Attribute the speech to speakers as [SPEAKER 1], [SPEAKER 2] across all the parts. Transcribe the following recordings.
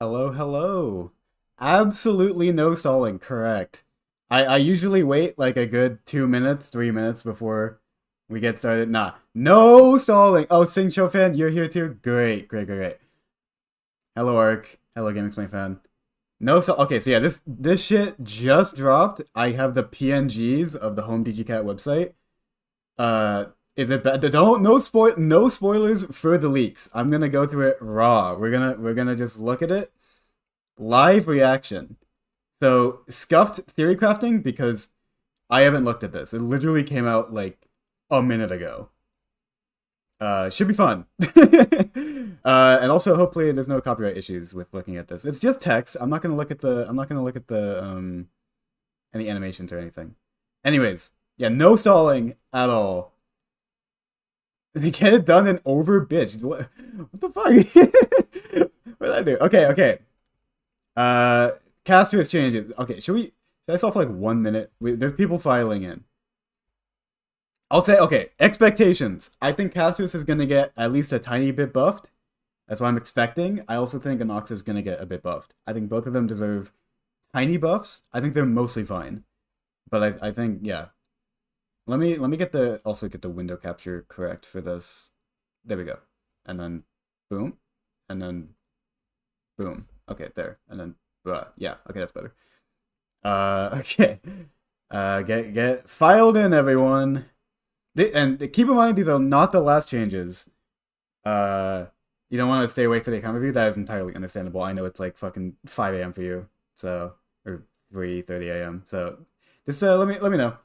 [SPEAKER 1] Hello, hello. Absolutely no stalling, correct. I usually wait like a good 2 minutes, 3 minutes before we get started. Nah, no stalling. Oh, Sing Show fan, you're here too? Great, great, great, great. Hello, Ark. Hello, Game Explain fan. No stall. Okay, so yeah, this shit just dropped. I have the PNGs of the Home DGCat website. Uh, is it bad? Don't no spoilers for the leaks. I'm gonna go through it raw. We're gonna just look at it. Live reaction. So, scuffed theory crafting because I haven't looked at this. It literally came out like a minute ago. Should be fun. And also hopefully there's no copyright issues with looking at this. It's just text. I'm not gonna look at the any animations or anything. Anyways, yeah, no stalling at all. They get it done and over bitch. What the fuck? What did I do? Okay, okay. Uh, Castorice changes. Okay, should I stop for like 1 minute? There's people filing in. I'll say, okay, expectations. I think Castorice is gonna get at least a tiny bit buffed. That's what I'm expecting. I also think Anoxa is gonna get a bit buffed. I think both of them deserve tiny buffs. I think they're mostly fine. But I think, yeah. Let me get the window capture correct for this. There we go. And then boom. And then boom. Okay, there. And then yeah, okay, that's better. Okay. Get filed in, everyone. And keep in mind, these are not the last changes. Uh, you don't want to stay awake for the account review. That is entirely understandable. I know it's like fucking 5 a.m. for you, so or 3:30 a.m. So just let me know.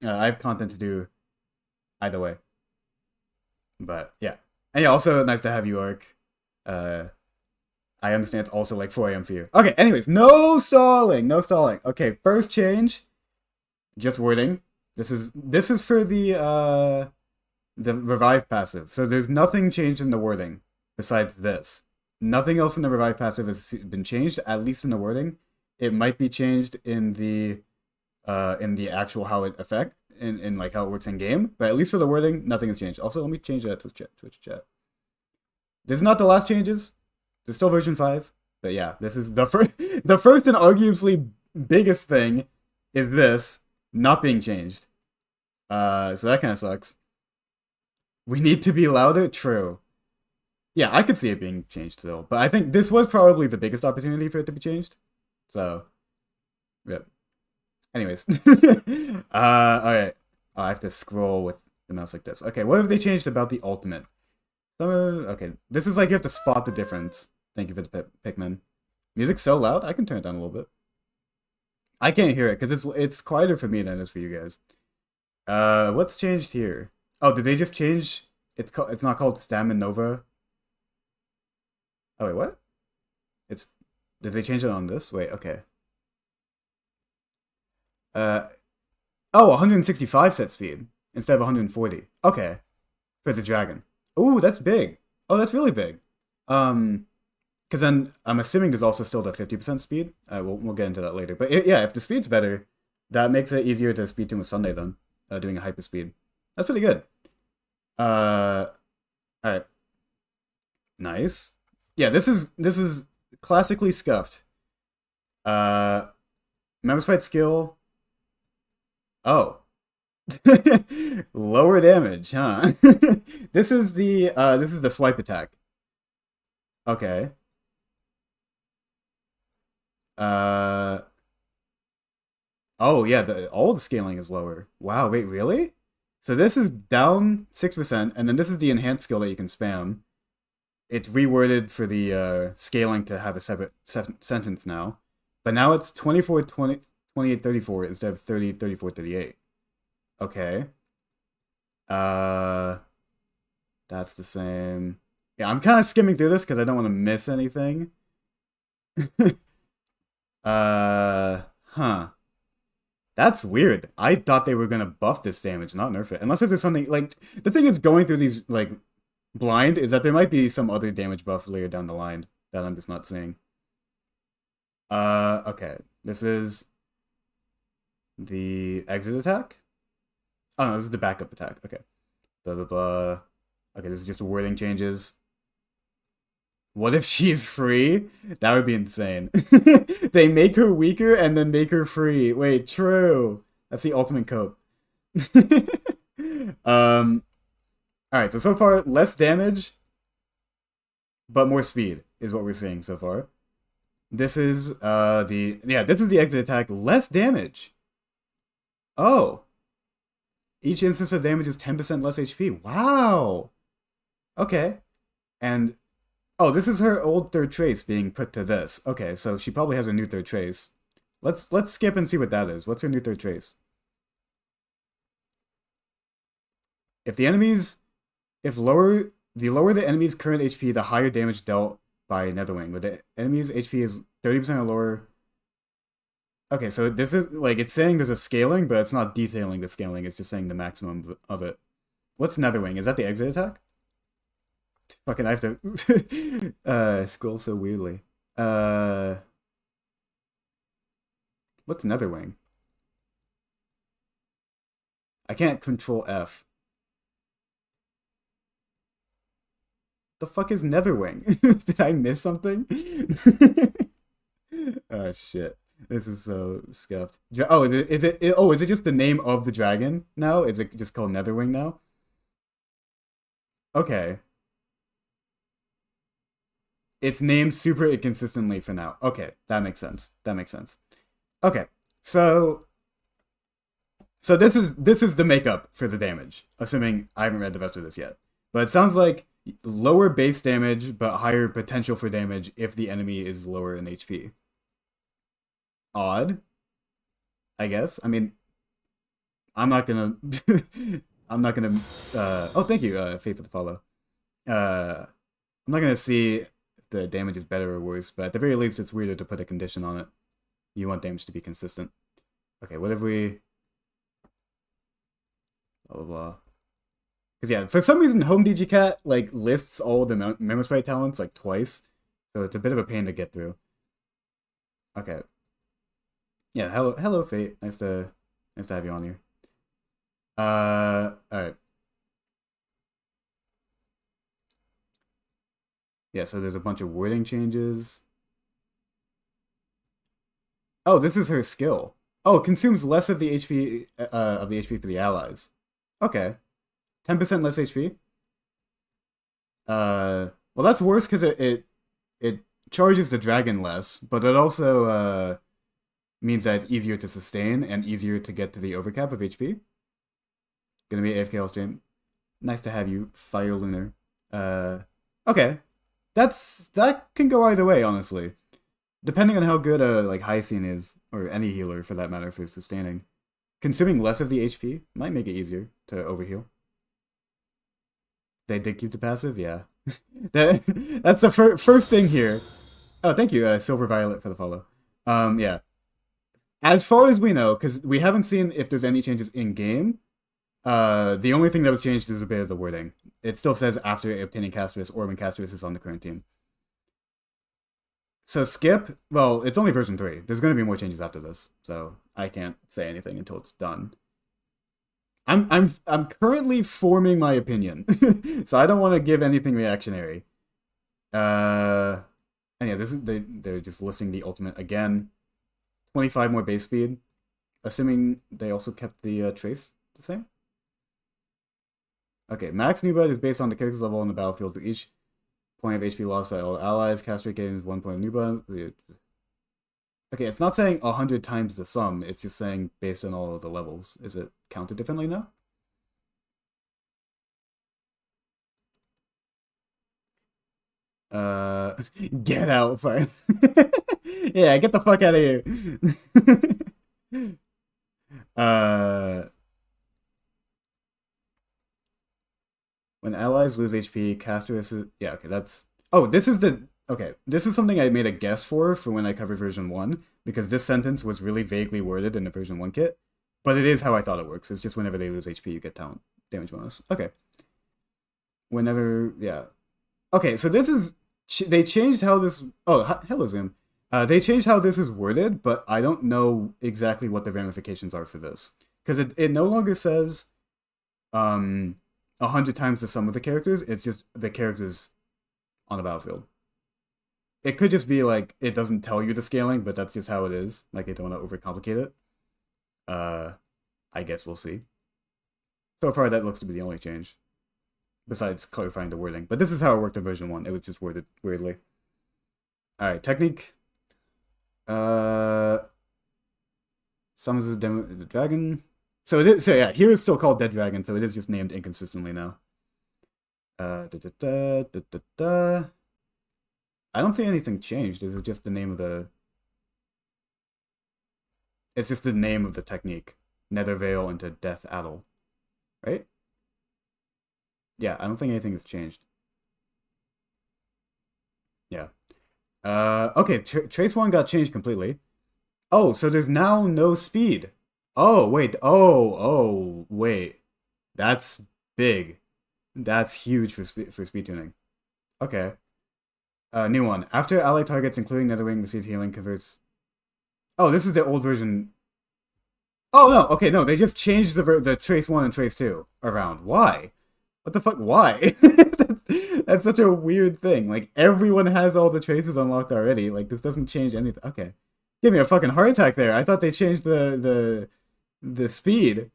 [SPEAKER 1] I have content to do either way. But yeah, and yeah, also nice to have you, Ark. Uh, I understand it's also like 4 a.m. for you. Okay, anyways, no stalling, no stalling. Okay, first change, just wording. This is for the revive passive. So there's nothing changed in the wording besides this. Nothing else in the revive passive has been changed, at least in the wording. It might be changed in the actual how it affect in like how it works in game, but at least for the wording, nothing has changed. Also, let me change that to Twitch chat. This is not the last changes. There's still version 5. But yeah, this is the first the first and arguably biggest thing is this not being changed. So that kind of sucks. We need to be louder. True. Yeah, I could see it being changed still, but I think this was probably the biggest opportunity for it to be changed. So, yeah. Anyways, all right. Oh, I have to scroll with the mouse like this. Okay, what have they changed about the ultimate? Okay, this is like you have to spot the difference. Thank you for the Pikmin. Music's so loud. I can turn it down a little bit. I can't hear it because it's quieter for me than it is for you guys. What's changed here? Oh, did they just change? It's not called Stamina Nova. Oh wait, what? It's did they change it on this? Wait, okay. Uh oh, 165 set speed instead of 140. Okay, for the dragon. Ooh, that's big. Oh, that's really big. Um, because then I'm assuming there's also still the 50% speed. We'll get into that later. But yeah, if the speed's better, that makes it easier to speed tune with Sunday then, doing a hyper speed. That's pretty good. Uh, all right, nice. Yeah, this is classically scuffed. Uh, Member Sprite skill. Oh, lower damage, huh? This is the swipe attack. Okay. Uh oh yeah, all the scaling is lower. Wow, wait, really? So this is down 6%, and then this is the enhanced skill that you can spam. It's reworded for the scaling to have a separate sentence now. But now it's 24, 20, 28, 34 instead of 30, 34, 38. Okay. Uh that's the same. Yeah, I'm kind of skimming through this because I don't want to miss anything. Huh. That's weird. I thought they were gonna buff this damage, not nerf it. Unless if there's something like the thing is going through these like blind is that there might be some other damage buff later down the line that I'm just not seeing. Okay. This is the exit attack. Oh no, this is the backup attack. Okay. Blah blah blah. Okay, this is just wording changes. What if she's free? That would be insane. They make her weaker and then make her free. Wait, true. That's the ultimate cope. um, Alright, so far, less damage, but more speed is what we're seeing so far. This is this is the exit attack. Less damage. Oh. Each instance of damage is 10% less HP. Wow. Okay. And oh, this is her old third trace being put to this. Okay, so she probably has a new third trace. Let's skip and see what that is. What's her new third trace? If the enemies if lower the lower the enemy's current HP, the higher damage dealt by Netherwing. But the enemy's HP is 30% or lower. Okay, so this is like it's saying there's a scaling, but it's not detailing the scaling. It's just saying the maximum of it. What's Netherwing? Is that the exit attack? Fucking, I have to scroll so weirdly. What's Netherwing? I can't control F. The fuck is Netherwing? Did I miss something? Oh shit. This is so scuffed. Oh, is it just the name of the dragon now? Is it just called Netherwing now? Okay. It's named super inconsistently for now. Okay, that makes sense. That makes sense. Okay. So this is the makeup for the damage, assuming I haven't read the rest of this yet. But it sounds like lower base damage but higher potential for damage if the enemy is lower in HP. Odd, I guess. I mean, I'm not gonna I'm not gonna oh, thank you, Faith for the follow. I'm not gonna see if the damage is better or worse, but at the very least it's weirder to put a condition on it. You want damage to be consistent. Okay, what if we blah blah blah. Because yeah, for some reason Home DGCat like lists all the Memosprite talents like twice. So it's a bit of a pain to get through. Okay. Yeah, hello Fate. Nice to have you on here. Alright. Yeah, so there's a bunch of wording changes. Oh, this is her skill. Oh, it consumes less of the HP for the allies. Okay. 10% less HP. Well that's worse because it charges the dragon less, but it also means that it's easier to sustain and easier to get to the overcap of HP. Gonna be AFK all stream. Nice to have you, Fire Lunar. Okay. That can go either way, honestly. Depending on how good a like Hyacinth is, or any healer for that matter for sustaining. Consuming less of the HP might make it easier to overheal. They did keep the passive, yeah. That's the first thing here. Oh, thank you, Silver Violet, for the follow. Yeah. As far as we know, because we haven't seen if there's any changes in game, the only thing that was changed is a bit of the wording. It still says after obtaining Castorice or when Castorice is on the current team. So skip, well, it's only version 3. There's going to be more changes after this, so I can't say anything until it's done. I'm currently forming my opinion, so I don't want to give anything reactionary. And yeah, they're just listing the ultimate again. 25 more base speed, assuming they also kept the trace the same. Okay, max new bud is based on the character's level on the battlefield. For each point of HP lost by all allies, Castorice gains 1 point of new bud. Okay, it's not saying 100 times the sum. It's just saying based on all of the levels. Is it counted differently now? Get out, fine. Yeah, get the fuck out of here. When allies lose HP, Castorice is... Yeah, okay, that's... Oh, this is the... Okay, this is something I made a guess for when I covered version 1, because this sentence was really vaguely worded in the version 1 kit. But it is how I thought it works. It's just whenever they lose HP, you get talent damage bonus. Okay. Whenever... Yeah. Okay, so this is... They changed how this... Oh, hello, Zoom. They changed how this is worded, but I don't know exactly what the ramifications are for this. Because it no longer says 100 times the sum of the characters. It's just the characters on the battlefield. it could just be like it doesn't tell you the scaling, but that's just how it is. Like I don't want to overcomplicate it. Uh, I guess we'll see. So far, that looks to be the only change, besides clarifying the wording. But this is how it worked in version 1. It was just worded weirdly. Alright, technique. Summons the dragon. So it is. So yeah, here it's still called Dead Dragon. So it is just named inconsistently now. Da, da, da, da, da, da. I don't think anything changed. Is it just the name of the? It's just the name of the technique. Nether Veil into Death Addle, right? Yeah, I don't think anything has changed. Yeah. Okay, Trace 1 got changed completely. Oh, so there's now no speed. Oh, wait. Wait. That's big. That's huge for speed tuning. Okay. New one. After ally targets, including Netherwing, receive healing converts. Oh, this is the old version. Oh no. Okay, no. They just changed the Trace 1 and Trace 2 around. Why? What the fuck? Why? That's such a weird thing. Like everyone has all the traces unlocked already. Like this doesn't change anything. Okay. Give me a fucking heart attack there. I thought they changed the speed.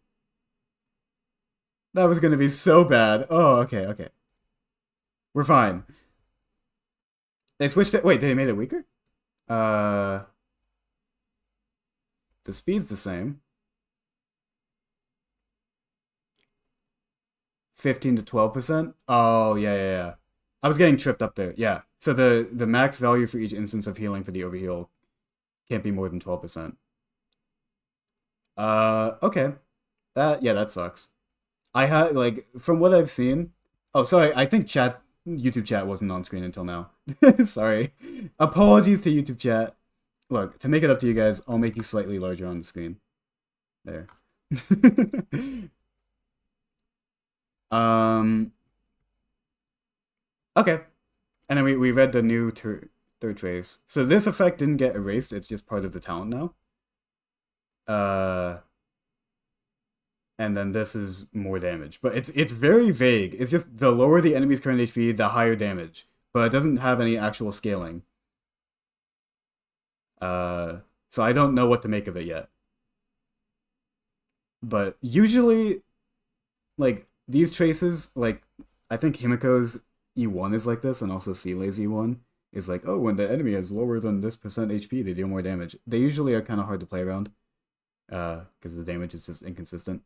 [SPEAKER 1] That was gonna be so bad. Oh, okay. We're fine. They switched it. Wait, they made it weaker? Uh, the speed's the same. 15 to 12%? Oh, yeah. I was getting tripped up there. Yeah. So the max value for each instance of healing for the overheal can't be more than 12%. Okay. That sucks. I had like from what I've seen. Oh, sorry. I think YouTube chat wasn't on screen until now. Sorry. Apologies to YouTube chat. Look, to make it up to you guys, I'll make you slightly larger on the screen. There. um. Okay. And then we read the new third trace. So this effect didn't get erased. It's just part of the talent now. Uh. And then this is more damage, but it's very vague. It's just the lower the enemy's current HP, the higher damage, but it doesn't have any actual scaling. So I don't know what to make of it yet. But usually, like these traces, like I think Himiko's E1 is like this, and also Sealay's E1 is like, oh, when the enemy has lower than this percent HP, they deal more damage. They usually are kind of hard to play around, because the damage is just inconsistent.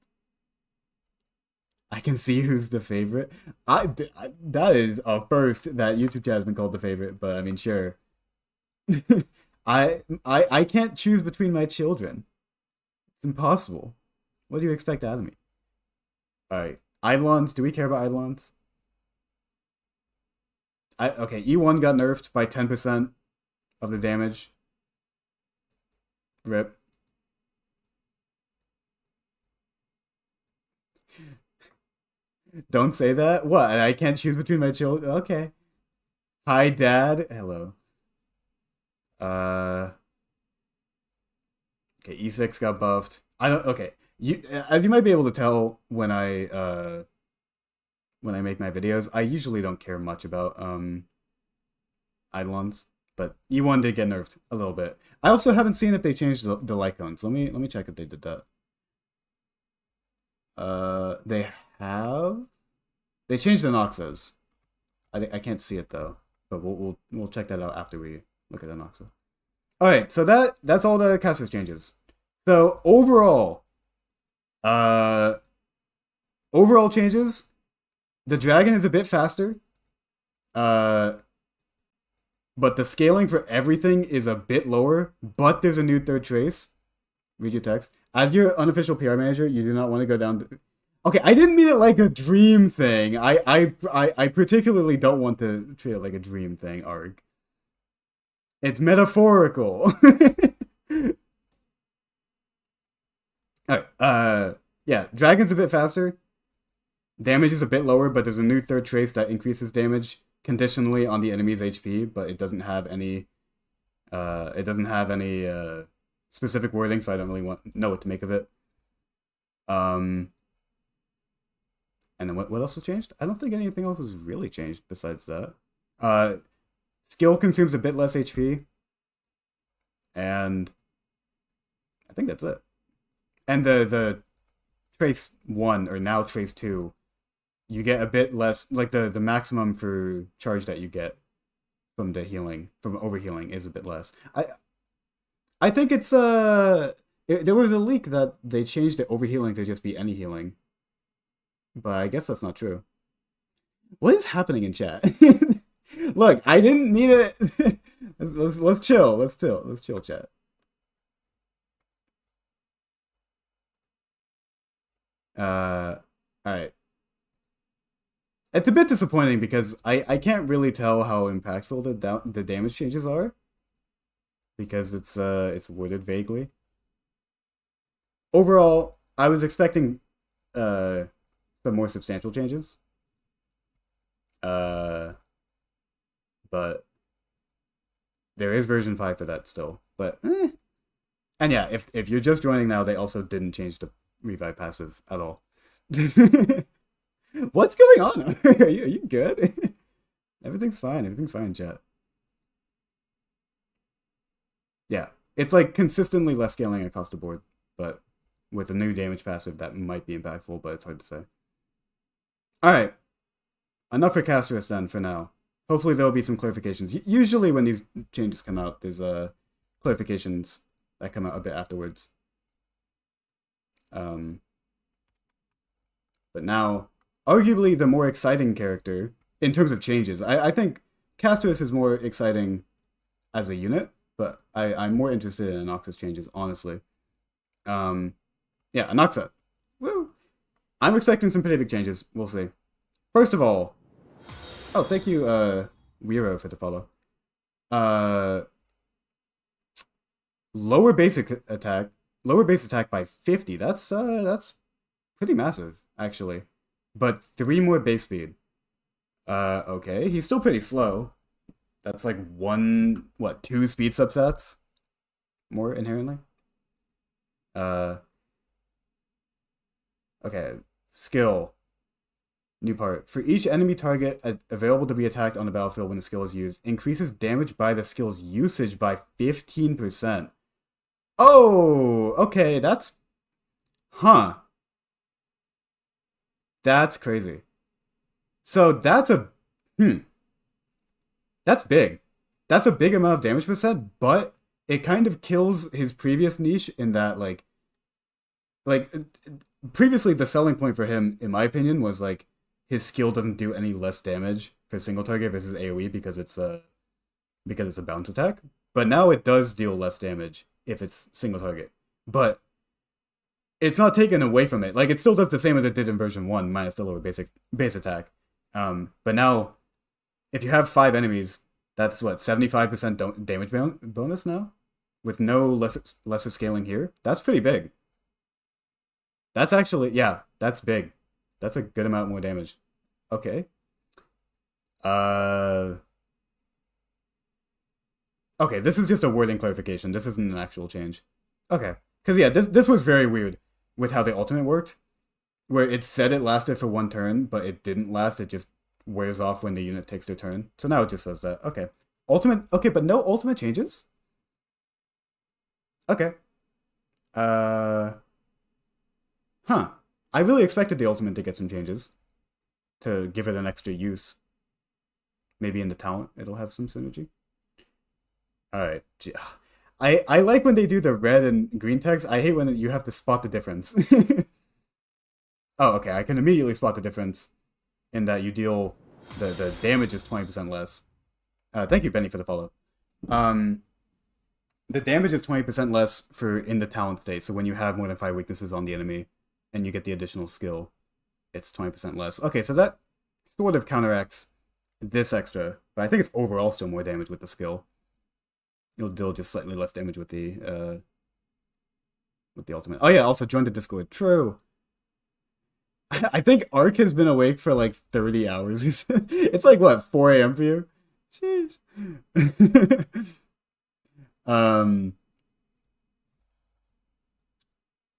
[SPEAKER 1] I can see who's the favorite. That is a first that YouTube chat has been called the favorite, but I mean, sure. I can't choose between my children. It's impossible. What do you expect out of me? Alright. Eidolons, do we care about Eidolons? Okay, E1 got nerfed by 10% of the damage. RIP. Don't say that. What? I can't choose between my children? Okay. Hi, Dad. Hello. Uh. Okay, E6 got buffed. I don't. Okay, as you might be able to tell when I make my videos, I usually don't care much about Eidolons, but E1 did get nerfed a little bit. I also haven't seen if they changed the light cones. Let me check if they did that. They have. They changed the Anoxas. I can't see it though, but we'll check that out after we look at Anoxa. All right, so that's all the Castorice changes. So overall changes. The dragon is a bit faster. But the scaling for everything is a bit lower. But there's a new third trace. Read your text. As your unofficial PR manager, you do not want to go down. Okay, I didn't mean it like a dream thing. I particularly don't want to treat it like a dream thing, Arg. It's metaphorical. Alright, yeah, dragon's a bit faster. Damage is a bit lower, but there's a new third trace that increases damage conditionally on the enemy's HP, but it doesn't have any specific wording, so I don't really know what to make of it. And then what else was changed? I don't think anything else was really changed besides that. skill consumes a bit less HP, and I think that's it. And the trace 1 or now trace 2, you get a bit less, like the maximum for charge that you get from the healing, from overhealing, is a bit less. I think it's there was a leak that they changed the overhealing to just be any healing, but I guess that's not true. What is happening in chat? Look, I didn't mean it. Let's chill. Let's chill, chat. All right. It's a bit disappointing because I can't really tell how impactful the damage changes are because it's worded vaguely. Overall, I was expecting some more substantial changes. But there is version 5 for that still. But and yeah, if you're just joining now, they also didn't change the revive passive at all. What's going on? Are you good? Everything's fine. Everything's fine, chat. Yeah, it's like consistently less scaling across the board, but with a new damage passive that might be impactful, but it's hard to say. All right, enough for Castorice then for now. Hopefully there'll be some clarifications. Usually when these changes come out, there's clarifications that come out a bit afterwards. But now, arguably the more exciting character in terms of changes. I think Castorice is more exciting as a unit, but I'm more interested in Anoxa's changes, honestly. Yeah, Anoxa. Woo! I'm expecting some pretty big changes. We'll see. First of all, oh, thank you, Wiro, for the follow. Lower base attack by 50. That's pretty massive, actually. But 3 more base speed. Okay, he's still pretty slow. That's like 2 speed subsets more inherently. Okay, skill. New part. For each enemy target available to be attacked on the battlefield when the skill is used, increases damage by the skill's usage by 15%. Oh, okay, that's... Huh. That's crazy. So that's a... That's big. That's a big amount of damage percent, but it kind of kills his previous niche in that, like previously the selling point for him, in my opinion, was like his skill doesn't do any less damage for single target versus AoE because it's a bounce attack. But now it does deal less damage if it's single target. But it's not taken away from it. Like it still does the same as it did in version 1, minus the lower base attack. But now if you have 5 enemies, that's what, 75% damage bonus now? With no lesser scaling here? That's pretty big. That's actually, yeah, that's big. That's a good amount more damage. Okay. Okay, this is just a wording clarification. This isn't an actual change. Okay. Because, yeah, this was very weird with how the ultimate worked. Where it said it lasted for 1 turn, but it didn't last. It just wears off when the unit takes their turn. So now it just says that. Okay. Ultimate, okay, but no ultimate changes? Okay. Huh. I really expected the ultimate to get some changes. To give it an extra use. Maybe in the talent, it'll have some synergy. Alright. I like when they do the red and green text. I hate when you have to spot the difference. Oh, okay. I can immediately spot the difference in that you deal... The damage is 20% less. Thank you, Benny, for the follow. The damage is 20% less for in the talent state, so when you have more than 5 weaknesses on the enemy, and you get the additional skill, it's 20% less. Okay, so that sort of counteracts this extra, but I think it's overall still more damage with the skill. You'll deal just slightly less damage with the ultimate. Oh yeah, also join the Discord. True. I think Ark has been awake for like 30 hours. It's like, what, 4 a.m. for you? Sheesh.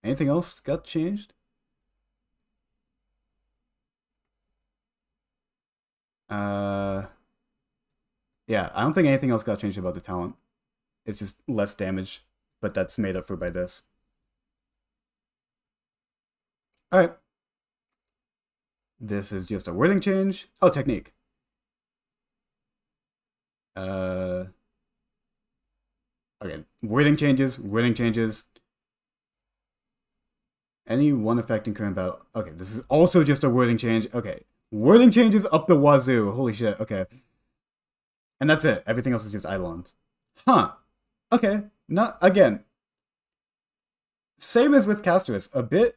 [SPEAKER 1] Anything else got changed? Yeah, I don't think anything else got changed about the talent. It's just less damage, but that's made up for by this. Alright. This is just a wording change. Oh, technique. Uh, okay. Wording changes, wording changes. Any one effect in current battle. Okay, this is also just a wording change. Okay. Wording changes up the wazoo. Holy shit. Okay. And that's it. Everything else is just Eidolons. Huh. Okay. Not again. Same as with Castorice. A bit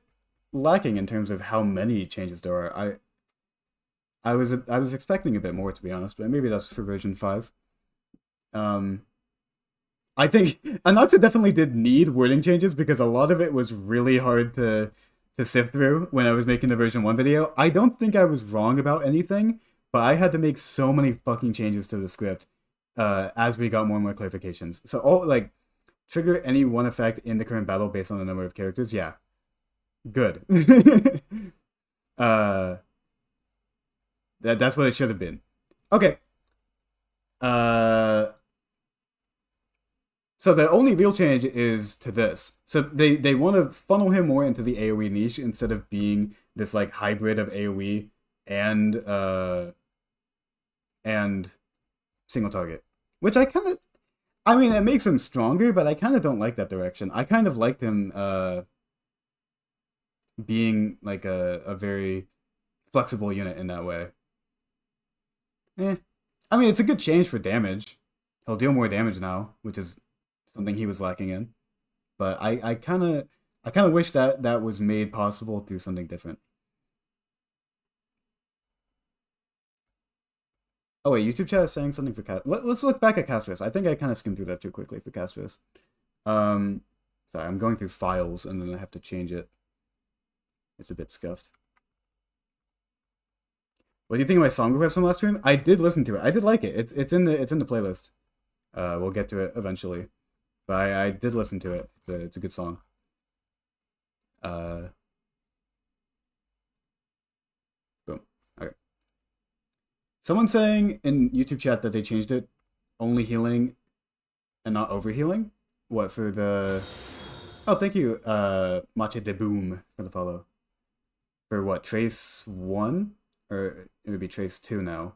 [SPEAKER 1] lacking in terms of how many changes there are. I was expecting a bit more, to be honest, but maybe that's for version 5. Um, I think Anoxa definitely did need wording changes because a lot of it was really hard to sift through when I was making the version 1 video. I don't think I was wrong about anything, but I had to make so many fucking changes to the script as we got more and more clarifications. So all like trigger any one effect in the current battle based on the number of characters. Yeah, good. uh, that's what it should have been. Okay. Uh, so the only real change is to this. So they want to funnel him more into the AoE niche instead of being this like hybrid of AoE and single target. Which I mean it makes him stronger, but I kind of don't like that direction. I kind of liked him being like a very flexible unit in that way. Eh. I mean, it's a good change for damage. He'll deal more damage now, which is something he was lacking in. But I kind of wish that that was made possible through something different. Oh wait, YouTube chat is saying something for Let's look back at Castorice. I think I kind of skimmed through that too quickly for Castorice. Um, sorry, I'm going through files and then I have to change it. It's a bit scuffed. What do you think of my song request from last stream? I did listen to it. I did like it. It's in the playlist. We'll get to it eventually, but I did listen to it. It's a good song. Uh, boom. Okay. Someone saying in YouTube chat that they changed it only healing and not over healing. What for the? Oh, thank you, Mache de Boom for the follow. For what? Trace 1? Or it would be Trace 2 now.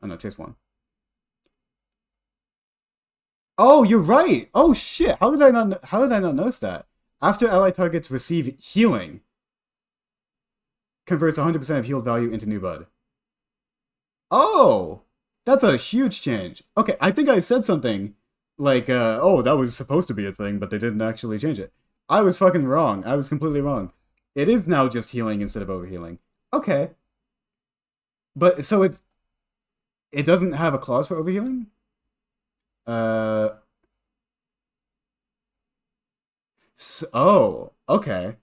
[SPEAKER 1] Oh no, Trace 1. Oh, you're right. Oh shit. How did I not notice that? After ally targets receive healing, converts 100% of healed value into new bud. Oh, that's a huge change. Okay, I think I said something like, oh, that was supposed to be a thing, but they didn't actually change it. I was fucking wrong. I was completely wrong. It is now just healing instead of overhealing. Okay. But so it doesn't have a clause for overhealing? Uh oh, okay.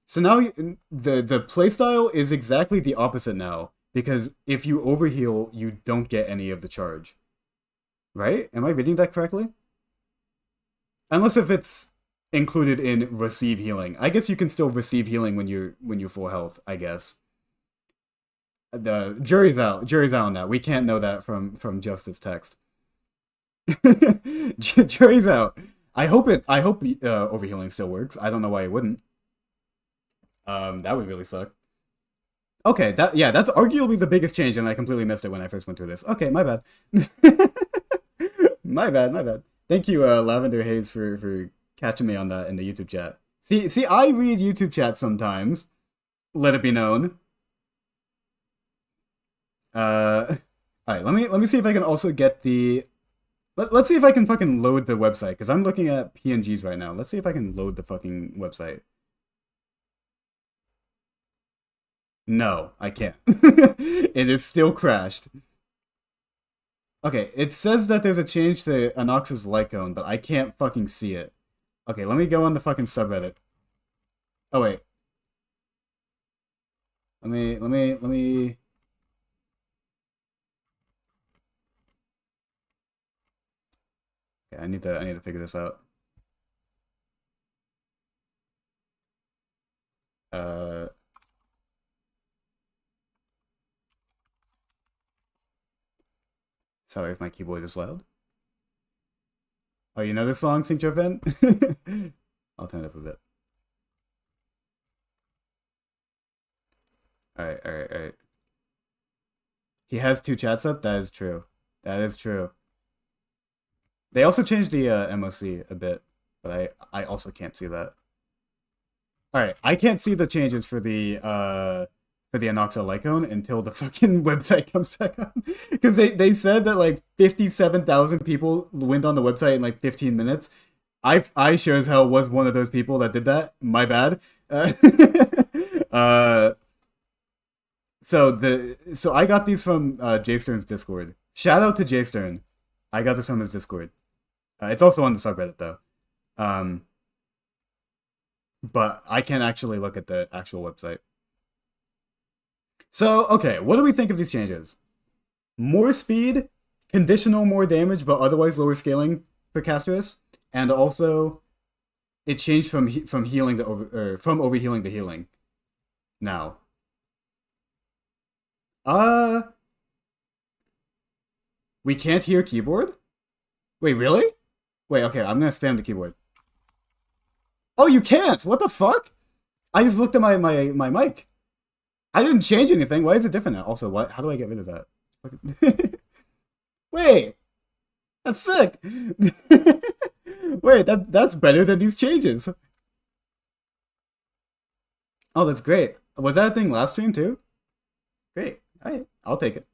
[SPEAKER 1] So now the playstyle is exactly the opposite now because if you overheal, you don't get any of the charge. Right? Am I reading that correctly? Unless if it's included in receive healing. I guess you can still receive healing when you're full health, I guess. The jury's out. Jury's out on that. We can't know that from just this text. Jury's out. I hope overhealing still works. I don't know why it wouldn't. That would really suck. Okay, that's arguably the biggest change, and I completely missed it when I first went through this. Okay, my bad. My bad. Thank you, Lavender Haze, for catching me on that in the YouTube chat. See, I read YouTube chat sometimes. Let it be known. All right. Let me see if I can also get the. Let's see if I can fucking load the website because I'm looking at PNGs right now. Let's see if I can load the fucking website. No, I can't. It is still crashed. Okay, it says that there's a change to Anoxa's Lycone, but I can't fucking see it. Okay, let me go on the fucking subreddit. Oh wait. Let me. Okay, I need to figure this out. Uh. Sorry if my keyboard is loud. Oh, you know this song, Saint Fan? I'll turn it up a bit. Alright. He has 2 chats up? That is true. That is true. They also changed the MOC a bit, but I also can't see that. Alright, I can't see the changes for the Anoxa Lycone until the fucking website comes back up. Because they said that like 57,000 people went on the website in like 15 minutes. I sure as hell was one of those people that did that. My bad. So I got these from Jay Stern's Discord. Shout out to Jay Stern. I got this from his Discord. It's also on the subreddit though. But I can't actually look at the actual website. So, okay, what do we think of these changes? More speed, conditional more damage, but otherwise lower scaling for Castorice, and also it changed from healing to from overhealing to healing. Now, we can't hear keyboard? Wait, really? Wait, okay, I'm gonna spam the keyboard. Oh, you can't! What the fuck? I just looked at my mic. I didn't change anything. Why is it different now? Also, what? How do I get rid of that? Wait! That's sick! Wait, that's better than these changes. Oh, that's great. Was that a thing last stream too? Great. Alright, I'll take it.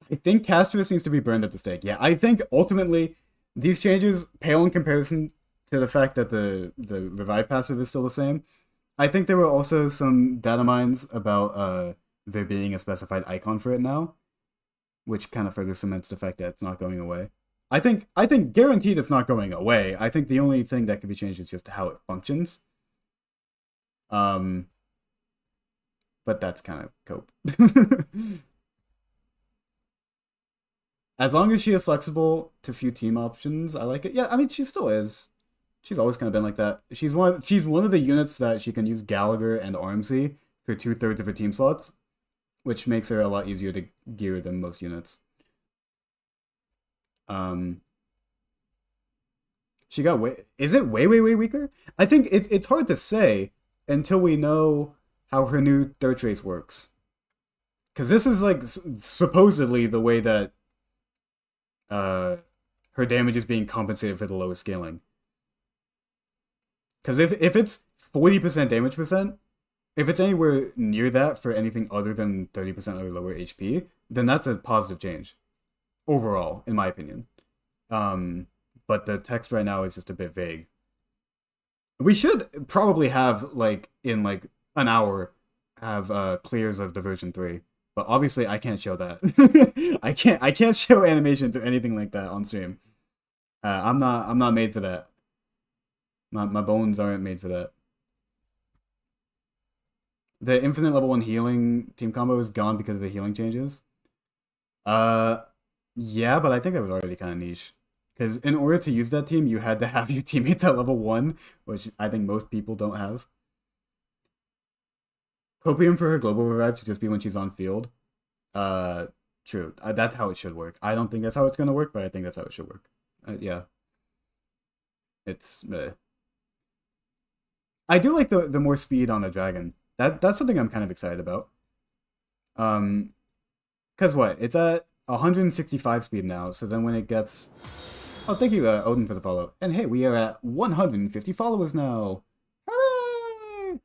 [SPEAKER 1] I think Castorice needs to be burned at the stake. Yeah, I think ultimately these changes pale in comparison to the fact that the revive passive is still the same. I think there were also some data mines about there being a specified icon for it now, which kind of further cements the fact that it's not going away. I think guaranteed it's not going away. I think the only thing that could be changed is just how it functions. But that's kind of cope. As long as she is flexible to few team options, I like it. Yeah, I mean, she still is. She's always kind of been like that. She's one of the units that she can use Gallagher and RMC for 2/3 of her team slots, which makes her a lot easier to gear than most units. She got is it way weaker? I think it's hard to say until we know how her new third trace works. Because this is like supposedly the way that her damage is being compensated for the lowest scaling. Because if it's 40% damage percent, if it's anywhere near that for anything other than 30% or lower HP, then that's a positive change overall, in my opinion. But the text right now is just a bit vague. We should probably have like in like an hour have clears of the version 3. But obviously I can't show that. I can't show animations or anything like that on stream. I'm not made for that. My bones aren't made for that. The infinite level 1 healing team combo is gone because of the healing changes. Yeah, but I think that was already kind of niche. Because in order to use that team, you had to have your teammates at level 1, which I think most people don't have. Copium for her global revive should just be when she's on field. True. That's how it should work. I don't think that's how it's gonna work, but I think that's how it should work. Yeah. It's... I do like the more speed on the dragon. That's something I'm kind of excited about. Because what? It's at 165 speed now, so then when it gets... Oh, thank you, Odin, for the follow. And hey, we are at 150 followers now! Hooray!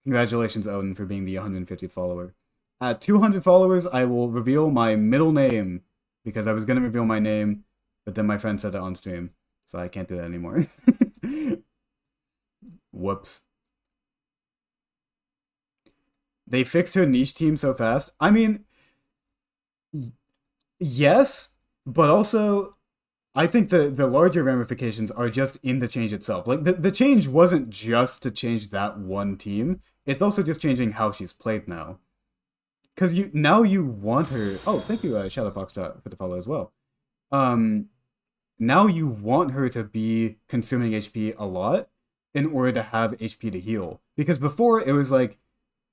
[SPEAKER 1] Congratulations, Odin, for being the 150th follower. At 200 followers, I will reveal my middle name, because I was going to reveal my name, but then my friend said it on stream, so I can't do that anymore. Whoops. They fixed her niche team so fast. I mean, yes, but also, I think the larger ramifications are just in the change itself. Like, the change wasn't just to change that one team. It's also just changing how she's played now. Because now you want her... Oh, thank you, Shadow Foxtrot, for the follow as well. Now you want her to be consuming HP a lot in order to have HP to heal. Because before, it was like,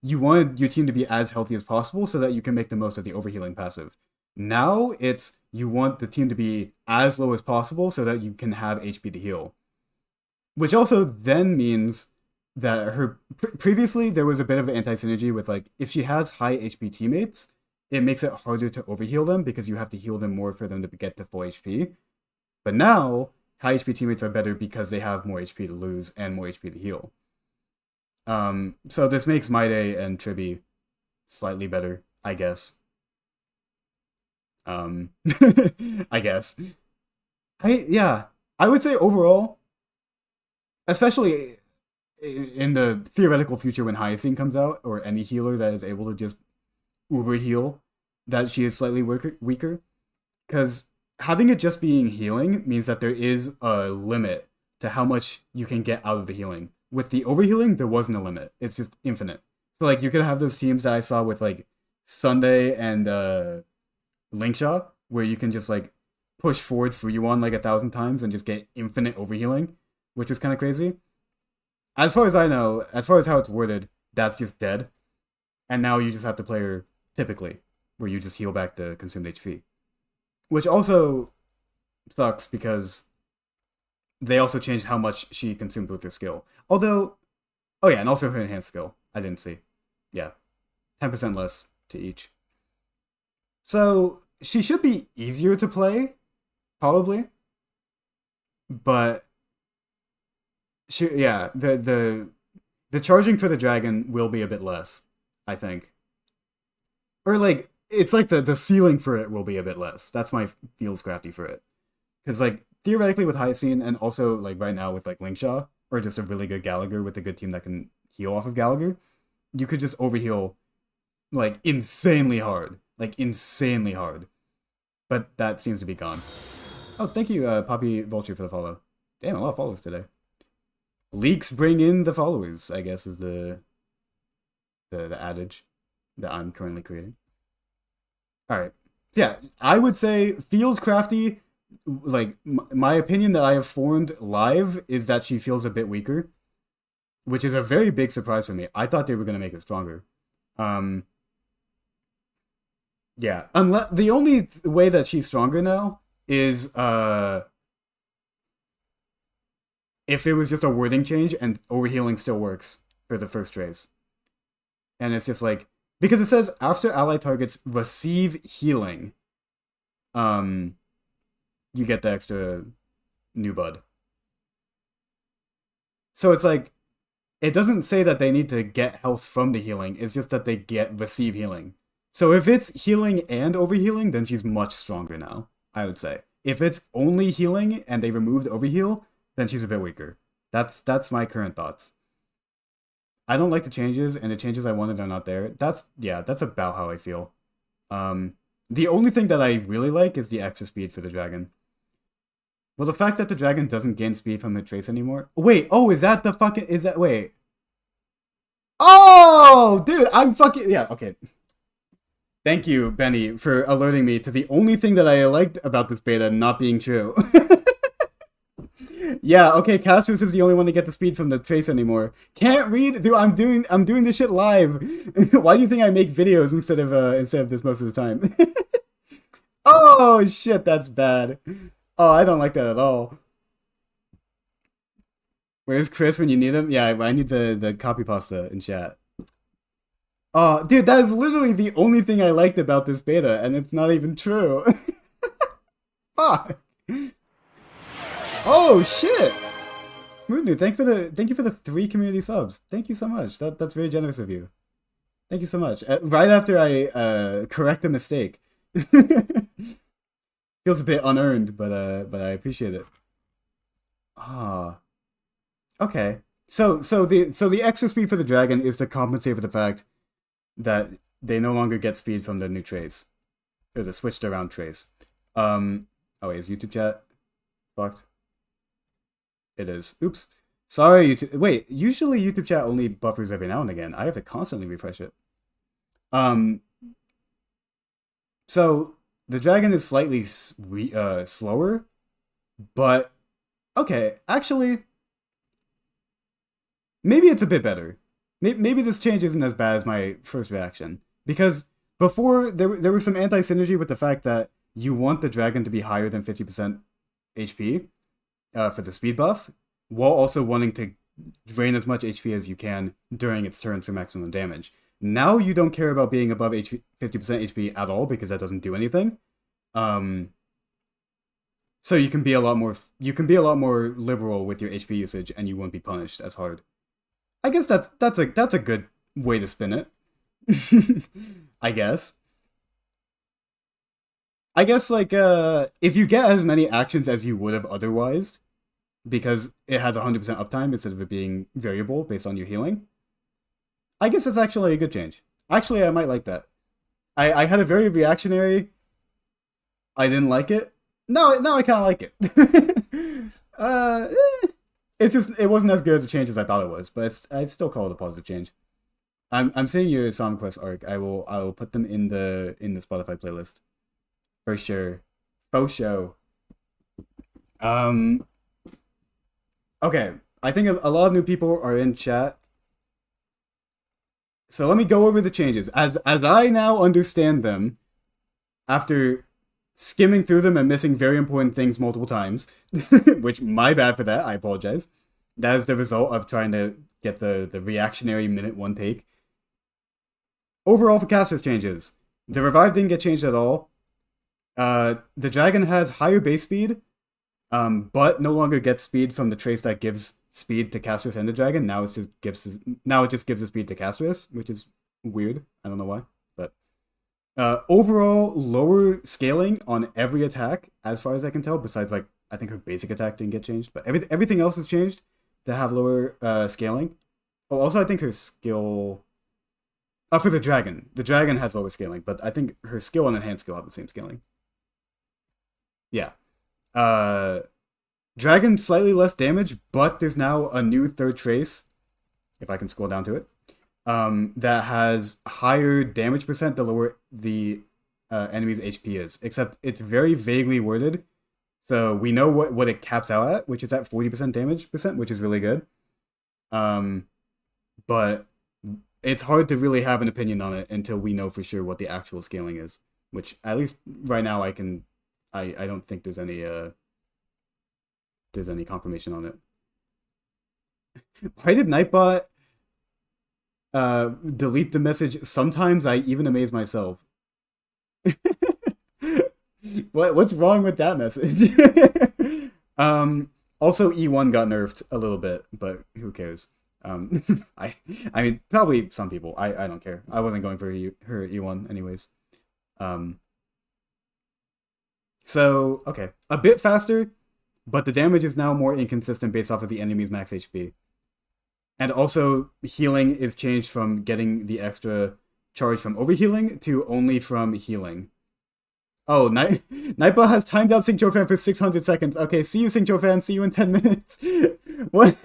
[SPEAKER 1] you wanted your team to be as healthy as possible so that you can make the most of the overhealing passive. Now it's you want the team to be as low as possible so that you can have HP to heal. Which also then means that previously there was a bit of an anti-synergy with like if she has high HP teammates, it makes it harder to overheal them because you have to heal them more for them to get to full HP. But now high HP teammates are better because they have more HP to lose and more HP to heal. So this makes Maide and Tribi slightly better, I guess. I guess. I would say overall, especially in the theoretical future when Hyacinth comes out, or any healer that is able to just uber heal, that she is slightly weaker. Because having it just being healing means that there is a limit to how much you can get out of the healing. With the overhealing, there wasn't a limit. It's just infinite. So like you could have those teams that I saw with like Sunday and Linkshaw, where you can just like push forward for you on like 1,000 times and just get infinite overhealing, which is kind of crazy. As far as I know, as far as how it's worded, that's just dead. And now you just have to play her typically, where you just heal back the consumed HP. Which also sucks because they also changed how much she consumed with her skill. Although, oh yeah, and also her enhanced skill. I didn't see. Yeah, 10% less to each. So she should be easier to play, probably. But yeah, the charging for the dragon will be a bit less, I think. Or like it's like the ceiling for it will be a bit less. That's my feels crafty for it. Because like theoretically with Hyacinth and also like right now with like Linkshaw or just a really good Gallagher with a good team that can heal off of Gallagher, you could just overheal like insanely hard. Like insanely hard. But that seems to be gone. Oh, thank you, Poppy Vulture, for the follow. Damn, a lot of followers today. Leaks bring in the followers, I guess, is the adage that I'm currently creating. Alright. Yeah, I would say feels crafty. Like, my opinion that I have formed live is that she feels a bit weaker, which is a very big surprise for me. I thought they were going to make it stronger. Yeah, unless the only way that she's stronger now is if it was just a wording change and overhealing still works for the first trace. And it's just like because it says after allied targets receive healing, you get the extra new bud. So it's like it doesn't say that they need to get health from the healing, it's just that they receive healing. So if it's healing and overhealing, then she's much stronger now, I would say. If it's only healing and they removed overheal, then she's a bit weaker. That's my current thoughts. I don't like the changes, and the changes I wanted are not there. That's about how I feel. The only thing that I really like is the extra speed for the dragon. Well, the fact that the dragon doesn't gain speed from her trace anymore. Wait, is that the fucking wait. Oh, dude, I'm fucking yeah, okay. Thank you, Benny, for alerting me to the only thing that I liked about this beta not being true. Yeah, okay, Castorice is the only one to get the speed from the trace anymore. Can't read, dude. I'm doing this shit live. Why do you think I make videos instead of this most of the time? Oh shit, that's bad. Oh, I don't like that at all. Where's Chris when you need him? Yeah, I need the copy pasta in chat. Oh, dude, that is literally the only thing I liked about this beta, and it's not even true. Fuck. Oh shit! Moodnu, thank you for the 3 community subs. Thank you so much. That's very generous of you. Thank you so much. Right after I correct a mistake. Feels a bit unearned, but I appreciate it. Ah. Okay. So the extra speed for the dragon is to compensate for the fact that they no longer get speed from the new trace. Or the switched around trace. Oh wait, is YouTube chat fucked? It is. Oops. Sorry, YouTube. Wait, usually YouTube chat only buffers every now and again. I have to constantly refresh it. So the dragon is slightly slower, but okay, actually, maybe it's a bit better. maybe this change isn't as bad as my first reaction, because before there was some anti-synergy with the fact that you want the dragon to be higher than 50% HP for the speed buff, while also wanting to drain as much HP as you can during its turn for maximum damage. Now you don't care about being above 50% HP at all because that doesn't do anything. So you can be a lot more liberal with your HP usage, and you won't be punished as hard. I guess that's a good way to spin it. I guess. I guess like if you get as many actions as you would have otherwise, because it has 100% uptime instead of it being variable based on your healing, I guess that's actually a good change. Actually, I might like that. I had a very reactionary. I didn't like it. No, now I kind of like it. It's just it wasn't as good as a change as I thought it was, but I'd still call it a positive change. I'm seeing your Song Quest arc. I will put them in the Spotify playlist for sure. Faux show. Um. Okay, I think a lot of new people are in chat, so let me go over the changes as I now understand them after skimming through them and missing very important things multiple times, which my bad for that. I apologize. That is the result of trying to get the reactionary minute one take. Overall, for Castorice changes, the revive didn't get changed at all. The dragon has higher base speed, but no longer gets speed from the trace that gives speed to Castorice and the dragon. Now it just gives the speed to Castorice, which is weird. I don't know why, but overall lower scaling on every attack, as far as I can tell. Besides, like, I think her basic attack didn't get changed, but everything else is changed to have lower scaling. Oh, also I think her skill. For the dragon has lower scaling, but I think her skill and enhanced skill have the same scaling. Yeah. Dragon slightly less damage, but there's now a new third trace, if I can scroll down to it, that has higher damage percent the lower the enemy's HP is. Except it's very vaguely worded, so we know what it caps out at, which is at 40% damage percent, which is really good. But it's hard to really have an opinion on it until we know for sure what the actual scaling is. Which, at least right now, I don't think there's any confirmation on it. Why did Nightbot delete the message? Sometimes I even amaze myself. What's wrong with that message? Also E1 got nerfed a little bit, but who cares? I mean, probably some people. I don't care. I wasn't going for her E1 anyways. So, okay. A bit faster, but the damage is now more inconsistent based off of the enemy's max HP. And also, healing is changed from getting the extra charge from overhealing to only from healing. Oh, Nightbot has timed out Sing Fan for 600 seconds. Okay, see you, Sing Fan. See you in 10 minutes. What?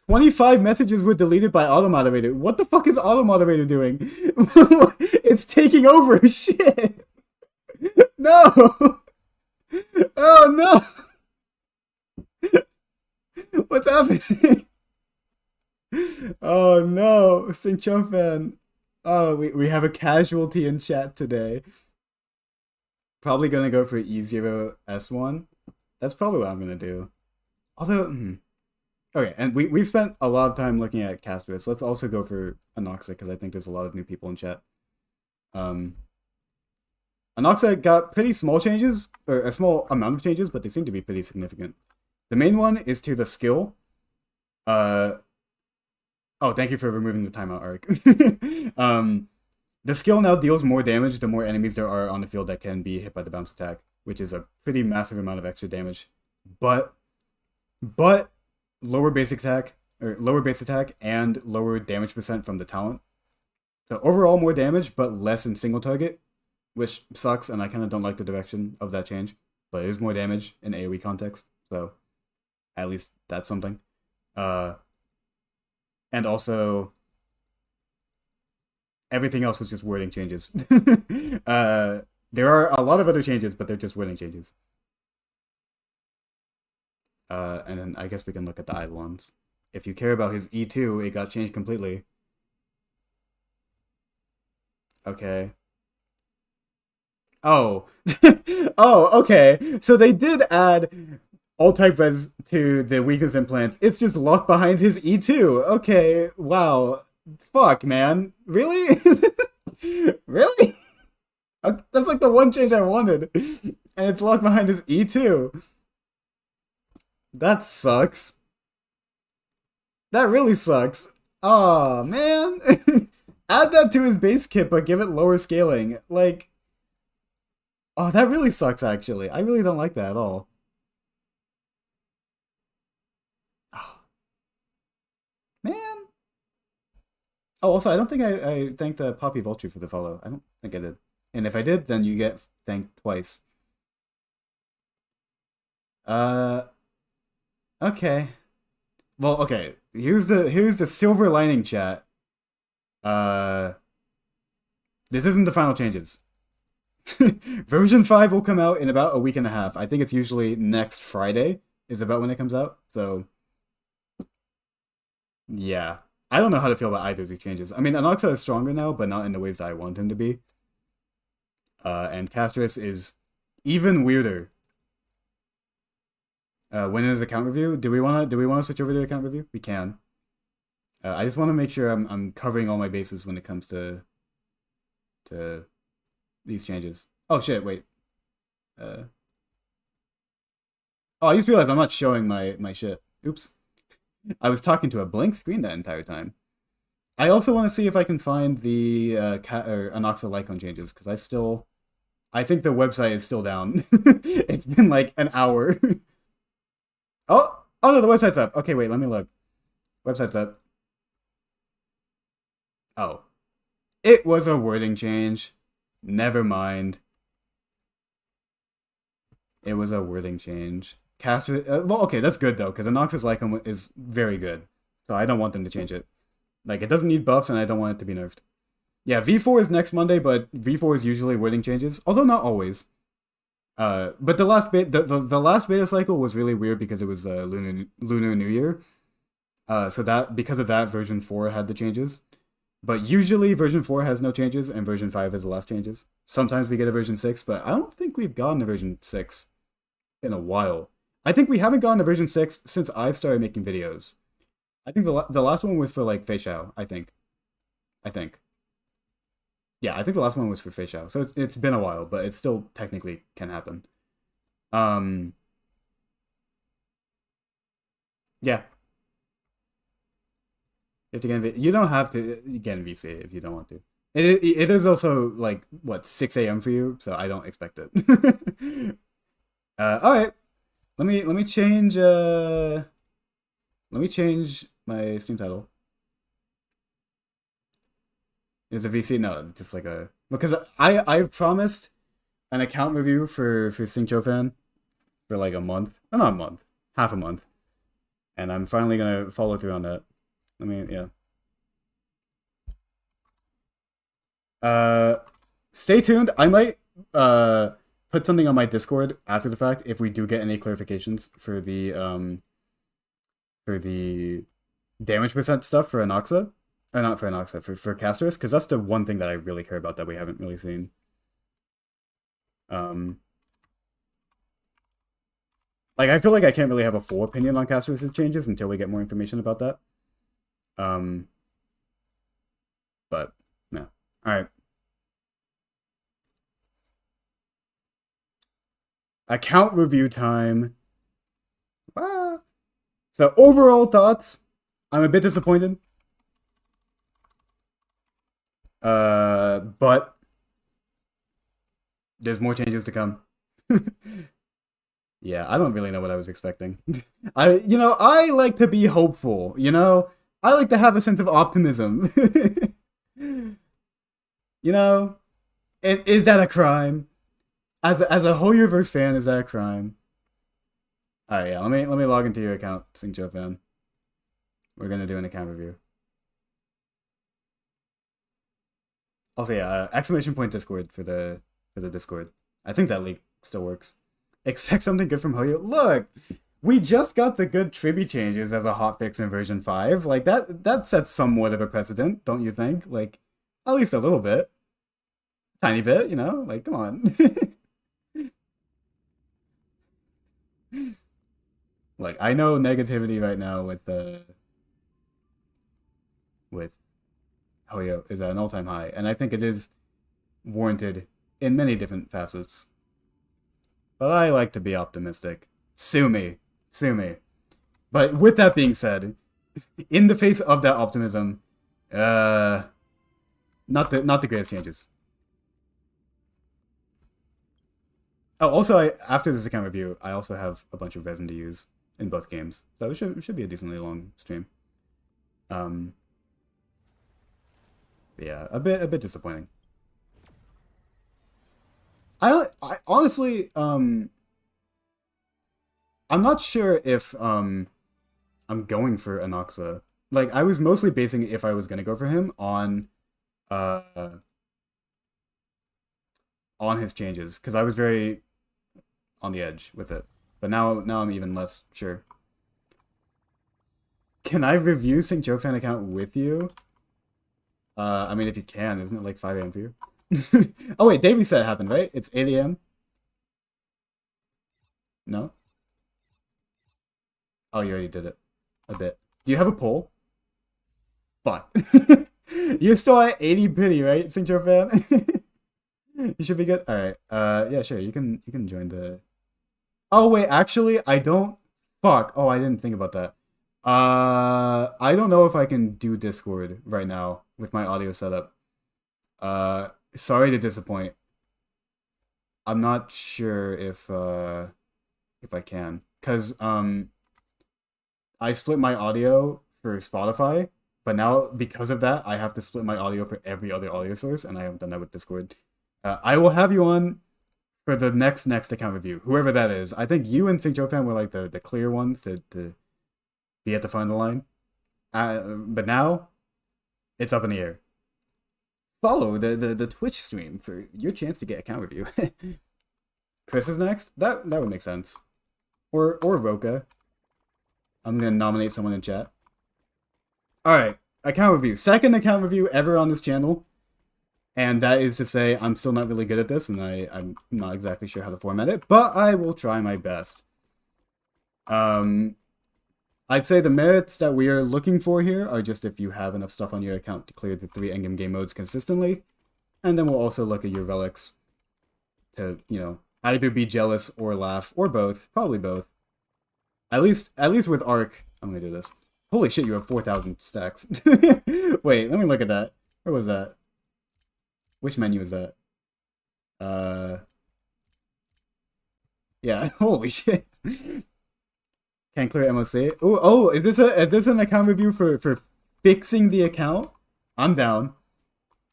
[SPEAKER 1] 25 messages were deleted by auto-moderator. What the fuck is auto-moderator doing? It's taking over. Shit. No. Oh, no. What's happening? Oh, no. Sing Fan. Oh, we have a casualty in chat today. Probably gonna go for E0S1. That's probably what I'm gonna do. Although, okay, and we've spent a lot of time looking at Castorice. Let's also go for Anoxa, because I think there's a lot of new people in chat. Anoxa got pretty small changes, or a small amount of changes, but they seem to be pretty significant. The main one is to the skill. Oh, thank you for removing the timeout arc. The skill now deals more damage the more enemies there are on the field that can be hit by the bounce attack, which is a pretty massive amount of extra damage. But lower base attack and lower damage percent from the talent. So overall more damage, but less in single target, which sucks, and I kind of don't like the direction of that change. But it is more damage in AoE context, so at least that's something. And also, everything else was just wording changes. There are a lot of other changes, but they're just wording changes. And then I guess we can look at the Eidolons If you care about his E2, it got changed completely. Okay. Oh. Oh, okay. So they did add all type res to the weakness implants. It's just locked behind his E2. Okay, wow. Fuck, man. Really? Really? That's like the one change I wanted. And it's locked behind his E2. That sucks. That really sucks. Aw, man. Add that to his base kit, but give it lower scaling. Like, oh, that really sucks, actually. I really don't like that at all. Oh, man. Oh, also, I don't think I thanked Poppy Vulture for the follow. I don't think I did. And if I did, then you get thanked twice. Uh, okay. Well, okay. Here's the silver lining, chat. Uh, this isn't the final changes. Version 5 will come out in about a week and a half. I think it's usually next Friday is about when it comes out. So, yeah. I don't know how to feel about either of these changes. I mean, Anoxa is stronger now, but not in the ways that I want him to be. And Castorice is even weirder. When is account review? Do we wanna switch over to account review? We can. I just want to make sure I'm covering all my bases when it comes to these changes. Oh shit! Wait. Uh, oh, I just realized I'm not showing my shit. Oops. I was talking to a blank screen that entire time. I also want to see if I can find the Anoxa Lycon changes because I think the website is still down. It's been like an hour. Oh no, the website's up. Okay, wait, let me look. Website's up. Oh, it was a wording change. Never mind. It was a wording change. Caster. Well, okay, that's good though, because Anoxa's Lycon is very good. So I don't want them to change it. Like, it doesn't need buffs, and I don't want it to be nerfed. Yeah, V4 is next Monday, but V4 is usually wording changes, although not always. But the last beta cycle was really weird because it was Lunar New Year. So that because of that, version 4 had the changes. But usually version 4 has no changes, and version 5 has the last changes. Sometimes we get a version 6, but I don't think we've gotten a version 6 in a while. I think we haven't gotten a version 6 since I've started making videos. I think the last one was for like Fei Xiao, I think. I think. Yeah, I think the last one was for Fei Xiao. So it's been a while, but it still technically can happen. Um yeah. You have to get you don't have to get VC if you don't want to. It is also like what 6 a.m. for you, so I don't expect it. All right. Let me change my stream title. Is a VC? No, just like a because I've promised an account review for Singcho Fan for like a month. Oh, not a month, half a month, and I'm finally gonna follow through on that. Yeah. Uh, Stay tuned. I might put something on my Discord after the fact if we do get any clarifications for the damage percent stuff for Anoxa. Or not for Anoxa, for Castorice, because that's the one thing that I really care about that we haven't really seen. Like, I feel like I can't really have a full opinion on Castorice's changes until we get more information about that. But, no. Alright. Account review time. Ah. So, overall thoughts. I'm a bit disappointed. But there's more changes to come. Yeah, I don't really know what I was expecting. I like to be hopeful, I like to have a sense of optimism. you know? Is that a crime? As a Hoyoverse fan, is that a crime? Alright, yeah, let me log into your account, Singcho fan. We're gonna do an account review. Also, yeah, exclamation point Discord for the Discord. I think that link still works. Expect something good from Hoyo. Look, we just got the good Tribi changes as a hotfix in version 5. Like that sets somewhat of a precedent, don't you think? Like at least a little bit. Tiny bit, you know? Like come on. Like I know negativity right now with the with Hoyo is at an all-time high, and I think it is warranted in many different facets. But I like to be optimistic. Sue me. Sue me. But with that being said, in the face of that optimism, uh not the greatest changes. Oh, also after this account review, I also have a bunch of resin to use in both games. So it should be a decently long stream. Um yeah, a bit disappointing. I honestly I'm not sure if I'm going for Anoxa. Like I was mostly basing if I was gonna go for him uh on his changes because I was very on the edge with it. But now I'm even less sure. Can I review St. Joe fan account with you? I mean if you can, isn't it like 5 a.m. for you? Oh wait, day reset happened, right? It's 8 a.m. No? Oh, you already did it. A bit. Do you have a poll? Fuck. You're still at 80 pity, right, St. Joe fan? You should be good. Alright. Yeah, sure. You can join the. Oh wait, actually I don't. Fuck. Oh, I didn't think about that. I don't know if I can do Discord right now with my audio setup. Sorry to disappoint. I'm not sure if I can. Cause I split my audio for Spotify, but now because of that, I have to split my audio for every other audio source, and I haven't done that with Discord. I will have you on for the next account review, whoever that is. I think you and St. Joe Fan were like the clear ones to be at the front of the line. But now it's up in the air. Follow the Twitch stream for your chance to get account review. Chris is next. That would make sense. Or Roka. I'm gonna nominate someone in chat. Alright, account review. Second account review ever on this channel. And that is to say, I'm still not really good at this, and I'm not exactly sure how to format it, but I will try my best. I'd say the merits that we are looking for here are just if you have enough stuff on your account to clear the 3 endgame game modes consistently, and then we'll also look at your relics to, you know, either be jealous or laugh, or both. Probably both. At least with Arc, I'm gonna do this. Holy shit, you have 4,000 stacks. Wait, let me look at that. Where was that? Which menu is that? Yeah, holy shit. Can't clear MOC. Oh, is this an account review for fixing the account? I'm down.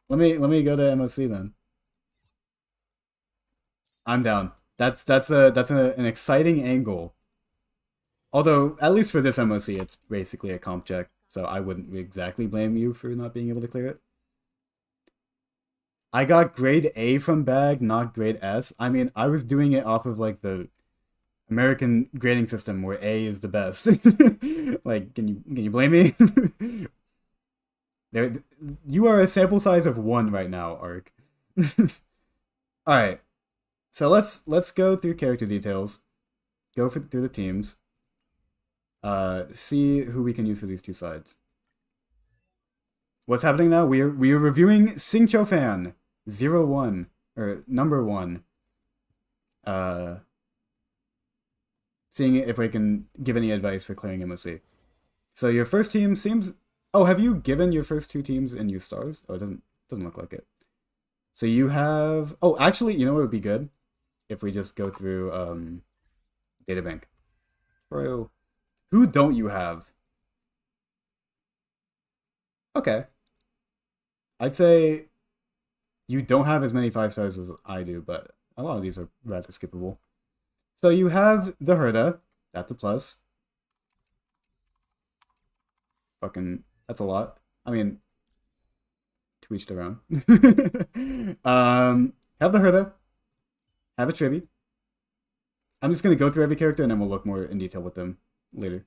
[SPEAKER 1] Let me go to MOC then. I'm down. That's an exciting angle. Although, at least for this MOC, it's basically a comp check, so I wouldn't exactly blame you for not being able to clear it. I got grade A from bag, not grade S. I mean, I was doing it off of like the American grading system where A is the best. Like, can you blame me? There, you are a sample size of 1 right now, Arc. All right, so let's go through character details, through the teams, see who we can use for these two sides. What's happening now? We are reviewing Singcho Fan 01 or number 1. Seeing if we can give any advice for clearing MOC. So your first team seems. Oh, have you given your first 2 teams and used stars? Oh, it doesn't look like it. So you have. Oh, actually, you know what would be good if we just go through databank. Bro, who don't you have? Okay. I'd say you don't have as many 5 stars as I do, but a lot of these are rather skippable. So you have the Herda. That's a plus. Fucking, that's a lot. I mean, to each their own. Have the Herda. Have a Tribi. I'm just gonna go through every character and then we'll look more in detail with them later.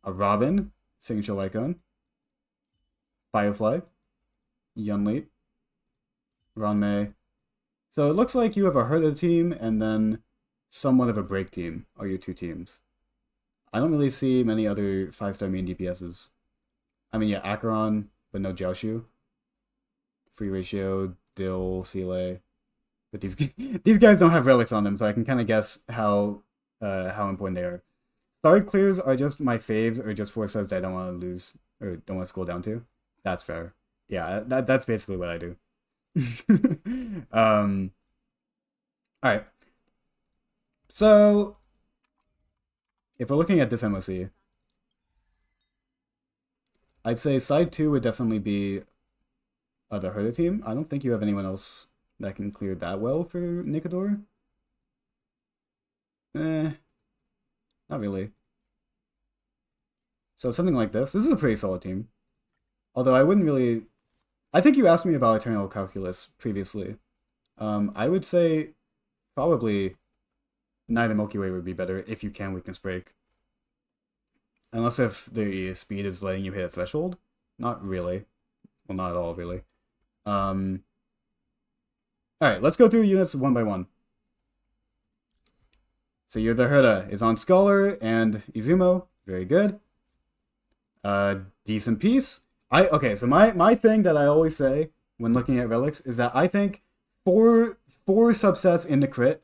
[SPEAKER 1] A Robin, signature Lycon. Firefly, Yunli, Ranmei. So it looks like you have a Herta team and then somewhat of a Break team are your two teams. I don't really see many other 5-star main DPSs. I mean, yeah, Acheron, but no Jiaoshu. Free Ratio, Dill, Seele. But these these guys don't have relics on them, so I can kind of guess how important they are. Star clears are just my faves, or just 4 stars that I don't want to lose or don't want to scroll down to. That's fair. Yeah, that's basically what I do. All right. So if we're looking at this MOC, I'd say side 2 would definitely be the Herta team. I don't think you have anyone else that can clear that well for Nikador. Not really. So something like this. This is a pretty solid team. Although I wouldn't really... I think you asked me about Eternal Calculus previously. I would say probably neither Milky Way would be better if you can weakness break. Unless if the speed is letting you hit a threshold. Not really. Well, not at all, really. Alright, let's go through units one by one. So you're the Herta is on Scholar and Izumo. Very good. Decent piece. Okay, so my thing that I always say when looking at relics is that I think four subsets in the crit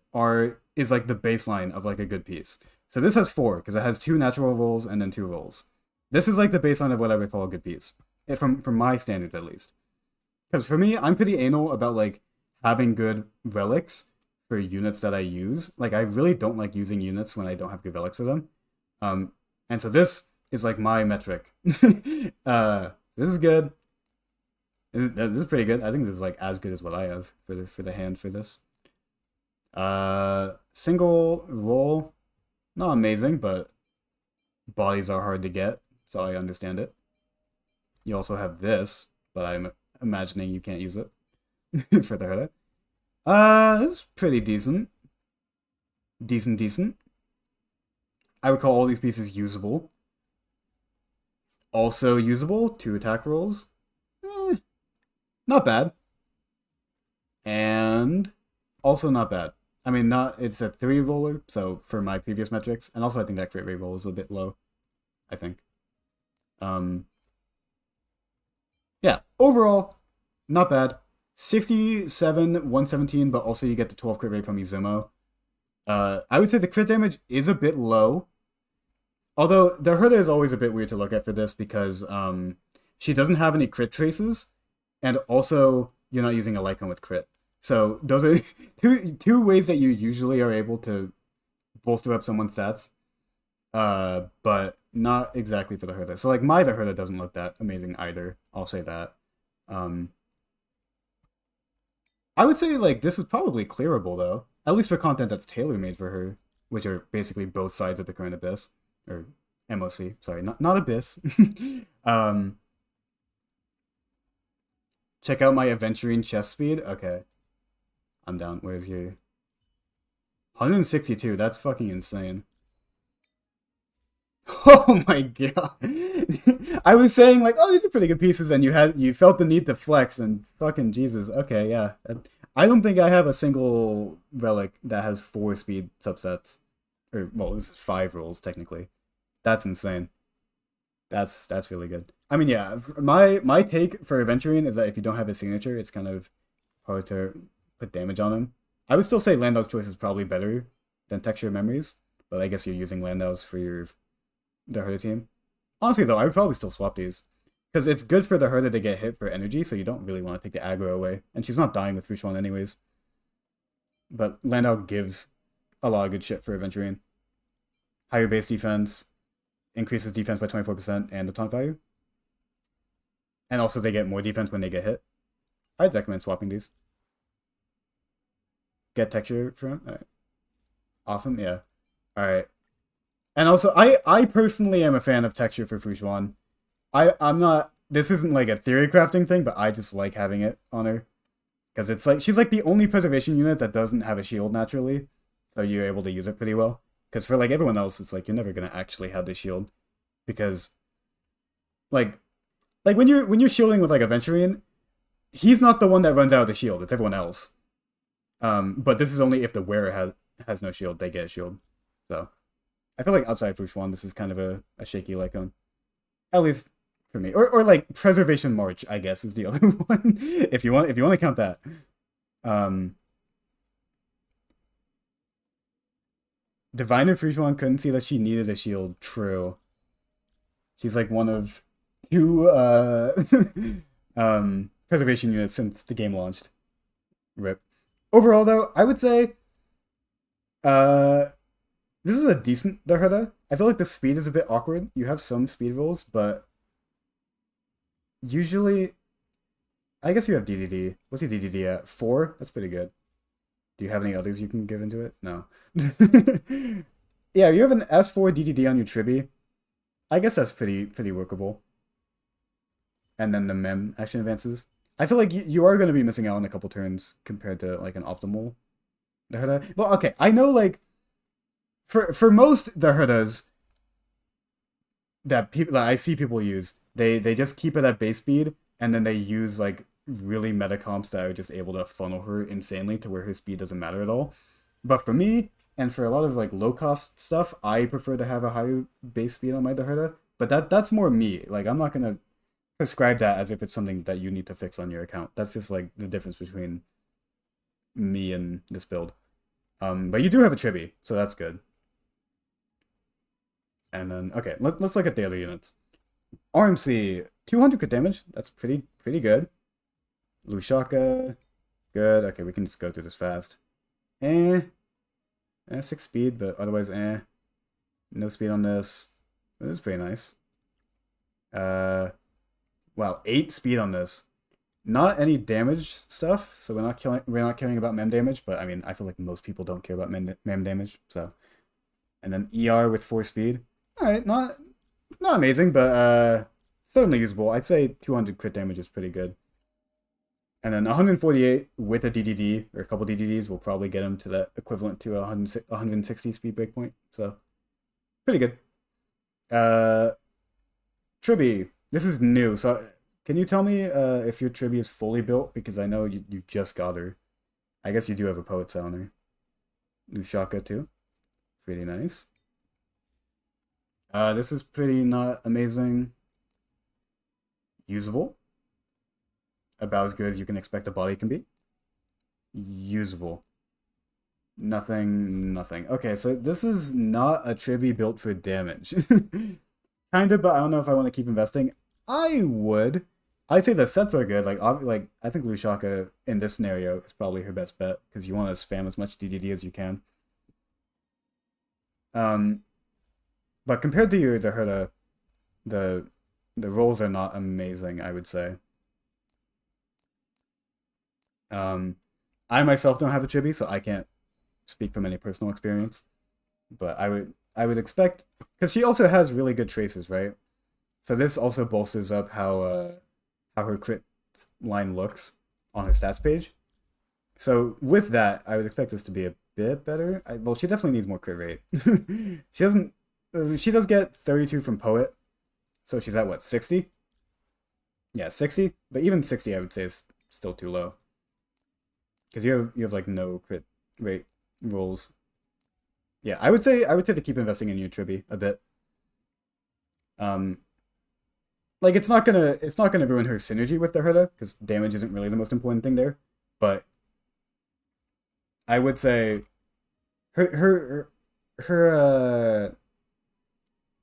[SPEAKER 1] is like the baseline of like a good piece. So this has 4 because it has 2 natural rolls and then 2 rolls. This is like the baseline of what I would call a good piece, from my standards at least. Because for me, I'm pretty anal about like having good relics for units that I use. Like I really don't like using units when I don't have good relics for them. And so this is like my metric. This is good. This is pretty good. I think this is like as good as what I have for the hand for this. Single roll, not amazing, but bodies are hard to get, so I understand it. You also have this, but I'm imagining you can't use it for the Herta. This is pretty decent. Decent. I would call all these pieces usable. Also usable, 2 attack rolls. Not bad. And also not bad. I mean, it's a 3 roller, so for my previous metrics, and also I think that crit rate roll is a bit low, I think. Yeah, overall, not bad. 67, 117, but also you get the 12 crit rate from Izumo. I would say the crit damage is a bit low. Although, the Herta is always a bit weird to look at for this because she doesn't have any crit traces, and also you're not using a Lycon with crit. So those are two ways that you usually are able to bolster up someone's stats, but not exactly for the Herta. So like the Herta doesn't look that amazing either. I'll say that. I would say like this is probably clearable though, at least for content that's tailor-made for her, which are basically both sides of the current Abyss. Or MOC, sorry, not Abyss. Check out my Aventurine chest speed. Okay. I'm down. Where's your 162? That's fucking insane. Oh my god. I was saying like, oh, these are pretty good pieces, and you felt the need to flex, and fucking Jesus. Okay, yeah. I don't think I have a single relic that has 4 speed subsets. Or well, this is 5 rolls technically. That's insane. That's really good. I mean, yeah, my take for Aventurine is that if you don't have his signature, it's kind of hard to put damage on him. I would still say Landau's choice is probably better than Texture Memories, but I guess you're using Landau's for the Herta team. Honestly, though, I would probably still swap these. Because it's good for the Herta to get hit for energy, so you don't really want to take the aggro away. And she's not dying with Fuchuan anyways. But Landau gives a lot of good shit for Aventurine. Higher base defense, increases defense by 24% and the taunt value. And also they get more defense when they get hit. I'd recommend swapping these. Get texture for him. Alright. Off him, yeah. Alright. And also, I personally am a fan of texture for Fuchuan. I'm not... This isn't like a theory crafting thing, but I just like having it on her. Because it's like... She's like the only preservation unit that doesn't have a shield naturally. So you're able to use it pretty well. Because for like everyone else, it's like you're never gonna actually have the shield because like when you're shielding with like a Venturine, he's not the one that runs out of the shield. It's everyone else. But this is only if the wearer has no shield, they get a shield. So I feel like outside Fushuan, this is kind of a shaky Lycone. At least for me. Or like Preservation March, I guess, is the other one. If you want to count that. Um Diviner Fushuan couldn't see that she needed a shield. True. She's like one of two preservation units since the game launched. Rip. Overall though, I would say uh this is a decent Darhuda. I feel like the speed is a bit awkward. You have some speed rolls, but usually I guess you have DDD. What's your DDD at? 4? That's pretty good. Do you have any others you can give into it? No. Yeah, you have an S4 DDD on your Tribi. I guess that's pretty workable. And then the Mem action advances. I feel like you are going to be missing out on a couple turns compared to like an optimal Darhuda. Well, okay, I know like for most Darhudas that I see people use, they just keep it at base speed and then they use like really meta comps that are just able to funnel her insanely to where her speed doesn't matter at all. But for me, and for a lot of like low cost stuff, I prefer to have a higher base speed on my Darhuda. But that's more me. Like I'm not gonna prescribe that as if it's something that you need to fix on your account. That's just like the difference between me and this build. But you do have a Tribi, so that's good. And then okay, let's look at the other units. RMC 200 crit damage. That's pretty good. Lushaka, good. Okay, we can just go through this fast. 6 speed, but otherwise no speed on this. This is pretty nice. Wow, 8 speed on this. Not any damage stuff, so we're not caring about mem damage, but I mean I feel like most people don't care about mem damage, so. And then ER with 4 speed. Alright, not amazing, but certainly usable. I'd say 200 crit damage is pretty good. And then 148 with a DDD, or a couple DDDs, will probably get him to that equivalent to 160 speed breakpoint. So, pretty good. Tribi. This is new, so can you tell me if your Tribi is fully built? Because I know you just got her. I guess you do have a Poet Sounder. Lushaka too. Pretty nice. This is pretty not amazing. Usable. About as good as you can expect a body can be. Usable. Nothing. Okay, so this is not a Tribi built for damage. Kind of, but I don't know if I want to keep investing. I would. I'd say the sets are good. Like I think Lushaka in this scenario is probably her best bet because you want to spam as much DDD as you can. But compared to the Herda, the rolls are not amazing, I would say. I myself don't have a Chibi, so I can't speak from any personal experience. But I would expect because she also has really good traces, right? So this also bolsters up how her crit line looks on her stats page. So with that, I would expect this to be a bit better. Well, she definitely needs more crit rate. She doesn't. She does get 32 from Poet, so she's at what 60? Yeah, 60. But even 60, I would say is still too low. Because you have like no crit rate rolls. Yeah, I would say to keep investing in your Tribi a bit. Like it's not gonna ruin her synergy with the Herda because damage isn't really the most important thing there. But I would say her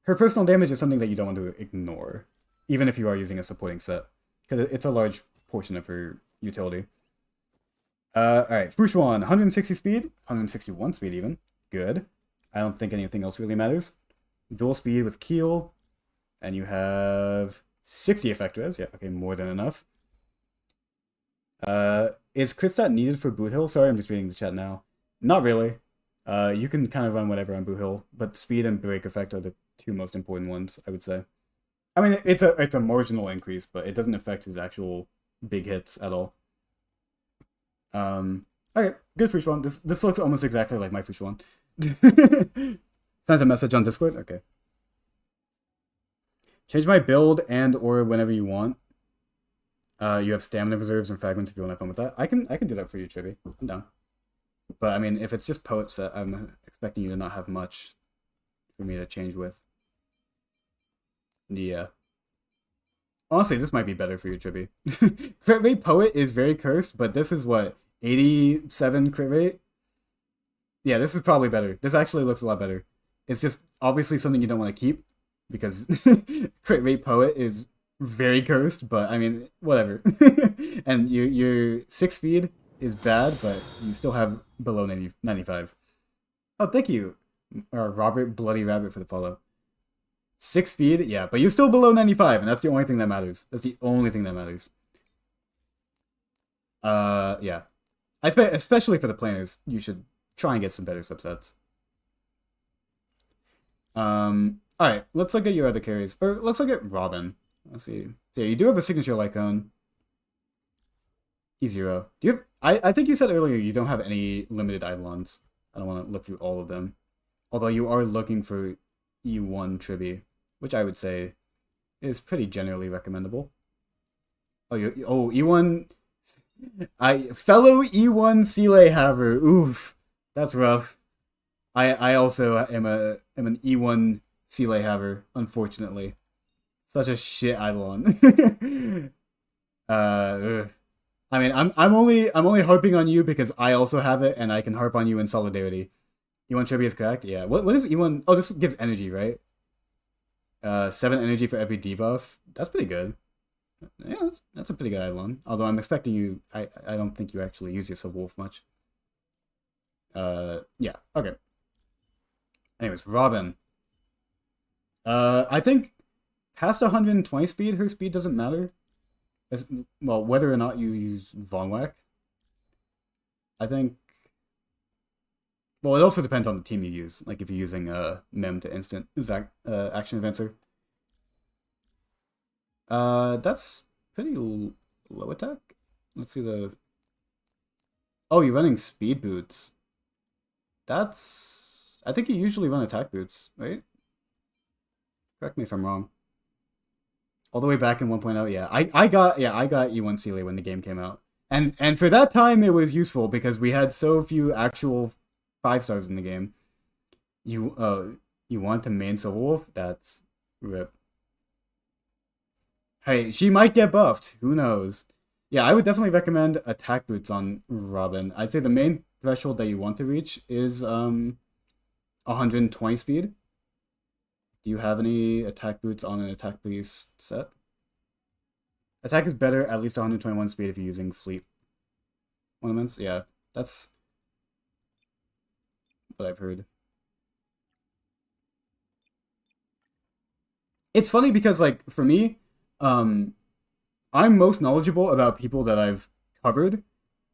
[SPEAKER 1] her personal damage is something that you don't want to ignore, even if you are using a supporting set, because it's a large portion of her utility. Alright, Fushuan, 160 speed, 161 speed even. Good. I don't think anything else really matters. Dual speed with Keel, and you have 60 effect res. Yeah, okay, more than enough. Is crit stat needed for Boot Hill? Sorry, I'm just reading the chat now. Not really. You can kind of run whatever on Boot Hill, but speed and break effect are the two most important ones, I would say. I mean, it's a marginal increase, but it doesn't affect his actual big hits at all. Okay, good Fushuan. This looks almost exactly like my Fushuan. Sent a message on Discord? Okay. Change my build and or whenever you want. You have stamina reserves and fragments if you want to have fun with that. I can do that for you, Chibi. I'm down. But I mean, if it's just poet set, I'm expecting you to not have much for me to change with. Yeah. Honestly, this might be better for you, Chibi. Crit rate poet is very cursed, but this is what, 87 crit rate? Yeah, this is probably better. This actually looks a lot better. It's just obviously something you don't want to keep because crit rate poet is very cursed, but I mean, whatever. And your 6 speed is bad, but you still have below 95. Oh, thank you, Robert Bloody Rabbit, for the follow. 6 speed, yeah, but you're still below 95, and that's the only thing that matters. That's the only thing that matters. Yeah. Especially for the planners, you should try and get some better subsets. Alright, let's look at your other carries. Or let's look at Robin. Let's see. So yeah, you do have a signature Lycone. E0. Do you have I think you said earlier you don't have any limited Eidolons. I don't want to look through all of them. Although you are looking for E1 Tribi, which I would say is pretty generally recommendable. Oh, E1 fellow E1 Sealay Haver. Oof. That's rough. I also am an E1 Sealay Haver, unfortunately. Such a shit Eidolon. I mean, I'm only harping on you because I also have it, and I can harp on you in solidarity. E1 Tribute is correct. Yeah. What is E1? Oh, this gives energy, right? 7 energy for every debuff. That's pretty good. Yeah, that's a pretty good Eidolon. Although I'm expecting you. I don't think you actually use your Wolf much. Yeah. Okay. Anyways, Robin. I think past 120 speed, her speed doesn't matter. Well, whether or not you use Von Whack. I think. Well, it also depends on the team you use. Like if you're using Mem to instant action advancer. That's pretty low attack. Let's see the. Oh, you're running speed boots. That's. I think you usually run attack boots, right? Correct me if I'm wrong. All the way back in 1.0, yeah. I got E1 Sealy when the game came out. And for that time it was useful because we had so few actual 5-stars in the game. You want to main Silver Wolf? That's rip. Hey, she might get buffed. Who knows? Yeah, I would definitely recommend attack boots on Robin. I'd say the main threshold that you want to reach is 120 speed. Do you have any attack boots on an attack boost set? Attack is better at least 121 speed if you're using fleet ornaments. Yeah, that's what I've heard. It's funny because, like, for me, I'm most knowledgeable about people that I've covered.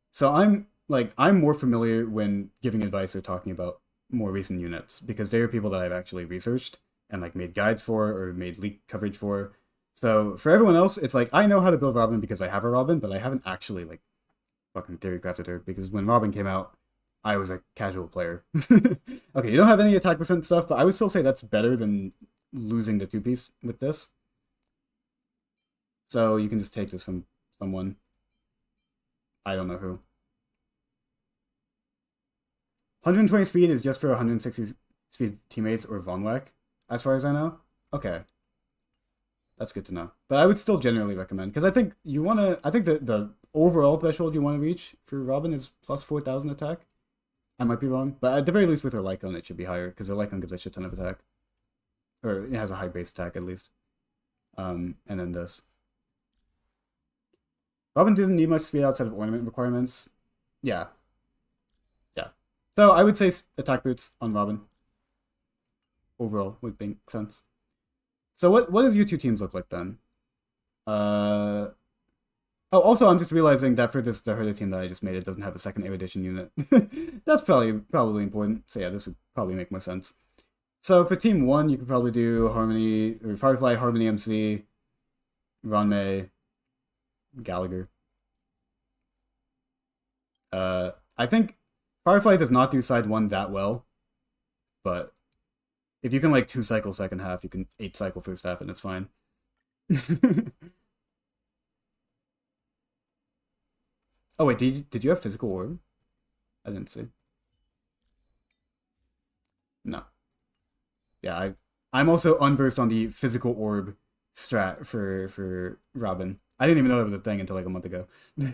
[SPEAKER 1] So I'm more familiar when giving advice or talking about more recent units because they are people that I've actually researched and like made guides for or made leak coverage for. So for everyone else, it's like I know how to build Robin because I have a Robin, but I haven't actually like fucking theory crafted her because when Robin came out, I was a casual player. Okay, you don't have any attack percent stuff, but I would still say that's better than losing the 2-piece with this. So you can just take this from someone. I don't know who. 120 speed is just for 160 speed teammates or Von Whack, as far as I know. Okay. That's good to know. But I would still generally recommend, because I think you want to, I think the overall threshold you want to reach for Robin is plus 4,000 attack. I might be wrong, but at the very least with her Lycone it should be higher, because her Lycone gives a shit ton of attack. Or it has a high base attack at least. And then this. Robin doesn't need much speed outside of ornament requirements. Yeah. Yeah. So I would say attack boots on Robin. Overall would make sense. So what does your two teams look like then? Oh, also I'm just realizing that for the Herda team that I just made, it doesn't have a second erudition unit. That's probably important. So yeah, this would probably make more sense. So for team 1, you could probably do Harmony or Firefly, Harmony MC, Ronmei, Gallagher. I think Firefly does not do side 1 that well, but If you can like 2 cycle second half, you can 8 cycle first half, and it's fine. Oh wait, did you have physical orb? I didn't see. No. Yeah, I'm also unversed on the physical orb strat for Robin. I didn't even know that was a thing until like a month ago. All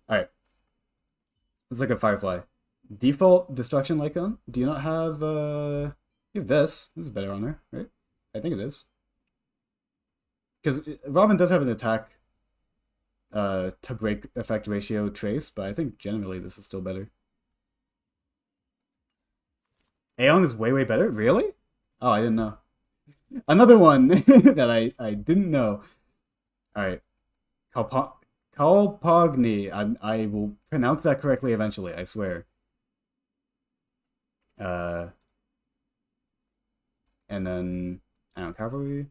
[SPEAKER 1] right, let's look at Firefly. Default destruction Lycon. Do you not have you have this? This is better on there, right? I think it is. Because Robin does have an attack to break effect ratio trace, but I think generally this is still better. Aeon is way better? Really? Oh, I didn't know. Another one that I didn't know. All right. Kalpogni. I will pronounce that correctly eventually, I swear. Uh and then I don't know, cavalry.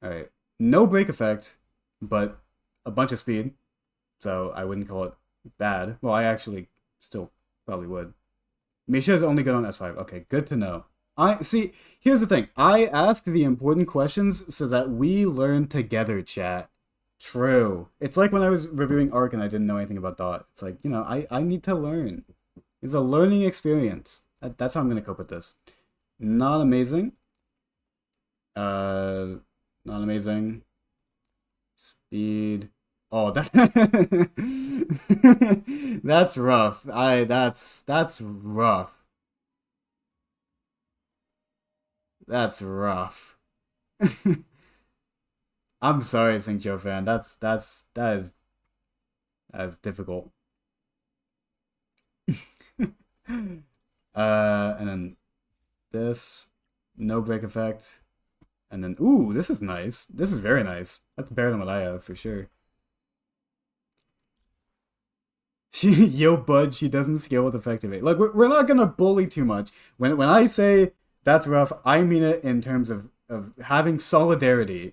[SPEAKER 1] All right. No break effect, but a bunch of speed. So I wouldn't call it bad. Well, I actually still probably would. Misha is only good on S5. Okay, good to know. I see. Here's the thing. I ask the important questions so that we learn together, chat. True. It's like when I was reviewing Arc and I didn't know anything about Dot. It's like, I need to learn. It's a learning experience. That's how I'm gonna cope with this. Not amazing. Uh, Not amazing. Speed. Oh, that that's rough. That's rough. That's rough. I'm sorry, St. Joe fan. That is difficult. And then this, no break effect, and then ooh, this is nice. This is very nice. That's better than what I have for sure. Yo, bud, she doesn't scale with effective eight. Like we're not gonna bully too much. When I say that's rough, I mean it in terms of having solidarity.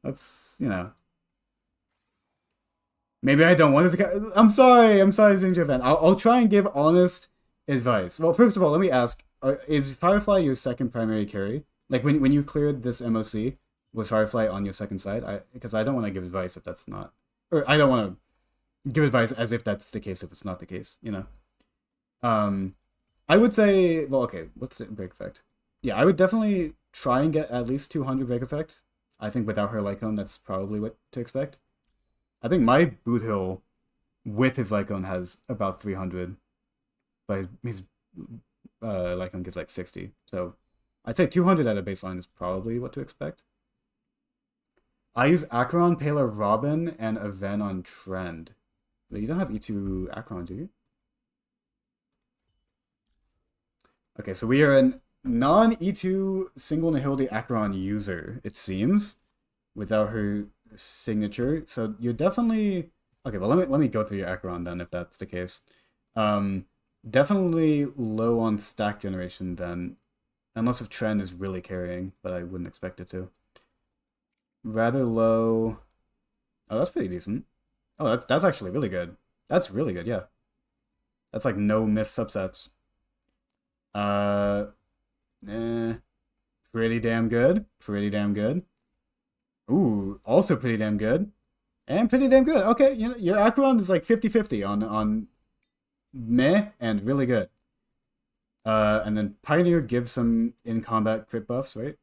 [SPEAKER 1] That's maybe I don't want to. I'm sorry, Xingqiu fan. I'll try and give honest advice. Well, first of all, let me ask: is Firefly your second primary carry? Like when you cleared this MOC, was Firefly on your second side? Because I don't want to give advice if that's not, or I don't want to give advice as if that's the case if it's not the case. Um, I would say, well, okay, what's the break effect? Yeah, I would definitely try and get at least 200 break effect. I think without her Lycone, that's probably what to expect. I think my boot hill with his Lycone has about 300, but his Lycone gives like 60. So I'd say 200 at a baseline is probably what to expect. I use Acheron, Pela, Robin, and Aven on Trend. But you don't have E2 Acheron, do you? Okay, so we are a non-E2 single Nihilde Acheron user, it seems, without her signature. So you're definitely okay. Well, let me go through your Acheron then, if that's the case. Definitely low on stack generation then, unless if Trend is really carrying, but I wouldn't expect it to. Rather low. Oh, that's pretty decent. Oh, that's actually really good. That's really good. Yeah, that's like no missed subsets. Uh, eh, pretty damn good. Pretty damn good. Ooh, also pretty damn good. And pretty damn good. Okay, your Acheron is like 50-50 on meh and really good. And then Pioneer gives some in combat crit buffs, right?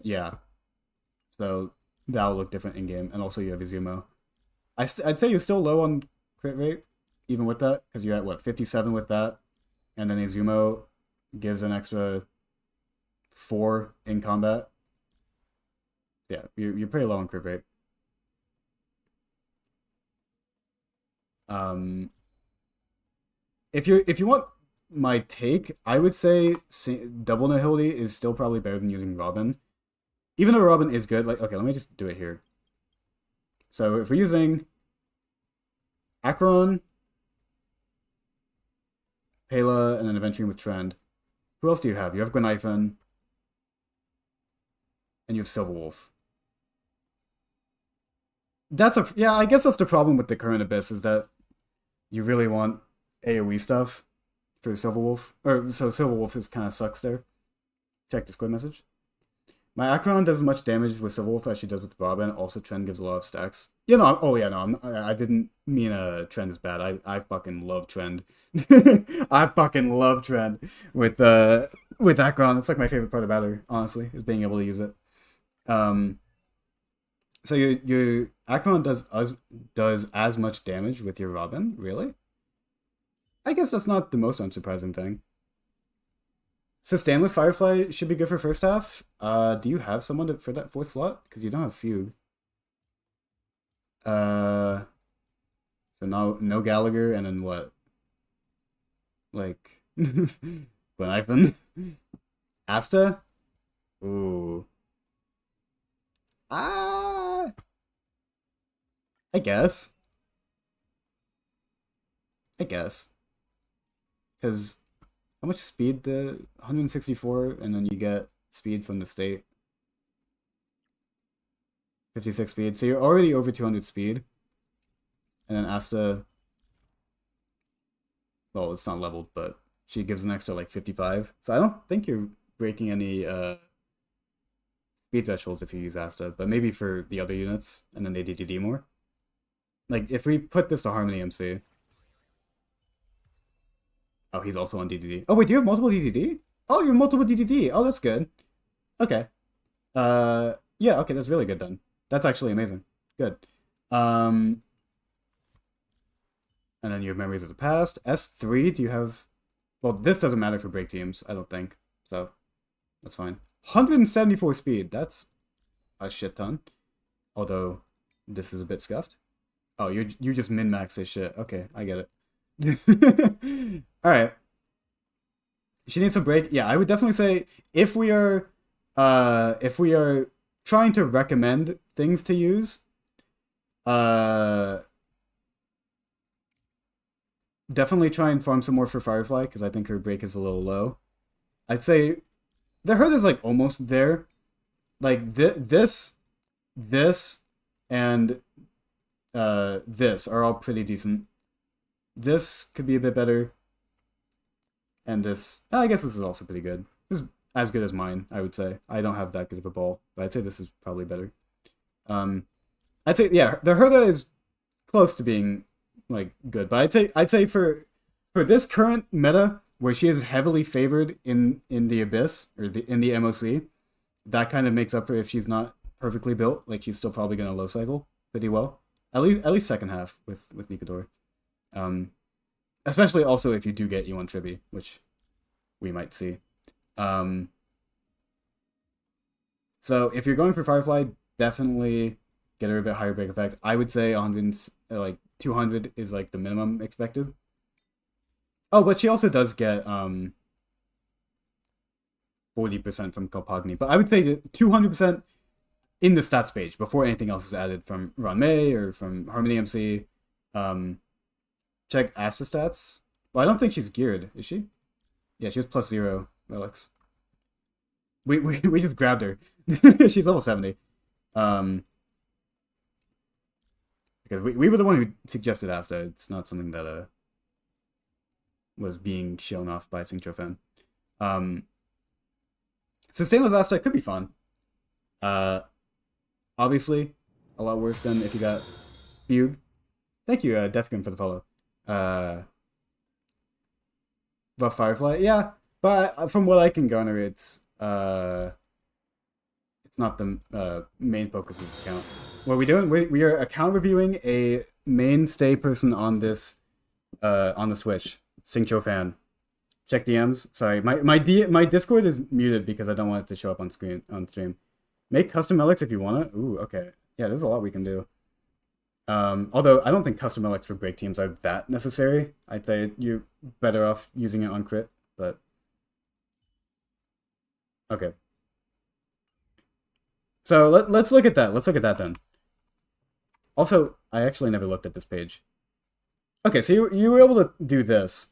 [SPEAKER 1] Yeah. So that'll look different in game, and also you have Izumo. I'd say you're still low on crit rate, even with that, because you're at what 57 with that, and then Izumo gives an extra 4 in combat. Yeah, you're pretty low on crit rate. Um, if you want my take, I would say double Nihilde is still probably better than using Robin. Even though Robin is good, like, okay, let me just do it here. So if we're using Acheron, Pela, and then Aventurine with Trend, who else do you have? You have Gwenhyphen, and you have Silverwolf. Yeah, I guess that's the problem with the current Abyss is that you really want AoE stuff for Silverwolf. Or so Silverwolf is kind of sucks there. Check Discord message. My Acheron does as much damage with Silverwolf as she does with Robin. Also, Trend gives a lot of stacks. Yeah, no. Oh, yeah, no. I didn't mean Trend is bad. I fucking love Trend. I fucking love Trend with Acheron. It's like my favorite part about her, honestly, is being able to use it. Um, so your Acheron does as much damage with your Robin, really? I guess that's not the most unsurprising thing. So Stainless Firefly should be good for first half. Do you have someone for that fourth slot? Because you don't have Fugue. Uh, so no Gallagher, and then what? Like Gwen Asta? Ooh. Ah, I guess. I guess. Because how much speed? The 164, and then you get speed from the state. 56 speed. So you're already over 200 speed. And then Asta, well, it's not leveled, but she gives an extra like 55. So I don't think you're breaking any speed thresholds if you use Asta, but maybe for the other units, and then they DDD more. Like if we put this to Harmony MC. Oh, he's also on DDD. Oh wait, do you have multiple DDD? Oh, you have multiple DDD. Oh, that's good. Okay. Yeah. Okay, that's really good then. That's actually amazing. Good. Um, and then you have Memories of the Past. S3. Do you have? Well, this doesn't matter for break teams, I don't think. So that's fine. 174 speed. That's a shit ton. Although this is a bit scuffed. Oh, you just min max this shit. Okay, I get it. All right. She needs a break. Yeah, I would definitely say if we are trying to recommend things to use, uh definitely try and farm some more for Firefly because I think her break is a little low. I'd say the hurt is like almost there. Like this, and this are all pretty decent. This could be a bit better, and this I guess this is also pretty good. This is as good as mine, I would say. I don't have that good of a ball, but I'd say this is probably better. Um, I'd say yeah, the Herda is close to being like good, but I'd say for this current meta where she is heavily favored in the Abyss or in the MOC, that kind of makes up for if she's not perfectly built. Like she's still probably gonna low cycle pretty well. At least second half with Nikador. Um, Especially also if you do get E1 Tribi, which we might see. Um, so if you're going for Firefly, definitely get her a bit higher break effect. I would say 100, like 200 is like the minimum expected. Oh, but she also does get 40% from Kopagni. But I would say 200% in the stats page before anything else is added from Ron May or from Harmony MC. Um, Check Asta stats. Well, I don't think she's geared, is she? Yeah, she has +0 relics. We just grabbed her. She's level 70. Um, because we were the one who suggested Asta. It's not something that was being shown off by Singcho fan. So Stainless Asta could be fun. Obviously, a lot worse than if you got Fugue. Thank you, Deathgrim, for the follow. Buff Firefly, yeah, but from what I can garner, it's not the main focus of this account. What are we doing? We are account reviewing a mainstay person on this on the Switch. Singcho fan. Check DMs. Sorry, my Discord is muted because I don't want it to show up on stream. Make custom relics if you want it. Ooh, okay. Yeah, there's a lot we can do. Although I don't think custom relics for break teams are that necessary. I'd say you're better off using it on crit, but okay. So let's look at that. Let's look at that then. Also, I actually never looked at this page. Okay, so you were able to do this.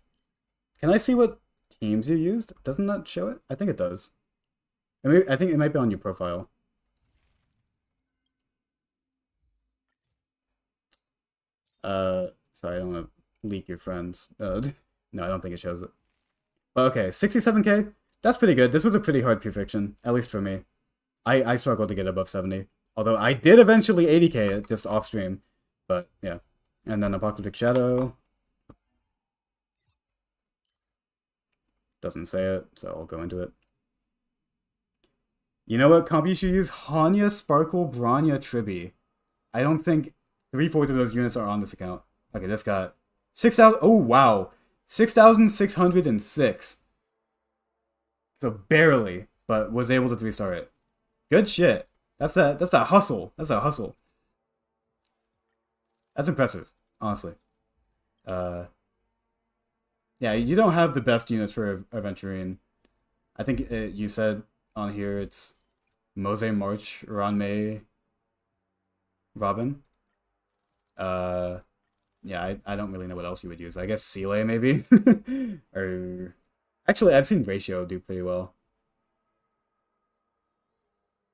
[SPEAKER 1] Can I see what teams you used? Doesn't that show it? I think it does. I think it might be on your profile. Sorry, I don't want to leak your friends. No, I don't think it shows it. But okay, 67k. That's pretty good. This was a pretty hard prediction, at least for me. I struggled to get above 70. Although I did eventually 80k it just off stream. But yeah. And then Apocalyptic Shadow. Doesn't say it, so I'll go into it. You know what comp you should use? Hanya, Sparkle, Bronya, Tribi. I don't think 3/4 of those units are on this account. Okay, this got 6,000. Oh, wow. 6,606. So barely, but was able to 3-star it. Good shit. That's a hustle. That's a hustle. That's impressive, honestly. Yeah, you don't have the best units for Aventurine. I think you said on here it's Mose, March, Ranmei, Robin. Yeah, I don't really know what else you would use. I guess Seele maybe? Or actually, I've seen Ratio do pretty well.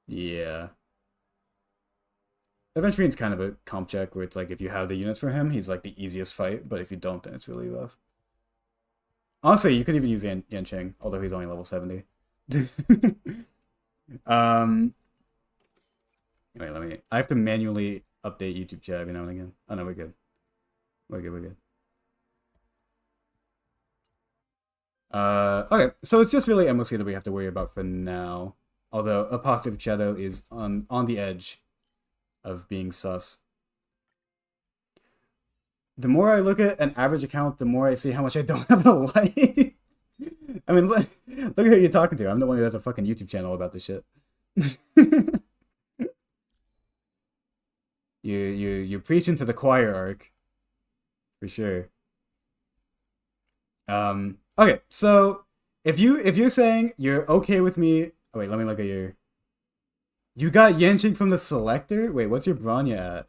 [SPEAKER 1] Yeah. Aventurine's kind of a comp check where it's like if you have the units for him, he's like the easiest fight, but if you don't, then it's really rough. Honestly, you could even use Yanqing, although he's only level 70. Wait, I have to manually update YouTube chat every now and again. Oh no, we're good. We're good. Okay, so it's just really MOC that we have to worry about for now. Although Apocalyptic Shadow is on the edge of being sus. The more I look at an average account, the more I see how much I don't have a life. I mean, look at who you're talking to. I'm the one who has a fucking YouTube channel about this shit. you preach into the choir arc. For sure. Okay, so if you're saying you're okay with me, oh wait, let me look at your. You got Yanqing from the selector? Wait, what's your Bronya at?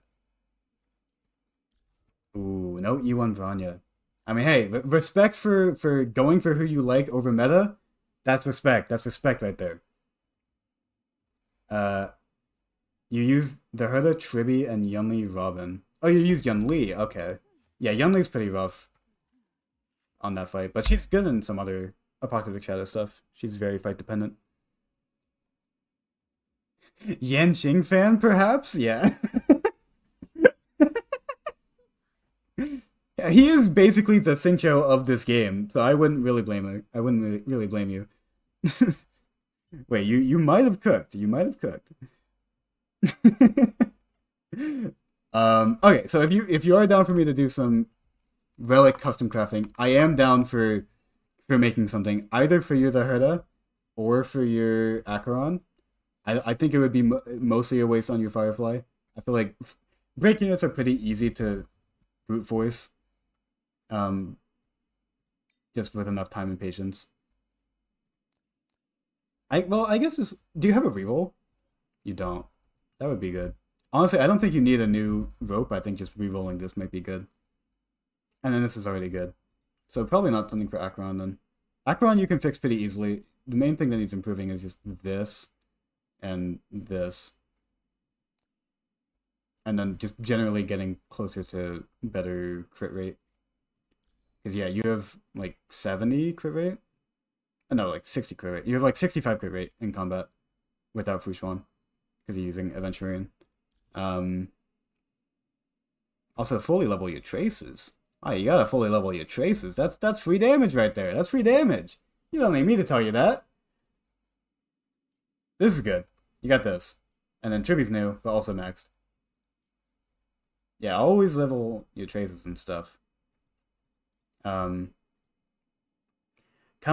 [SPEAKER 1] Ooh, no E1 Bronya. I mean, hey, respect for going for who you like over meta. That's respect. That's respect right there. You use the Herda, Tribi, and Yunli Robin. Oh, you used Yunli. Okay. Yeah, Yunli's pretty rough on that fight, but she's good in some other Apocalyptic Shadow stuff. She's very fight dependent. Yanqing fan, perhaps? Yeah. Yeah, he is basically the Xingqiu of this game, so I wouldn't really blame him. I wouldn't really blame you. Wait, you might have cooked. You might have cooked. Okay, so if you are down for me to do some relic custom crafting, I am down for making something either for your the Herda or for your Acheron. I think it would be mostly a waste on your Firefly. I feel like break units are pretty easy to brute force. Just with enough time and patience. I guess this. Do you have a reroll? You don't. That would be good. Honestly, I don't think you need a new rope. I think just rerolling this might be good. And then this is already good. So probably not something for Acheron then. Acheron you can fix pretty easily. The main thing that needs improving is just this and this. And then just generally getting closer to better crit rate. Because yeah, you have like 70 crit rate? No, like 60 crit rate. You have like 65 crit rate in combat without Fushuan. Because you're using Aventurine. Also, fully level your traces. Oh, you gotta fully level your traces. That's free damage right there. That's free damage. You don't need me to tell you that. This is good. You got this. And then Tribi's new, but also maxed. Yeah, always level your traces and stuff. Kind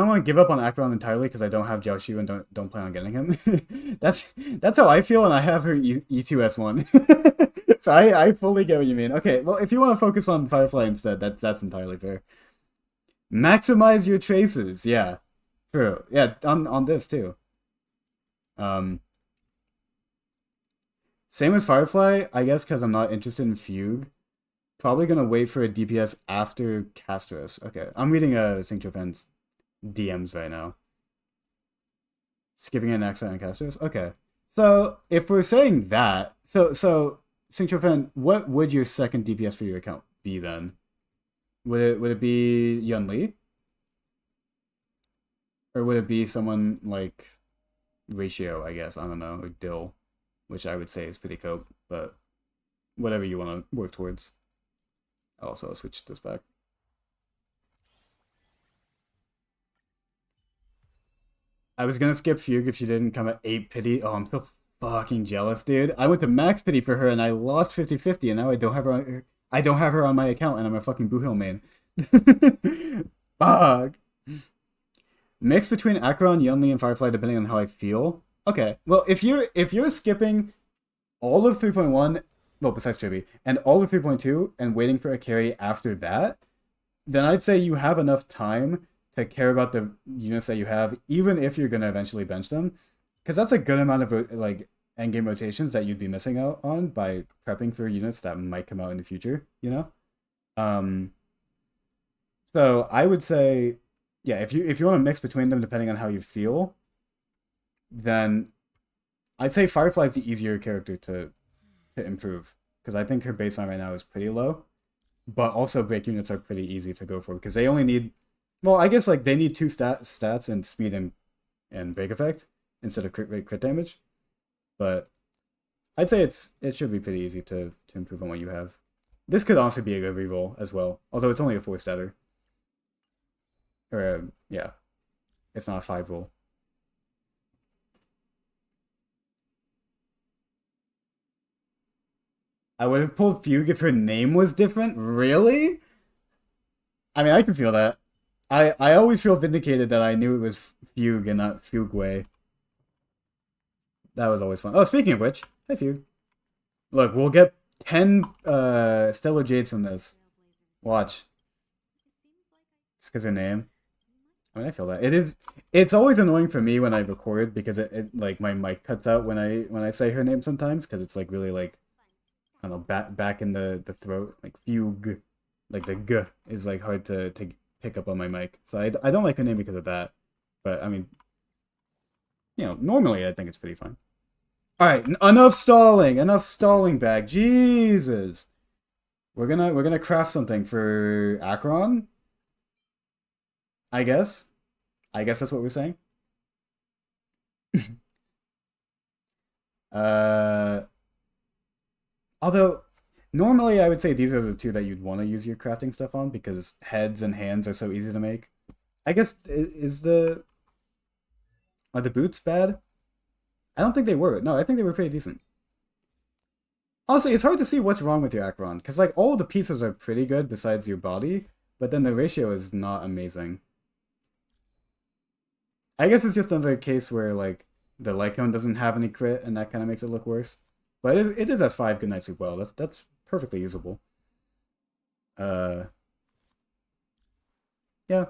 [SPEAKER 1] of want to give up on Acheron entirely because I don't have Jiaoshu and don't plan on getting him. that's how I feel, and I have her E2S1. So I fully get what you mean. Okay, well, if you want to focus on Firefly instead, that's entirely fair. Maximize your traces, yeah. True. Yeah, on this too. Same as Firefly, I guess, because I'm not interested in Fugue. Probably gonna wait for a DPS after Castorice. Okay, I'm reading Xingqiu Fan's DMs right now. Skipping an Anoxa and Castorice? Okay. So, if we're saying that, so Xingqiu Fan, what would your second DPS for your account be then? Would it be Yun Li? Or would it be someone like Ratio, I guess, I don't know, or Dill, which I would say is pretty cope, but whatever you want to work towards. Also, I'll switch this back. I was gonna skip Fugue if she didn't come at 8 pity. Oh, I'm so fucking jealous, dude. I went to max pity for her and I lost 50-50 and now I don't have her on, I don't have her on my account and I'm a fucking Boo Hill main. Fuck. Mix between Acheron, Yunli, and Firefly depending on how I feel. Okay. Well, if you're skipping all of 3.1, well, besides Chibi, and all of 3.2 and waiting for a carry after that, then I'd say you have enough time to care about the units that you have, even if you're gonna eventually bench them, because that's a good amount of like endgame rotations that you'd be missing out on by prepping for units that might come out in the future. You know, um, so I would say, yeah, if you want to mix between them depending on how you feel, then I'd say Firefly is the easier character to improve because I think her baseline right now is pretty low, but also break units are pretty easy to go for because they only need, well, I guess like they need two stats and speed and break effect instead of crit rate, crit damage, but I'd say it should be pretty easy to improve on what you have. This could also be a good reroll as well, although it's only a 4-statter. Or yeah, it's not a 5 roll. I would have pulled Fugue if her name was different. Really? I mean, I can feel that. I always feel vindicated that I knew it was Fugue and not Fugueway. That was always fun. Oh, speaking of which, hi Fugue. Look, we'll get 10 Stellar Jades from this. Watch. Just because her name. I mean, I feel that. It's always annoying for me when I record because it like my mic cuts out when I say her name sometimes because it's like really like, I don't know, back in the throat, like Fugue, like the g is like hard to pick up on my mic. So I don't like her name because of that. But I mean, normally I think it's pretty fine. All right, enough stalling. Enough stalling back. Jesus. We're gonna craft something for Acheron, I guess. I guess that's what we're saying. uh Although, normally I would say these are the two that you'd want to use your crafting stuff on because heads and hands are so easy to make. I guess, are the boots bad? I don't think they were. No, I think they were pretty decent. Honestly, it's hard to see what's wrong with your Acheron, because like all the pieces are pretty good besides your body, but then the ratio is not amazing. I guess it's just another case where like the Lycone doesn't have any crit, and that kind of makes it look worse. But it is as 5 good nights as well. That's perfectly usable. Uh, yeah,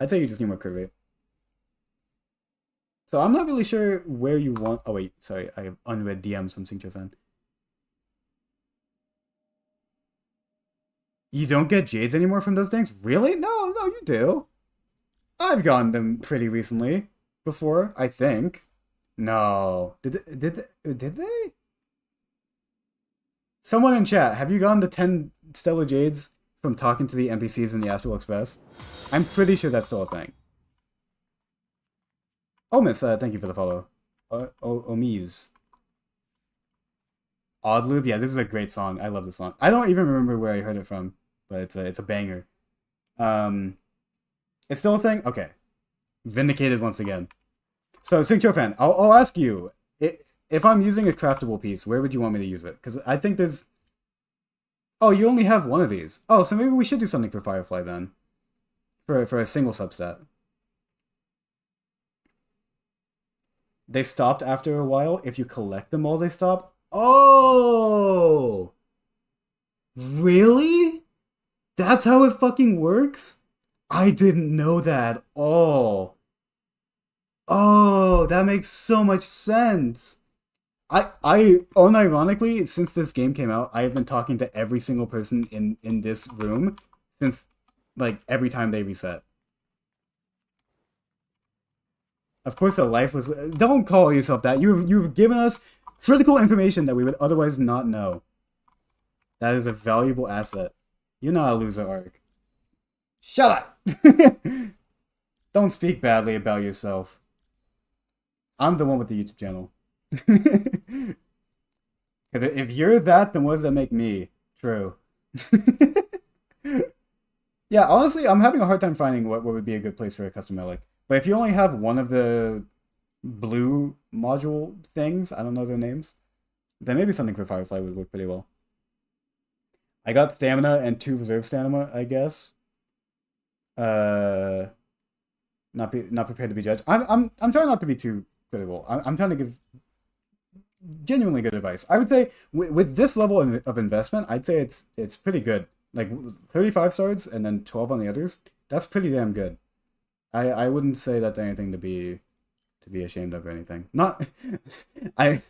[SPEAKER 1] I'd say you just need more crit rate. So I'm not really sure where you want. Oh wait, sorry, I have unread DMs from Singcho fan. You don't get jades anymore from those things? Really? No, no, you do. I've gotten them pretty recently. Before, I think. No. Did they? Someone in chat, have you gotten the 10 Stellar Jades from talking to the NPCs in the Astral Express? I'm pretty sure that's still a thing. Oh, Miss, thank you for the follow. Omiz. Oddlube? Yeah, this is a great song. I love this song. I don't even remember where I heard it from, but it's a banger. It's still a thing? Okay. Vindicated once again. So, Singcho fan, I'll ask you, if I'm using a craftable piece, where would you want me to use it? Because I think there's... Oh, you only have one of these. Oh, so maybe we should do something for Firefly then. For a single substat. They stopped after a while. If you collect them all, they stop. Oh! Really? That's how it fucking works? I didn't know that at all. Oh, that makes so much sense. Unironically, since this game came out, I have been talking to every single person in this room since, like, every time they reset. Of course, the lifeless. Don't call yourself that. You've given us critical information that we would otherwise not know. That is a valuable asset. You're not a loser, Ark. Shut up! Don't speak badly about yourself. I'm the one with the YouTube channel. If you're that, then what does that make me? True. Yeah, honestly, I'm having a hard time finding what would be a good place for a custom relic. But if you only have one of the blue module things, I don't know their names, then maybe something for Firefly would work pretty well. I got stamina and 2 reserve stamina, I guess. Uh, not prepared to be judged. I'm trying not to be too critical. I'm trying to give genuinely good advice. I would say with this level of investment, I'd say it's pretty good. Like 35 stars and then 12 on the others. That's pretty damn good. I wouldn't say that's anything to be ashamed of or anything. Not I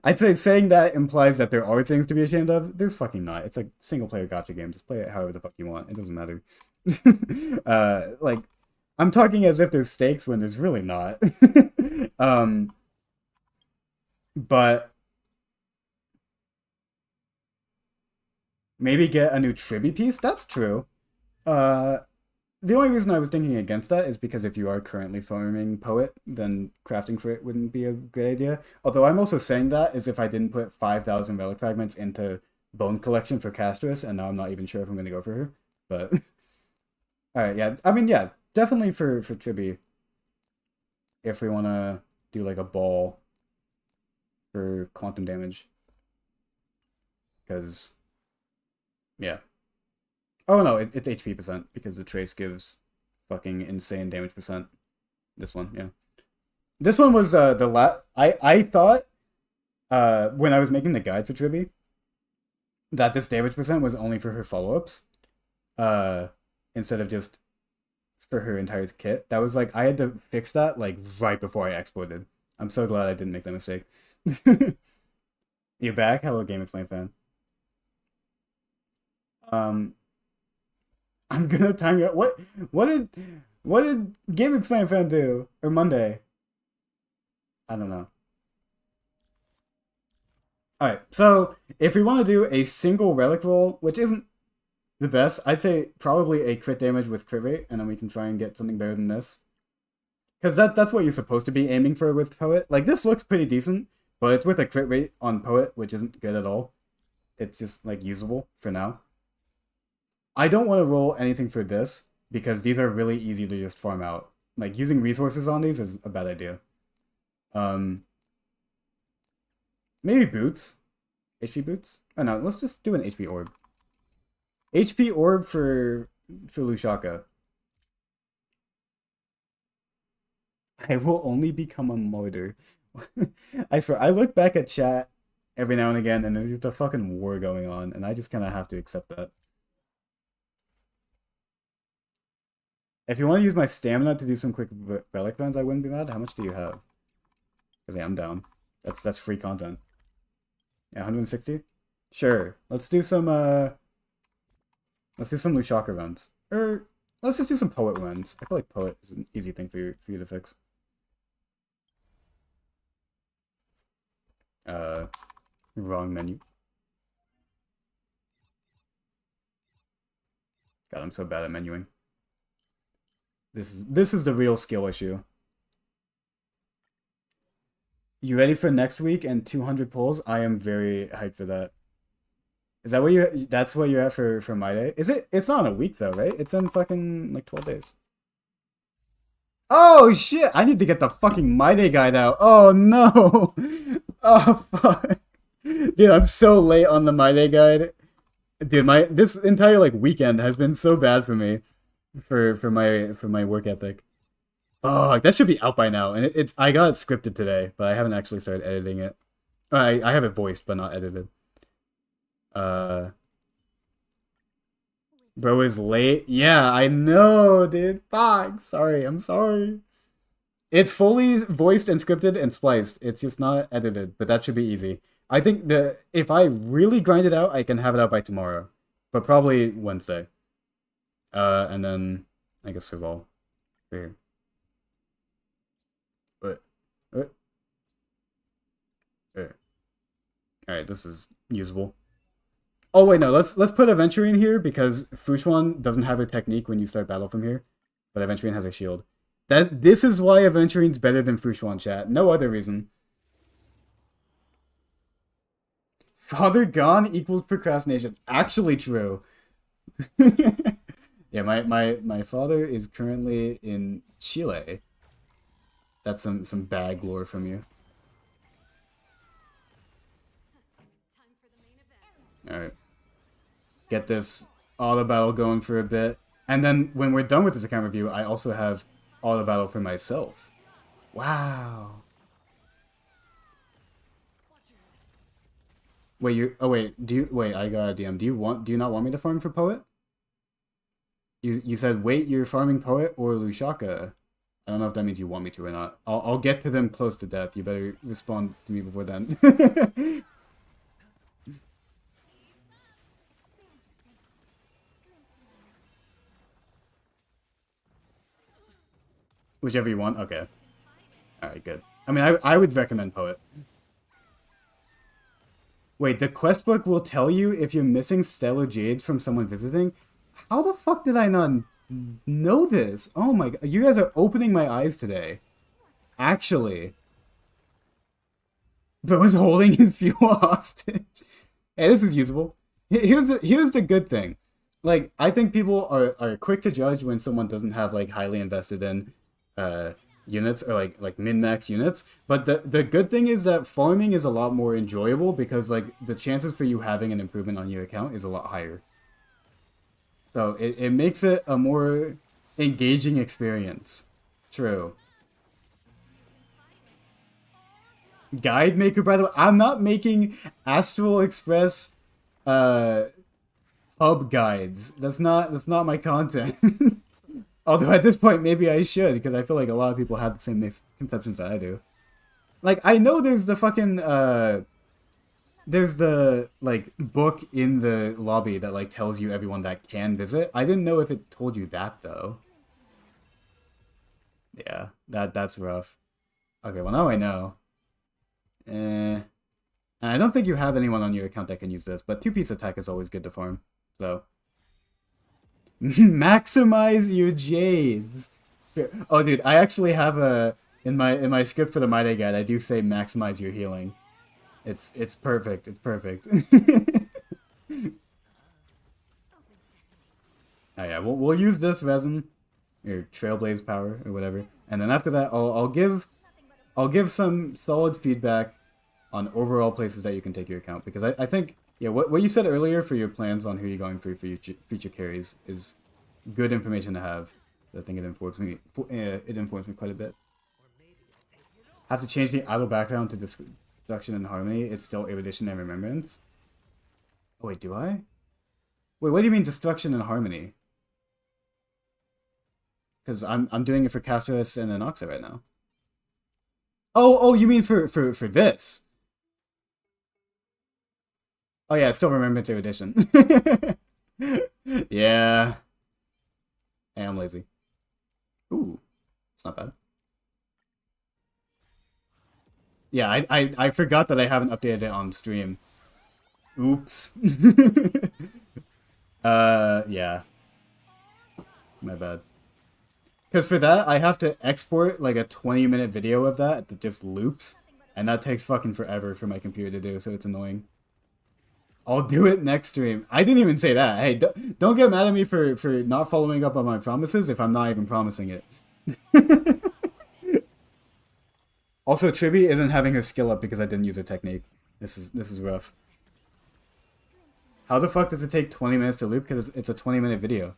[SPEAKER 1] I'd say saying that implies that there are things to be ashamed of. There's fucking not. It's a single player gotcha game. Just play it however the fuck you want. It doesn't matter. Like I'm talking as if there's stakes when there's really not. um but maybe get a new Triby piece. That's true. Uh the only reason I was thinking against that is because if you are currently farming Poet, then crafting for it wouldn't be a great idea. Although I'm also saying that as if I didn't put 5,000 relic fragments into Bone Collection for Castorice, and now I'm not even sure if I'm going to go for her. But, alright, yeah. I mean, yeah, definitely for Chibi, if we want to do like a ball for quantum damage. Because, yeah. Oh no, it's HP percent because the trace gives fucking insane damage percent. This one, yeah. This one was the I thought when I was making the guide for Triby that this damage percent was only for her follow-ups, uh, instead of just for her entire kit. That was like I had to fix that like right before I exported. I'm so glad I didn't make that mistake. You back? Hello, Game Explain fan. Um, I'm gonna time you out. What did Game Explain fan do? Or Monday? I don't know. Alright, so if we want to do a single relic roll, which isn't the best, I'd say probably a crit damage with crit rate, and then we can try and get something better than this. Because that's what you're supposed to be aiming for with Poet. Like, this looks pretty decent, but it's with a crit rate on Poet, which isn't good at all. It's just, like, usable for now. I don't want to roll anything for this, because these are really easy to just farm out. Like, using resources on these is a bad idea. Um, Maybe boots. HP boots? Oh no, let's just do an HP orb. HP orb for Lushaka. I will only become a martyr. I swear, I look back at chat every now and again, and there's just a fucking war going on, and I just kind of have to accept that. If you want to use my stamina to do some quick relic runs, I wouldn't be mad. How much do you have? Because yeah, I'm down. That's free content. Yeah, 160? Sure. Let's do some Lushaka runs. Or let's just do some Poet runs. I feel like Poet is an easy thing for you to fix. Uh Wrong menu. God, I'm so bad at menuing. This is the real skill issue. You ready for next week and 200 pulls? I am very hyped for that. Is that what you? That's what you're at for my day? Is it? It's not in a week though, right? It's in fucking like 12 days. Oh shit! I need to get the fucking My Day guide out. Oh no! Oh fuck! Dude, I'm so late on the My Day guide. Dude, my this entire like weekend has been so bad for me for my work ethic. Oh, that should be out by now. And it's I got it scripted today, but I haven't actually started editing it. I have it voiced, but not edited. Uh, Bro is late. Yeah, I know, dude. Fuck. Sorry, I'm sorry. It's fully voiced and scripted and spliced. It's just not edited, but that should be easy. I think the if I really grind it out, I can have it out by tomorrow, but probably Wednesday. And then I guess Serval. Here. Uh, uh, All right, this is usable. Oh wait, no. Let's put Aventurine here because Fushuan doesn't have a technique when you start battle from here, but Aventurine has a shield. This is why Aventurine's better than Fushuan, chat. No other reason. Father gone equals procrastination. Actually true. Yeah, my father is currently in Chile. That's some bag lore from you. Alright. Get this auto battle going for a bit. And then when we're done with this account review, I also have auto battle for myself. Wow. Wait, wait, I got a DM. Do you not want me to farm for Poet? You said wait, you're farming Poet or Lushaka. I don't know if that means you want me to or not. I'll get to them close to death. You better respond to me before then. Whichever you want. Okay. Alright, good. I mean, I would recommend Poet. Wait, the quest book will tell you if you're missing stellar jades from someone visiting? How the fuck did I not know this? Oh my god. You guys are opening my eyes today. Actually. But was holding his fuel hostage. Hey, this is usable. Here's the good thing. Like, I think people are quick to judge when someone doesn't have, like, highly invested in units or like min-max units, but the good thing is that farming is a lot more enjoyable because like the chances for you having an improvement on your account is a lot higher. So it makes it a more engaging experience. True. Guide maker, by the way, I'm not making Astral Express hub guides. That's not my content. Although at this point, maybe I should, because I feel like a lot of people have the same misconceptions that I do. Like, I know there's the fucking, there's the, like, book in the lobby that, like, tells you everyone that can visit. I didn't know if it told you that, though. Yeah, that's rough. Okay, well, now I know. And I don't think you have anyone on your account that can use this, but two-piece attack is always good to farm, so... Maximize your jades. Oh, dude, I actually have a in my script for the My Day guide. I do say maximize your healing. It's perfect. It's perfect. Oh yeah, we'll use this resin, or Trailblaze power, or whatever, and then after that, I'll give some solid feedback on overall places that you can take your account, because I think. Yeah, what you said earlier for your plans on who you're going for your future carries is good information to have. I think it informs me. It informs me quite a bit. Have to change the idle background to Destruction and Harmony. It's still Erudition and Remembrance. Oh wait, do I? Wait, what do you mean Destruction and Harmony? Because I'm doing it for Castorice and Anoxa right now. Oh, you mean for this? Oh yeah, still Remembrance Erudition. Yeah. Hey, I'm lazy. Ooh, it's not bad. Yeah, I forgot that I haven't updated it on stream. Oops. Yeah. My bad. Because for that, I have to export like a 20-minute video of that just loops. And that takes fucking forever for my computer to do, so it's annoying. I'll do it next stream. I didn't even say that. Hey, don't get mad at me for not following up on my promises if I'm not even promising it. Also, Triby isn't having her skill up because I didn't use her technique. This is rough. How the fuck does it take 20 minutes to loop? Because it's a 20-minute video.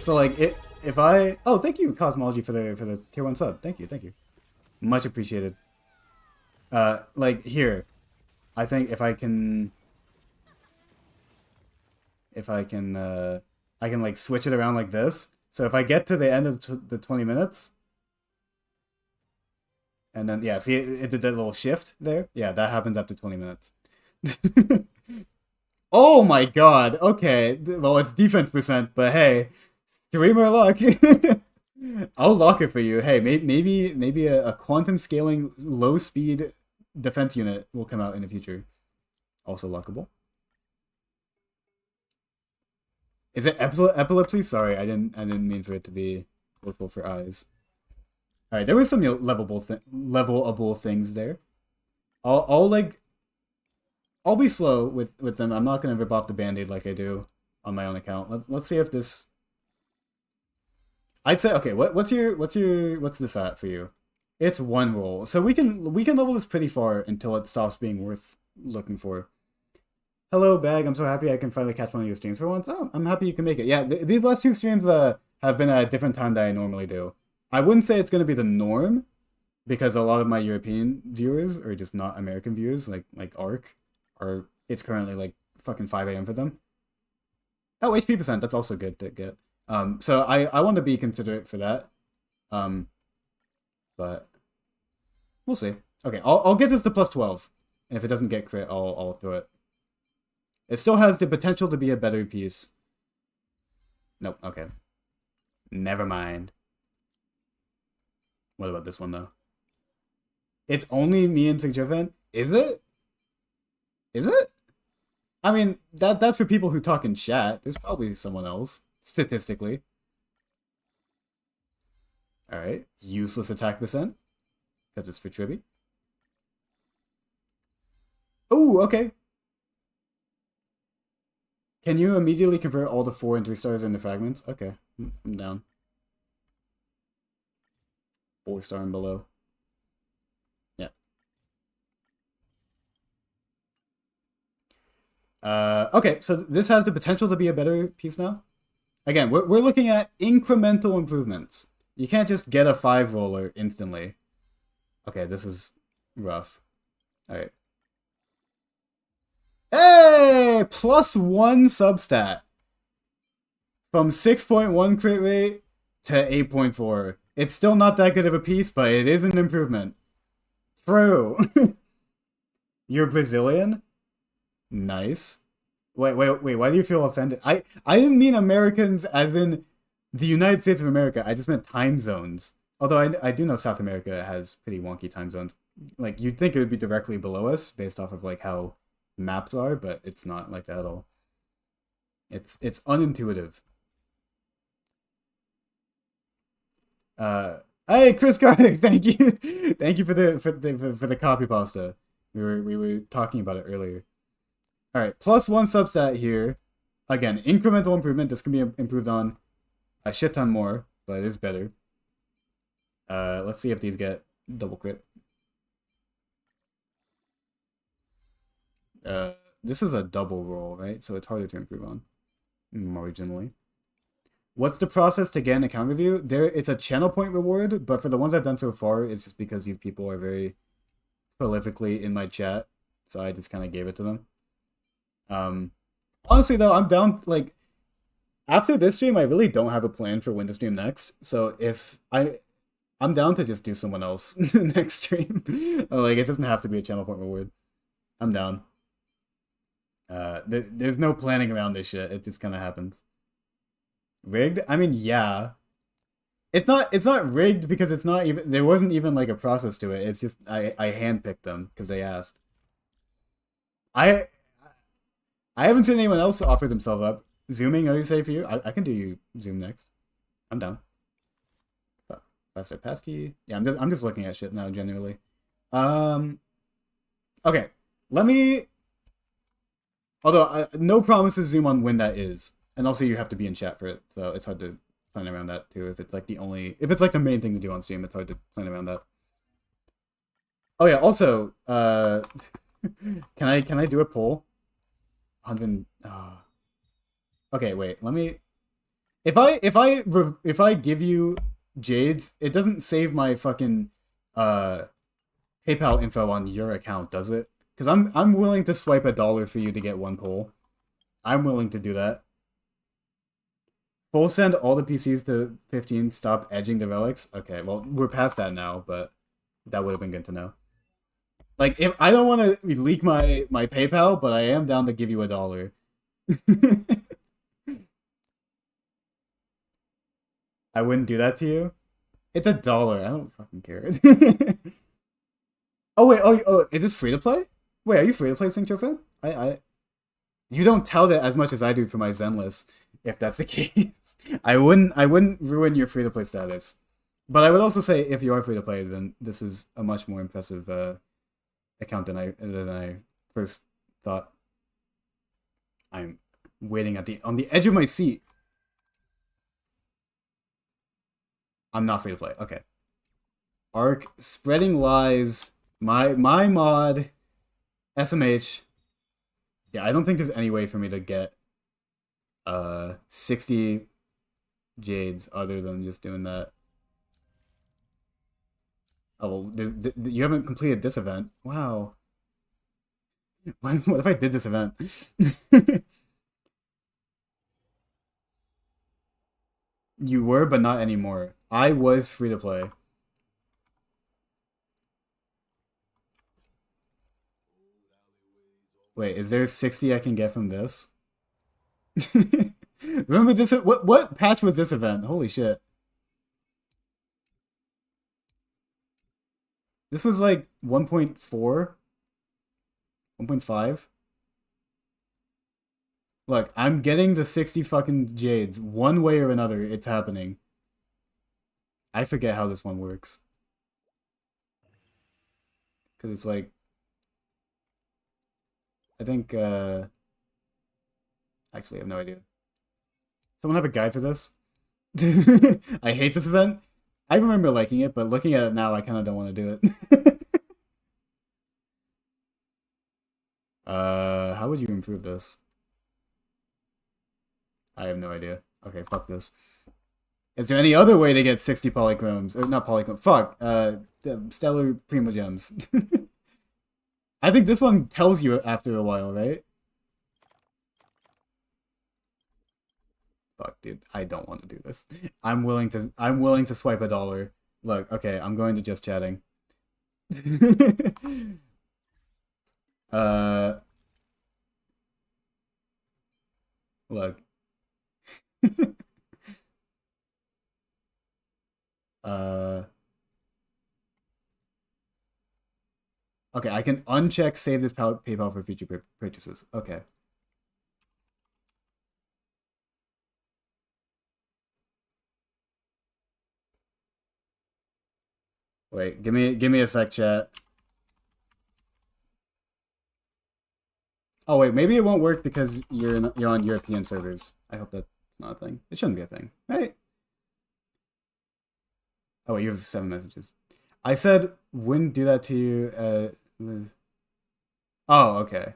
[SPEAKER 1] So like if I thank you Cosmology for the tier 1 sub. Thank you. Much appreciated. Like here, I think I can like switch it around like this. So if I get to the end of the 20 minutes, and then yeah, see it did that little shift there. Yeah, that happens after 20 minutes. Oh my god. Okay, well it's defense percent, but hey, streamer luck. I'll lock it for you. Hey, maybe a quantum scaling low speed defense unit will come out in the future. Also lockable. Is it epilepsy? Sorry, I didn't mean for it to be worthwhile for eyes. All right, there was some levelable things there. I'll like I'll be slow with them. I'm not gonna rip off the band-aid like I do on my own account. Let's see if this. I'd say okay. What's this at for you? It's one roll, so we can level this pretty far until it stops being worth looking for. Hello, Bag. I'm so happy I can finally catch one of your streams for once. Oh, I'm happy you can make it. Yeah, these last two streams have been at a different time than I normally do. I wouldn't say it's going to be the norm because a lot of my European viewers or just not American viewers, like ARC, are it's currently like fucking 5 a.m. for them. Oh, HP percent. That's also good to get. So I want to be considerate for that. But we'll see. Okay, I'll get this to plus 12, and if it doesn't get crit, I'll throw it. It still has the potential to be a better piece. Nope, okay. Never mind. What about this one, though? It's only me and Sigjoven? Is it? Is it? I mean, that's for people who talk in chat. There's probably someone else, statistically. Alright, useless attack percent. Because it's for Tribby. Oh, okay. Can you immediately convert all the 4 and 3 stars into fragments? Okay, I'm down. 4-star and below. Yeah. Okay, so this has the potential to be a better piece now. Again, we're looking at incremental improvements. You can't just get a 5 roller instantly. Okay, this is rough. Alright. Hey! +1 substat. From 6.1 crit rate to 8.4. It's still not that good of a piece, but it is an improvement. True. You're Brazilian? Nice. Wait, why do you feel offended? I didn't mean Americans as in the United States of America. I just meant time zones. Although I do know South America has pretty wonky time zones. Like, you'd think it would be directly below us based off of, like, how maps are, but it's not like that at all. It's unintuitive. Hey, Chris Garnick, thank you. Thank you for the copy pasta. We were talking about it earlier. Alright, +1 substat here. Again, incremental improvement. This can be improved on a shit ton more, but it is better. Let's see if these get double crit. This is a double roll, right? So it's harder to improve on. Marginally. What's the process to get an account review? It's a channel point reward, but for the ones I've done so far, it's just because these people are very prolifically in my chat, so I just kind of gave it to them. Honestly though, I'm down, like, after this stream, I really don't have a plan for when to stream next, so if I'm down to just do someone else next stream. Like, it doesn't have to be a channel point reward. I'm down. There's no planning around this shit, it just kind of happens. Rigged? I mean, yeah. It's not rigged because it's not even, there wasn't even like a process to it. It's just I handpicked them because they asked. I haven't seen anyone else offer themselves up. Zooming, are you safe for you? I can do you zoom next. I'm down. Faster passkey. Yeah, I'm just looking at shit now generally. Okay. Let me, although no promises zoom on when that is. And also you have to be in chat for it, so it's hard to plan around that too. If it's like if it's like the main thing to do on stream, it's hard to plan around that. Oh yeah, also, can I do a poll? 100. Okay, wait. Let me. If I give you Jades, it doesn't save my fucking PayPal info on your account, does it? Because I'm willing to swipe $1 for you to get one poll. I'm willing to do that. Full send all the PCs to 15, stop edging the relics? Okay, well, we're past that now, but that would have been good to know. Like, if I don't want to leak my PayPal, but I am down to give you $1. I wouldn't do that to you. It's $1. I don't fucking care. Oh wait, oh, is this free to play? Wait, are you free to play Sync Fan? You don't tout it as much as I do for my Zenless. If that's the case, I wouldn't ruin your free to play status. But I would also say if you are free to play, then this is a much more impressive account than I first thought. I'm waiting on the edge of my seat. I'm not free to play. Okay. Arc spreading lies. My mod SMH. Yeah, I don't think there's any way for me to get 60 jades other than just doing that. Oh, well, you haven't completed this event. Wow. What if I did this event? You were, but not anymore. I was free to play. Wait, is there 60 I can get from this? Remember this? What patch was this event? Holy shit. This was like 1.4, 1.5. Look, I'm getting the 60 fucking jades. One way or another, it's happening. I forget how this one works. Because it's like... I think, actually, I have no idea. Someone have a guide for this? I hate this event. I remember liking it, but looking at it now, I kind of don't want to do it. How would you improve this? I have no idea. Okay, fuck this. Is there any other way to get 60 polychromes? Or not polychrome. Fuck. Stellar Primo Gems. I think this one tells you after a while, right? Fuck, dude. I don't want to do this. I'm willing to swipe $1. Look, okay, I'm going to just chatting. uh look. uh Okay, I can uncheck save this PayPal for future purchases. Okay. Wait, give me a sec, chat. Oh wait, maybe it won't work because you're on European servers. I hope that's not a thing. It shouldn't be a thing, right? Oh wait, you have 7 messages. I said wouldn't do that to you. Oh, okay.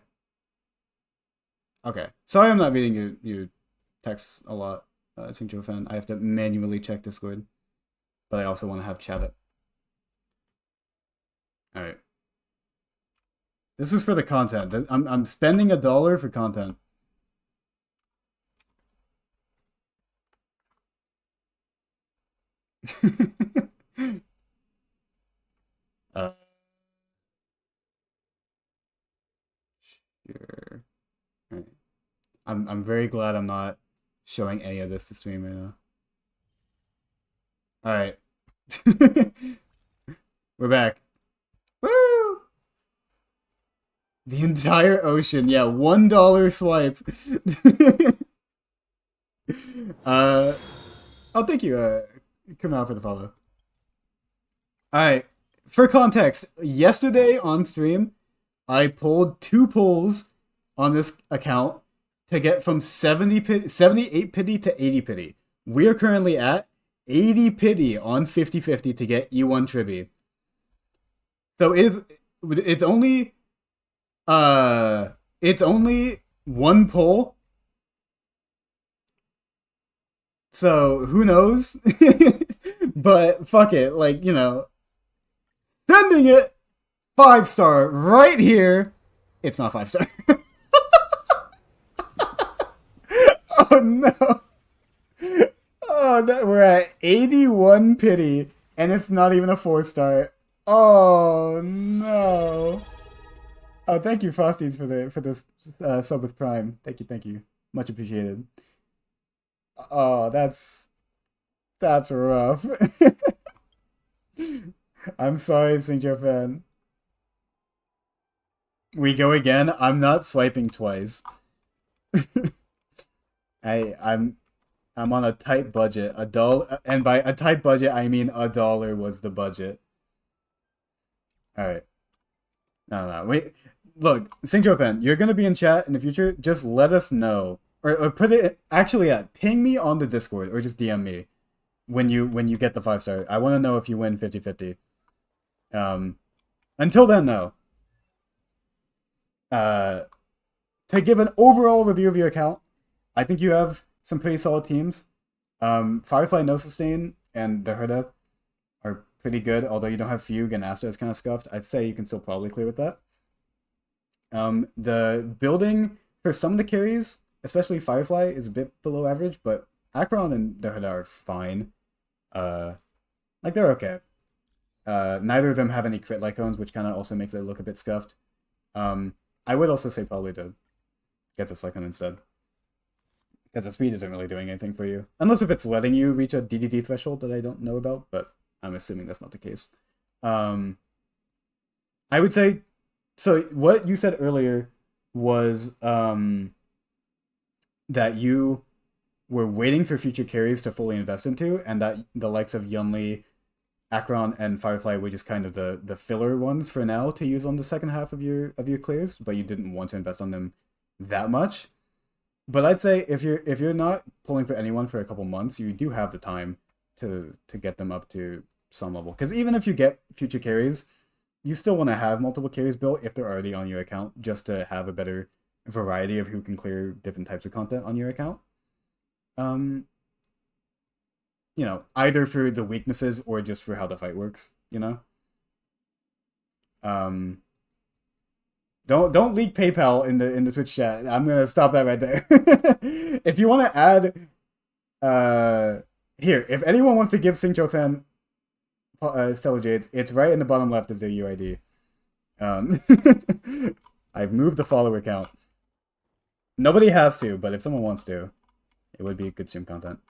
[SPEAKER 1] Okay. Sorry, I'm not reading your texts a lot. Singjo fan. I have to manually check Discord, but I also want to have chat it. All right. This is for the content. I'm spending $1 for content. uh, sure. All right. I'm very glad I'm not showing any of this to stream right now. All right. We're back. Woo! The entire ocean. Yeah, $1 swipe. uh oh, thank you. Come out for the follow. All right. For context, yesterday on stream, I pulled 2 pulls on this account to get from 78 pity to 80 pity. We're currently at 80 pity on 50/50 to get E1 Tribby. So it's only 1 pull. So who knows? But fuck it, like, sending it 5-star right here. It's not 5-star. Oh no. Oh, we're at 81 pity, and it's not even a 4-star. Oh no. Oh, thank you, Frosties, for this sub with Prime. Thank you, much appreciated. Oh, that's rough. I'm sorry, Singjo fan. We go again. I'm not swiping twice. I'm on a tight budget. And by a tight budget I mean $1 was the budget. All right. No. Wait. Look, Synchro fan, you're gonna be in chat in the future. Just let us know, or put it. Actually, yeah, ping me on the Discord or just DM me when you get the 5-star. I want to know if you win 50-50. Until then, no. Uh, to give an overall review of your account, I think you have some pretty solid teams. Firefly No Sustain and the Herda are pretty good, although you don't have Fugue and Asta is kind of scuffed. I'd say you can still probably clear with that. The building for some of the carries, especially Firefly, is a bit below average, but Acheron and the Herda are fine. Like they're okay. Neither of them have any crit lycones, which kind of also makes it look a bit scuffed. I would also say probably to get this lycone instead. Because the speed isn't really doing anything for you. Unless if it's letting you reach a DDD threshold that I don't know about, but I'm assuming that's not the case. I would say, so what you said earlier was that you were waiting for future carries to fully invest into, and that the likes of Yunli, Acheron, and Firefly were just kind of the filler ones for now to use on the second half of your clears, but you didn't want to invest on them that much. But I'd say if you're not pulling for anyone for a couple months, you do have the time to get them up to some level. Because even if you get future carries, you still want to have multiple carries built if they're already on your account, just to have a better variety of who can clear different types of content on your account. Either for the weaknesses or just for how the fight works. Um, don't leak PayPal in the Twitch chat. I'm gonna stop that right there. If you want to add, here, if anyone wants to give Singcho Stellar Jades, it's right in the bottom left as their UID. I've moved the follower count. Nobody has to, but if someone wants to, it would be good stream content.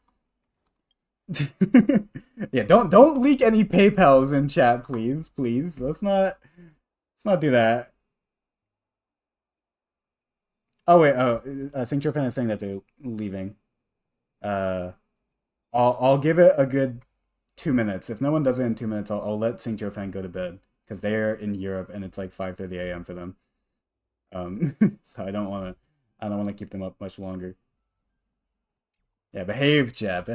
[SPEAKER 1] Yeah, don't leak any PayPals in chat, please. Let's not do that. Oh wait, Singcho fan is saying that they're leaving. I'll give it a good 2 minutes. If no one does it in 2 minutes, I'll let Singcho fan go to bed because they're in Europe and it's like 5:30 a.m. for them. So I don't want to keep them up much longer. Yeah, behave, chat.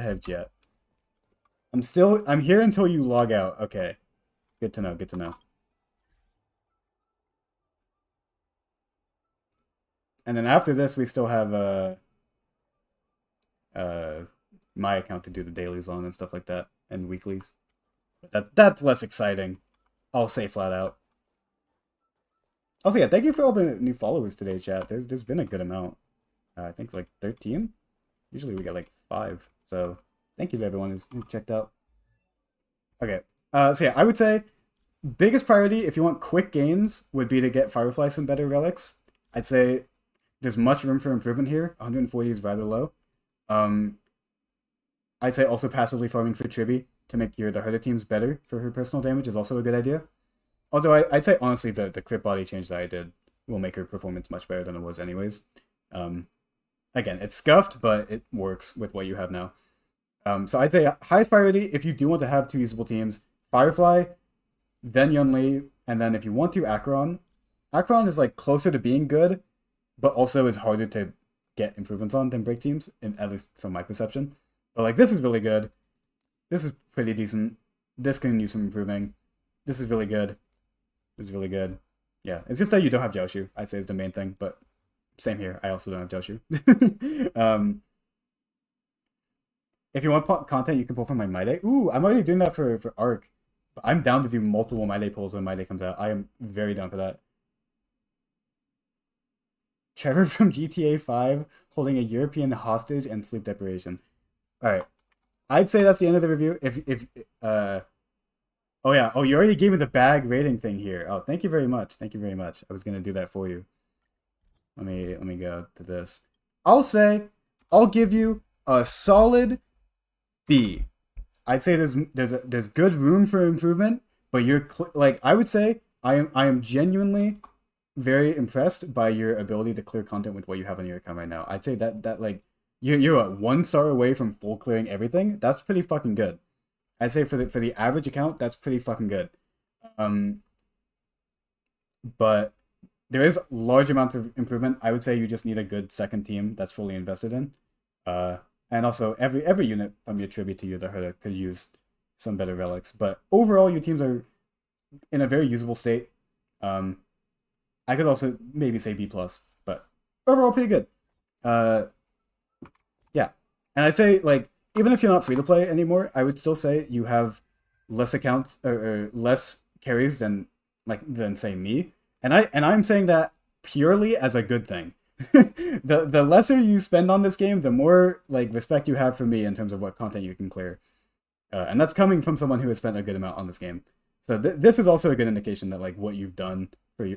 [SPEAKER 1] I'm here until you log out. Okay, good to know. And then after this, we still have my account to do the dailies on and stuff like that, and weeklies. But that's less exciting. I'll say flat out. Also, yeah, thank you for all the new followers today, chat. There's been a good amount. I think like 13. Usually we get like 5. So thank you to everyone who's checked out. Okay. So yeah, I would say biggest priority if you want quick gains would be to get Firefly some better relics. I'd say there's much room for improvement here. 140 is rather low. I'd say also passively farming for Tribi to make the Herda teams better for her personal damage is also a good idea. Also, I'd say honestly the crit body change that I did will make her performance much better than it was anyways. Again, it's scuffed, but it works with what you have now. So I'd say highest priority if you do want to have 2 usable teams, Firefly, then Yunli, and then if you want to, Acheron. Acheron is like closer to being good, but also is harder to get improvements on than break teams, at least from my perception. But like this is really good. This is pretty decent. This can use some improving. This is really good. This is really good. Yeah, it's just that you don't have Jiaoshu, I'd say is the main thing, but same here. I also don't have Jiaoshu. If you want content, you can pull from my My Day. Ooh, I'm already doing that for Arc. But I'm down to do multiple My Day pulls when My Day comes out. I am very down for that. Trevor from GTA 5 holding a European hostage and sleep deprivation. Alright. I'd say that's the end of the review. Oh yeah. Oh, you already gave me the bag rating thing here. Oh, thank you very much. Thank you very much. I was gonna do that for you. Let me go to this. I'll say I'll give you a solid B. I'd say there's good room for improvement, but you're like I would say I am genuinely very impressed by your ability to clear content with what you have on your account right now. I'd say that like you're a 1 star away from full clearing everything. That's pretty fucking good. I'd say for the average account, that's pretty fucking good. Um, but there is large amount of improvement. I would say you just need a good second team that's fully invested in. Uh, and also every unit from your tribute to you the herder could use some better relics. But overall, your teams are in a very usable state. Um, I could also maybe say B plus, but overall pretty good. Uh, yeah, and I'd say like even if you're not free to play anymore, I would still say you have less accounts or less carries than say me, and I'm saying that purely as a good thing. The lesser you spend on this game, the more like respect you have for me in terms of what content you can clear, and that's coming from someone who has spent a good amount on this game. So this is also a good indication that like what you've done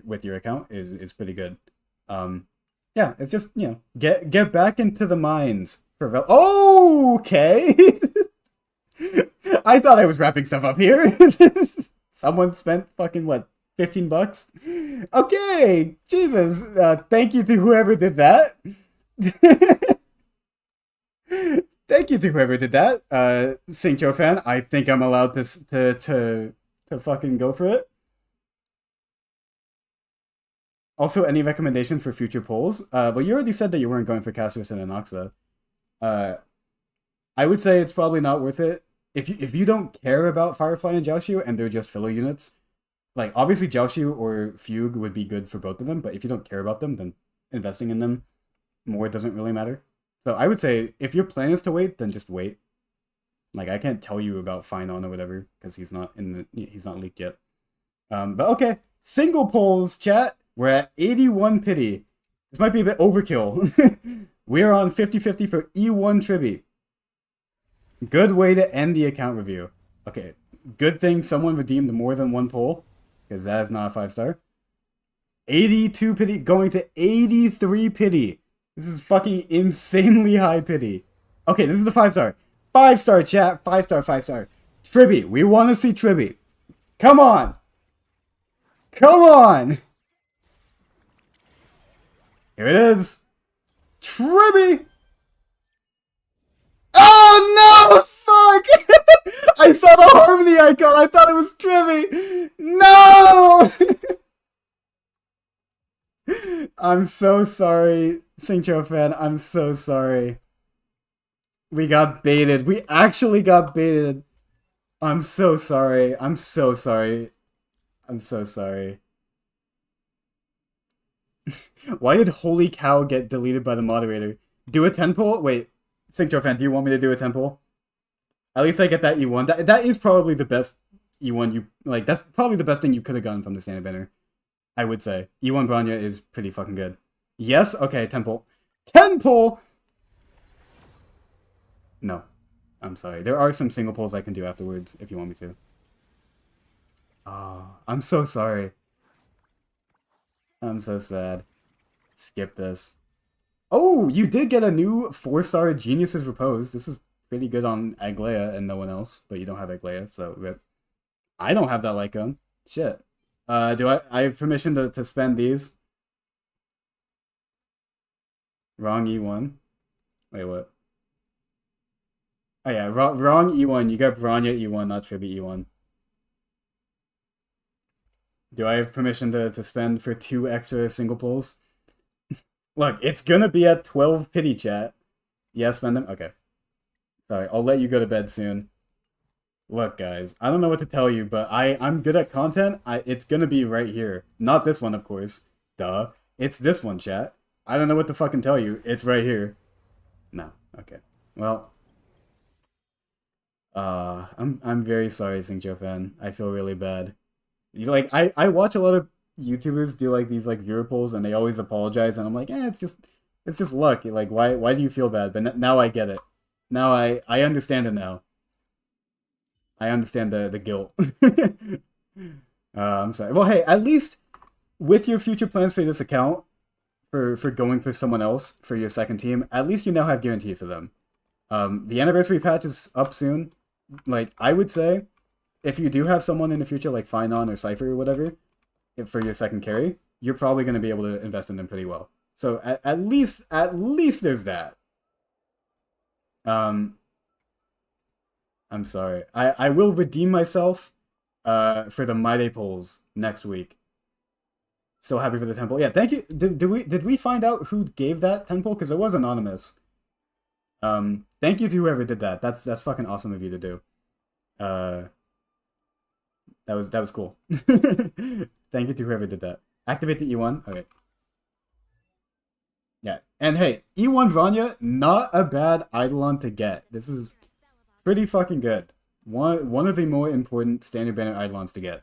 [SPEAKER 1] with your account is pretty good. Yeah, it's just get back into the mines for okay. I thought I was wrapping stuff up here. Someone spent fucking what, $15? Okay, Jesus. Thank you to whoever did that. Thank you to whoever did that. Singcho fan, I think I'm allowed to fucking go for it. Also, any recommendation for future polls? But you already said that you weren't going for Castorice and Anoxa. Uh, I would say it's probably not worth it if you don't care about Firefly and Jiaoshu and they're just filler units. Like obviously Jiaoshu or Fugue would be good for both of them, but if you don't care about them, then investing in them more doesn't really matter. So I would say if your plan is to wait, then just wait. Like I can't tell you about Finon or whatever because he's not leaked yet. But okay, single polls, chat. We're at 81 pity. This might be a bit overkill. We're on 50-50 for E1 Triby. Good way to end the account review. Okay, good thing someone redeemed more than one poll, because that is not a 5-star. 82 pity going to 83 pity. This is fucking insanely high pity. Okay, this is the 5-star. 5-star chat, 5-star, 5-star. Triby, we want to see Triby. Come on! Come on! Here it is. Triby! Oh no! Fuck! I saw the Harmony icon. I thought it was Triby. No! I'm so sorry, Singcho fan. I'm so sorry. We got baited. We actually got baited. I'm so sorry. I'm so sorry. I'm so sorry. Why did Holy Cow get deleted by the moderator? Do a 10 poll? Wait, Singcho fan, do you want me to do a 10 poll? At least I get that E1. That is probably the best E1 you... Like, that's probably the best thing you could have gotten from the standard banner. I would say. E1 Bronya is pretty fucking good. Yes? Okay, 10 poll. 10 poll! No. I'm sorry. There are some single polls I can do afterwards if you want me to. Oh, I'm so sorry. I'm so sad. Skip this. Oh, you did get a new 4-star Geniuses Repose. This is pretty good on Aglaya and no one else, but you don't have Aglaya, so rip. I don't have that Lycone. Shit. Do I have permission to spend these? Wrong E1. Wait, what? Oh yeah, wrong E1. You got Bronya E1, not Triby E1. Do I have permission to spend for 2 extra single pulls? Look, it's gonna be at 12 pity, chat. Yeah, spend them? Okay. Sorry, I'll let you go to bed soon. Look, guys, I don't know what to tell you, but I'm good at content. It's gonna be right here. Not this one, of course. Duh. It's this one, chat. I don't know what to fucking tell you. It's right here. No. Okay. Well. I'm very sorry, Singcho fan. I feel really bad. Like, I watch a lot of YouTubers do like these like viewer polls and they always apologize and I'm like, it's just luck. Like, why do you feel bad? But now I get it. Now I understand it now. I understand the guilt. I'm sorry. Well, hey, at least with your future plans for this account, for going for someone else for your second team, at least you now have guarantee for them. The anniversary patch is up soon. Like, I would say if you do have someone in the future like Finon or Cypher or whatever for your second carry, you're probably going to be able to invest in them pretty well. So at least there's that. Um, I'm sorry. I will redeem myself for the My Day polls next week. So happy for the temple. Yeah, thank you. Did we find out who gave that temple? Because it was anonymous. Thank you to whoever did that. That's fucking awesome of you to do. Uh, that was cool. Thank you to whoever did that. Activate the E1. Okay. Yeah, and hey, E1 Vanya, not a bad Eidolon to get. This is pretty fucking good. One of the more important standard banner Eidolons to get.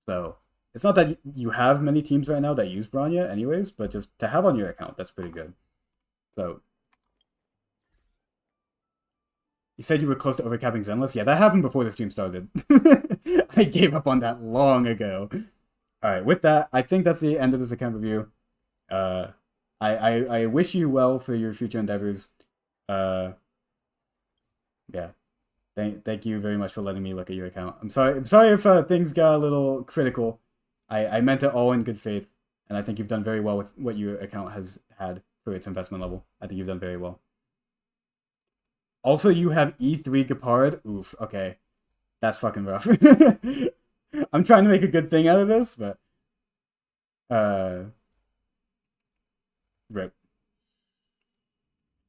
[SPEAKER 1] So it's not that you have many teams right now that use Bronya anyways, but just to have on your account, that's pretty good. So you said you were close to overcapping Zenless? Yeah, that happened before the stream started. I gave up on that long ago. Alright, with that, I think that's the end of this account review. I wish you well for your future endeavors. Yeah. Thank you very much for letting me look at your account. I'm sorry if things got a little critical. I meant it all in good faith, and I think you've done very well with what your account has had for its investment level. I think you've done very well. Also, you have E3 Gepard. Oof, okay. That's fucking rough. I'm trying to make a good thing out of this, but rip.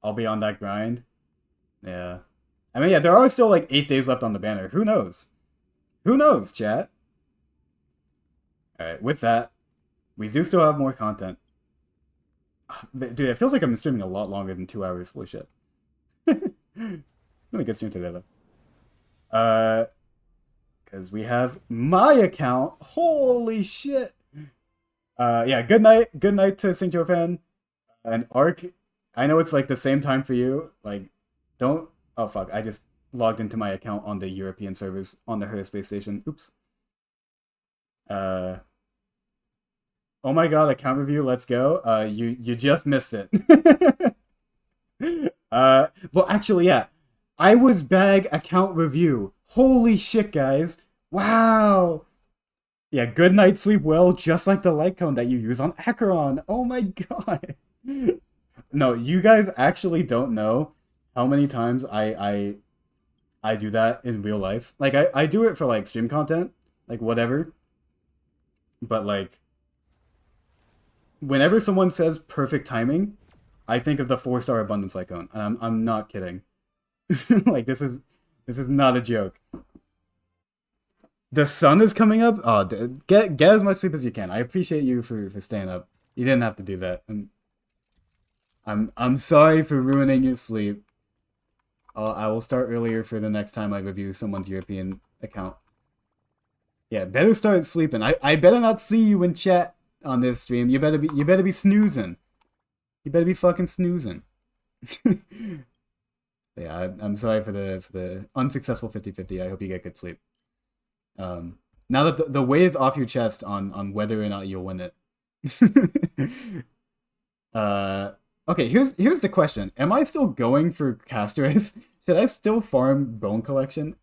[SPEAKER 1] I'll be on that grind. Yeah. I mean, yeah, there are still like 8 days left on the banner. Who knows? Who knows, chat? Alright, with that, we do still have more content. Dude, it feels like I'm streaming a lot longer than 2 hours. Holy shit. Really good stream today, though. Because we have my account. Holy shit. Yeah, good night to Saint fan. And Ark, I know it's like the same time for you. Like, don't... Oh, fuck. I just logged into my account on the European servers on the Her Space Station. Oops. Oh my god, account review, let's go. You just missed it. Well, actually, yeah. I was bag account review. Holy shit, guys. Wow. Yeah, good night, sleep well, just like the light cone that you use on Acheron. Oh my god. No, you guys actually don't know how many times I do that in real life. Like, I do it for, like, stream content. Like, whatever. But, like, whenever someone says perfect timing, I think of the 4-star abundance icon. And I'm not kidding. Like, this is not a joke. The sun is coming up? Oh, get as much sleep as you can. I appreciate you for staying up. You didn't have to do that. And I'm sorry for ruining your sleep. I will start earlier for the next time I review someone's European account. Yeah, better start sleeping. I better not see you in chat on this stream. You better be snoozing. You better be fucking snoozing. Yeah, I'm sorry for the unsuccessful 50-50. I hope you get good sleep. Now that the weight is off your chest on whether or not you'll win it. Okay, here's the question. Am I still going for Castorice? Should I still farm Bone Collection?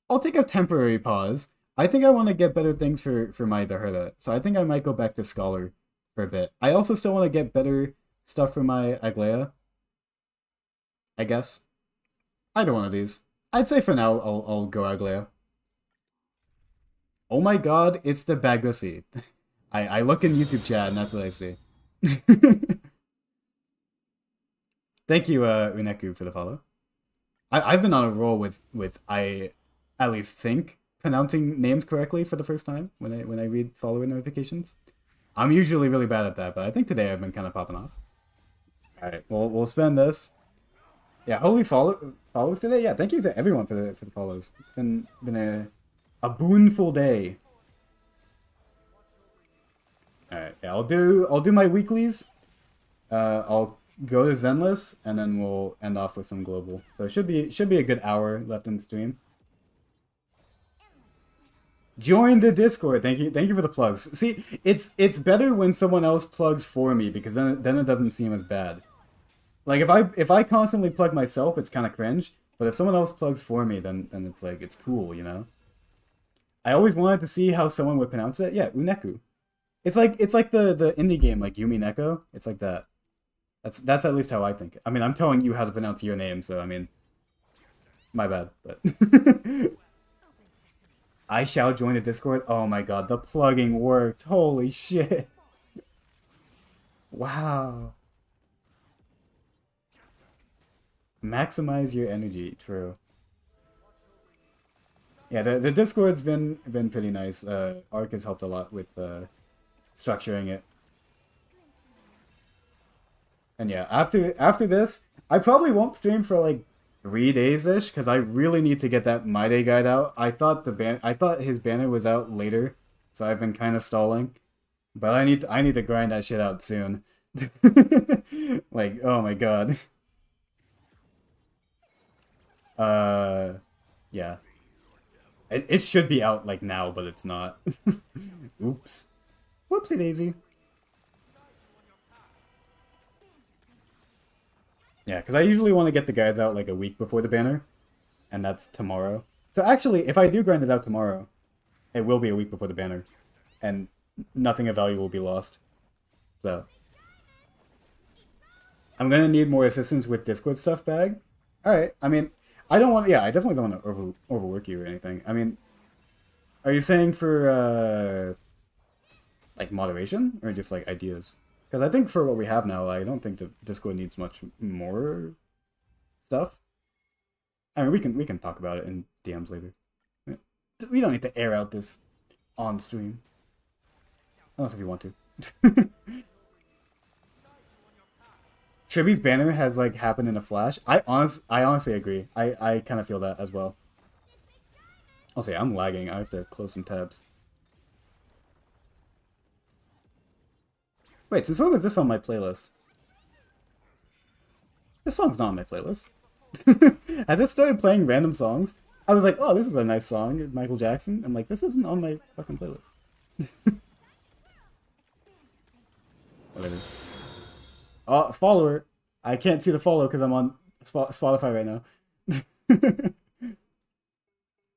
[SPEAKER 1] I'll take a temporary pause. I think I want to get better things for my Daherda, so I think I might go back to Scholar for a bit. I also still want to get better stuff for my Aglaya, I guess. Either one of these. I'd say for now, I'll go Aglaya. Oh my god, it's the Bagusi. I look in YouTube chat and that's what I see. Thank you, Uneku, for the follow. I've been on a roll with I at least think pronouncing names correctly for the first time when I read follower notifications. I'm usually really bad at that, but I think today I've been kind of popping off. Alright, we'll spend this. Yeah, holy follows today? Yeah, thank you to everyone for the follows. It's been a boonful day. Alright, yeah, I'll do my weeklies. I'll go to Zenless, and then we'll end off with some global. So it should be a good hour left in the stream. Join the Discord. Thank you for the plugs. See, it's better when someone else plugs for me because then it doesn't seem as bad. Like if I constantly plug myself, it's kind of cringe. But if someone else plugs for me, then it's like it's cool, you know. I always wanted to see how someone would pronounce it. Yeah, Uneku. It's like the indie game like Yumi Neko. It's like that. That's at least how I think. I mean, I'm telling you how to pronounce your name, so I mean, my bad, but I shall join the Discord. Oh my god, the plugging worked. Holy shit. Wow. Maximize your energy. True. Yeah, the Discord's been pretty nice. Arc has helped a lot with structuring it. And yeah, after this, I probably won't stream for like 3 days ish because I really need to get that My Day guide out. I thought his banner was out later, so I've been kind of stalling. But I need to grind that shit out soon. Like, oh my god. Uh, yeah. It should be out like now, but it's not. Oops. Whoopsie daisy. Yeah, because I usually want to get the guides out like a week before the banner, and that's tomorrow. So actually, if I do grind it out tomorrow, it will be a week before the banner, and nothing of value will be lost. So I'm gonna need more assistance with Discord stuff, bag. All right. I mean, I don't want. Yeah, I definitely don't want to overwork you or anything. I mean, are you saying for like moderation or just like ideas? Because I think for what we have now, I don't think the Discord needs much more stuff. I mean, we can talk about it in DMs later. We don't need to air out this on stream, unless if you want to. Triby's banner has like happened in a flash. I honestly agree. I kind of feel that as well. I'll say I'm lagging. I have to close some tabs. Wait, since when was this on my playlist? This song's not on my playlist. As it started playing random songs, I was like, oh, this is a nice song, Michael Jackson. I'm like, this isn't on my fucking playlist. Whatever. Oh, follower. I can't see the follow because I'm on Spotify right now.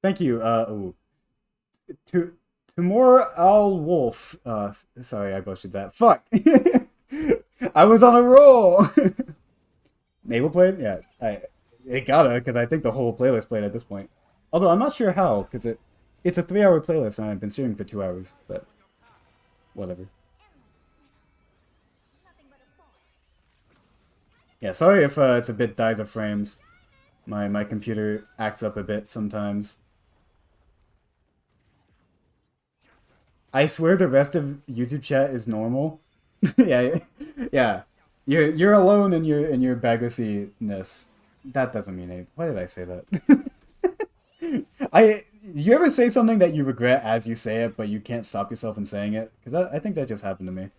[SPEAKER 1] Thank you. Ooh. Timur Al Wolf. Sorry, I butchered that. Fuck. I was on a roll. Mabel played? Yeah, it gotta, because I think the whole playlist played at this point. Although I'm not sure how, because it's a 3-hour playlist and I've been streaming for 2 hours, but whatever. Yeah, sorry if it's a bit dies of frames. My computer acts up a bit sometimes. I swear the rest of YouTube chat is normal. Yeah, yeah. You're alone in your baggacy-ness. That doesn't mean anything. Why did I say that? You ever say something that you regret as you say it, but you can't stop yourself from saying it? Because I think that just happened to me.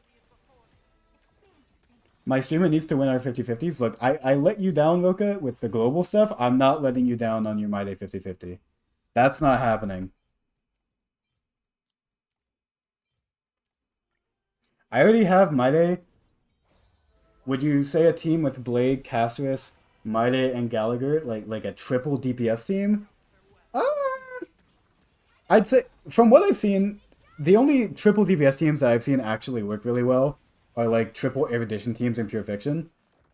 [SPEAKER 1] My streamer needs to win our 50-50s. Look, I let you down, Roka, with the global stuff. I'm not letting you down on your My Day 50-50. That's not happening. I already have My Day. Would you say a team with Blade, Castorice, My Day, and Gallagher, like a triple DPS team? Uh, I'd say, from what I've seen, the only triple DPS teams that I've seen actually work really well are like triple erudition teams in Pure Fiction,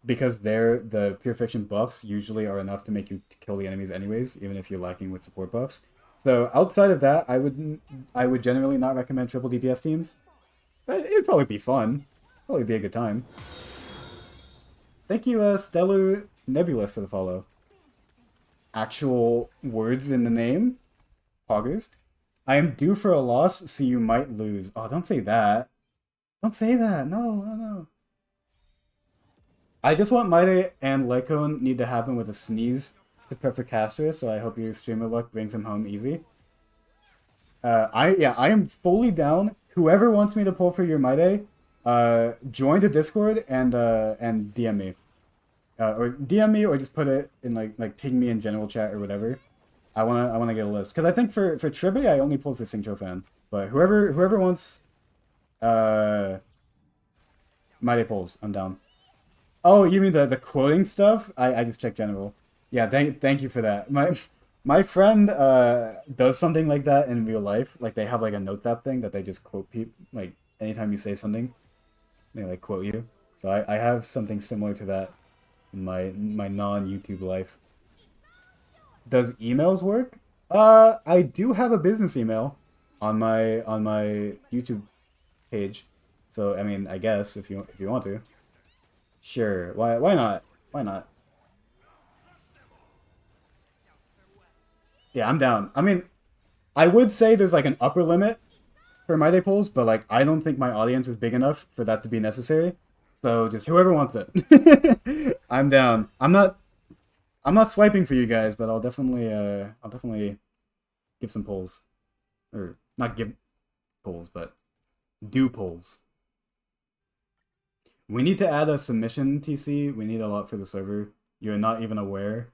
[SPEAKER 1] because the Pure Fiction buffs usually are enough to make you kill the enemies anyways, even if you're lacking with support buffs. So outside of that, I would generally not recommend triple DPS teams. But it'd probably be fun. Probably be a good time. Thank you, Stellar Nebulous, for the follow. Actual words in the name. Poggers. I am due for a loss, so you might lose. Oh, don't say that. Don't say that. No, no, no. I just want Maide and Lycone need to happen with a sneeze to prep for Castor, so I hope your streamer luck brings him home easy. I am fully down. Whoever wants me to pull for your Maide, join the Discord and DM me. Or DM me or just put it in like ping me in general chat or whatever. I wanna get a list. Because I think for Tribe I only pulled for Sing Fan. But whoever wants Maide pulls, I'm down. Oh, you mean the quoting stuff? I just checked general. Yeah, thank you for that. My friend does something like that in real life. Like they have like a notes app thing that they just quote people like anytime you say something, they like quote you. So I have something similar to that in my non-YouTube life. Does emails work? I do have a business email on my YouTube page. So I mean, I guess if you want to, sure. Why not? Why not? Yeah, I'm down. I mean, I would say there's like an upper limit for my day polls, but like I don't think my audience is big enough for that to be necessary. So just whoever wants it. I'm down. I'm not swiping for you guys, but I'll definitely give some polls. Or not give polls, but do polls. We need to add a submission TC. We need a lot for the server. You're not even aware.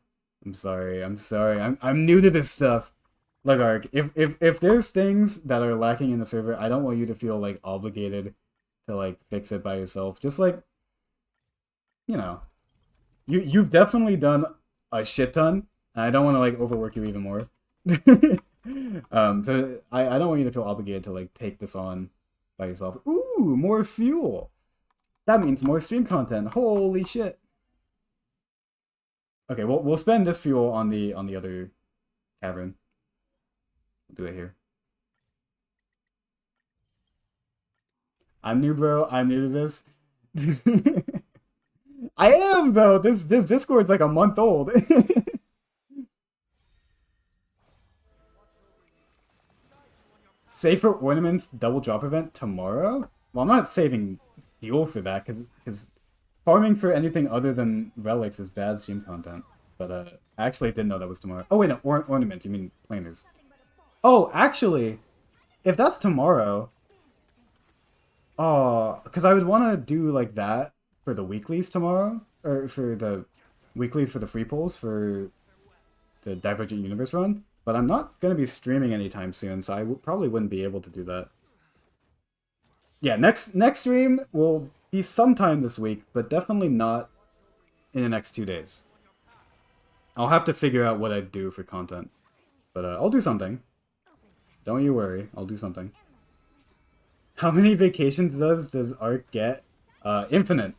[SPEAKER 1] I'm sorry. I'm sorry. I'm new to this stuff. Look, Ark, if there's things that are lacking in the server, I don't want you to feel like obligated to like fix it by yourself. Just like, you know, you've definitely done a shit ton, and I don't want to like overwork you even more. So I don't want you to feel obligated to like take this on by yourself. Ooh, more fuel. That means more stream content. Holy shit. Okay, we'll spend this fuel on the other cavern. We'll do it here. I'm new, bro. I'm new to this. I am though. This Discord's like a month old. Save for ornaments double drop event tomorrow? Well, I'm not saving fuel for that because farming for anything other than relics is bad stream content. But I actually didn't know that was tomorrow. Oh wait, no, ornaments. You mean planers? Oh, actually, if that's tomorrow, oh, because I would want to do like that for the weeklies tomorrow, or for the weeklies for the free polls for the Divergent Universe run. But I'm not going to be streaming anytime soon, so I probably wouldn't be able to do that. Yeah, next stream will be sometime this week, but definitely not in the next 2 days. I'll have to figure out what I'd do for content. But I'll do something. Don't you worry, I'll do something. How many vacations does Ark get? Infinite.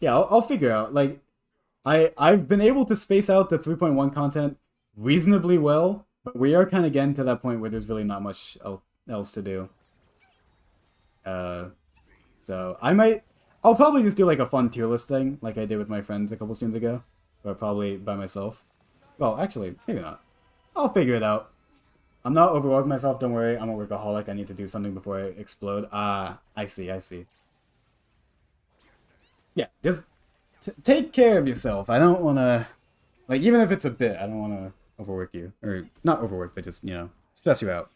[SPEAKER 1] Yeah, I'll figure out. Like, I've been able to space out the 3.1 content reasonably well, but we are kind of getting to that point where there's really not much else to do. So I'll probably just do like a fun tier list thing, like I did with my friends a couple streams ago, but probably by myself. Well, actually, maybe not. I'll figure it out. I'm not overworking myself, don't worry. I'm a workaholic. I need to do something before I explode. Ah, I see. Yeah, just take care of yourself. I don't want to, like, even if it's a bit, I don't want to overwork you. Or, not overwork, but just, you know, stress you out.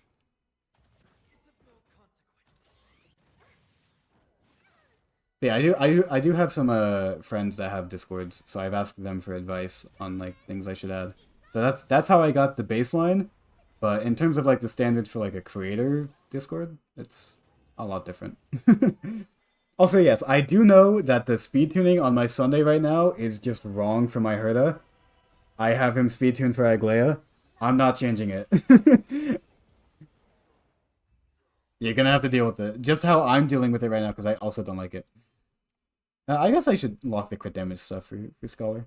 [SPEAKER 1] But yeah, I do have some friends that have Discords, so I've asked them for advice on, like, things I should add. So that's how I got the baseline. But in terms of, like, the standards for, like, a creator Discord, it's a lot different. Also, yes, I do know that the speed tuning on my Sunday right now is just wrong for my Herda. I have him speed tuned for Aglaya. I'm not changing it. You're gonna have to deal with it. Just how I'm dealing with it right now, because I also don't like it. I guess I should lock the crit damage stuff for Scholar.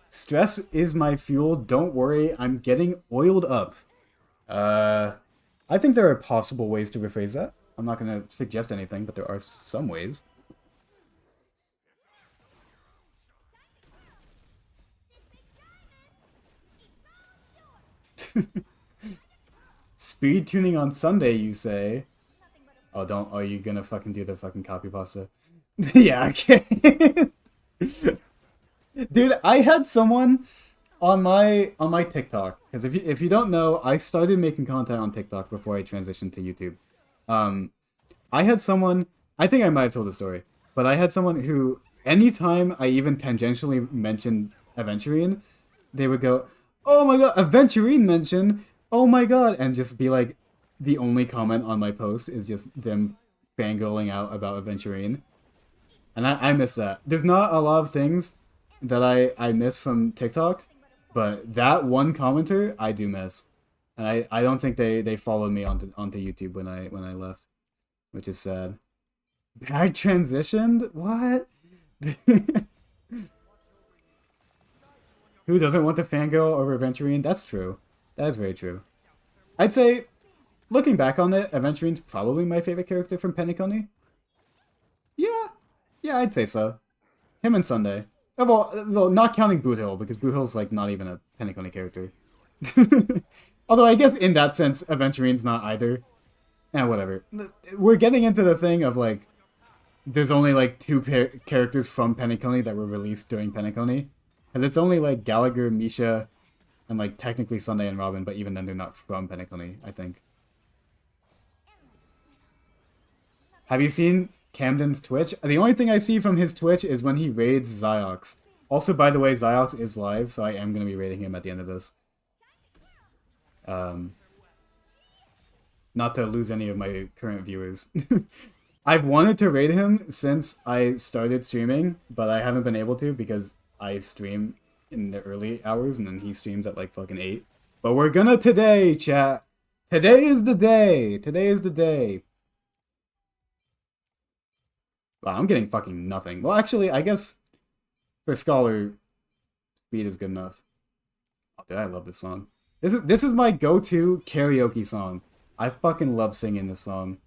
[SPEAKER 1] Stress is my fuel. Don't worry, I'm getting oiled up. I think there are possible ways to rephrase that. I'm not going to suggest anything, but there are some ways. Speed tuning on Sunday, you say? Oh, don't. Are you gonna fucking do the fucking copy pasta? Yeah, okay. Dude, I had someone on my TikTok, because if you don't know, I started making content on TikTok before I transitioned to YouTube. I had someone, I think I might have told the story, but I had someone who, anytime I even tangentially mentioned Aventurine, they would go, "Oh my god, Aventurine mentioned! Oh my god!" and just be like, the only comment on my post is just them fangirling out about Aventurine. And I miss that. There's not a lot of things that I miss from TikTok, but that one commenter I do miss. And I don't think they followed me onto YouTube when I left, which is sad. I transitioned? What? Who doesn't want to fangirl over Aventurine? That's true. That is very true. I'd say, looking back on it, Aventurine's probably my favorite character from Penacony. Yeah, yeah, I'd say so. Him and Sunday. Oh, well, not counting Boot Hill, because Boot Hill's like not even a Penacony character. Although I guess in that sense, Aventurine's not either. Whatever. We're getting into the thing of like, there's only like two characters from Penacony that were released during Penacony. And it's only like Gallagher, Misha, and like technically Sunday and Robin, but even then they're not from Penacony, I think. Have you seen Camden's Twitch? The only thing I see from his Twitch is when he raids Ziox. Also, by the way, Ziox is live, so I am going to be raiding him at the end of this. Not to lose any of my current viewers. I've wanted to raid him since I started streaming, but I haven't been able to because I stream in the early hours and then he streams at like fucking 8. But we're gonna today, chat. Today is the day. Today is the day. Wow, I'm getting fucking nothing. Well, actually, I guess for Scholar, speed is good enough. Oh, dude, I love this song. This is my go-to karaoke song. I fucking love singing this song.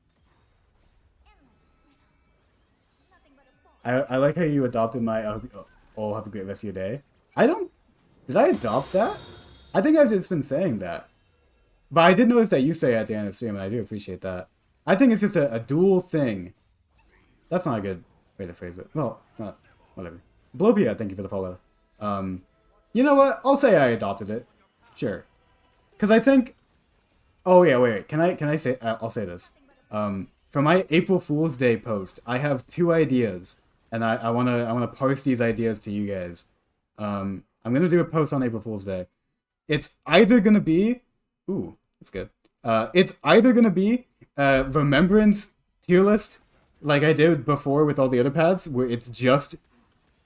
[SPEAKER 1] I like how you adopted my oh, have a great rest of your day. Did I adopt that? I think I've just been saying that. But I did notice that you say it at the end of the stream, and I do appreciate that. I think it's just a dual thing. That's not a good way to phrase it. Well, it's not. Whatever. Blopia, thank you for the follow. You know what? I'll say I adopted it. Sure. Because I think... Oh, yeah, wait. Can I say... I'll say this. For my April Fool's Day post, I have 2 ideas. And I wanna parse these ideas to you guys. I'm gonna do a post on April Fool's Day. It's either gonna be... Ooh, that's good. It's either gonna be Remembrance tier list, like I did before with all the other pads, where it's just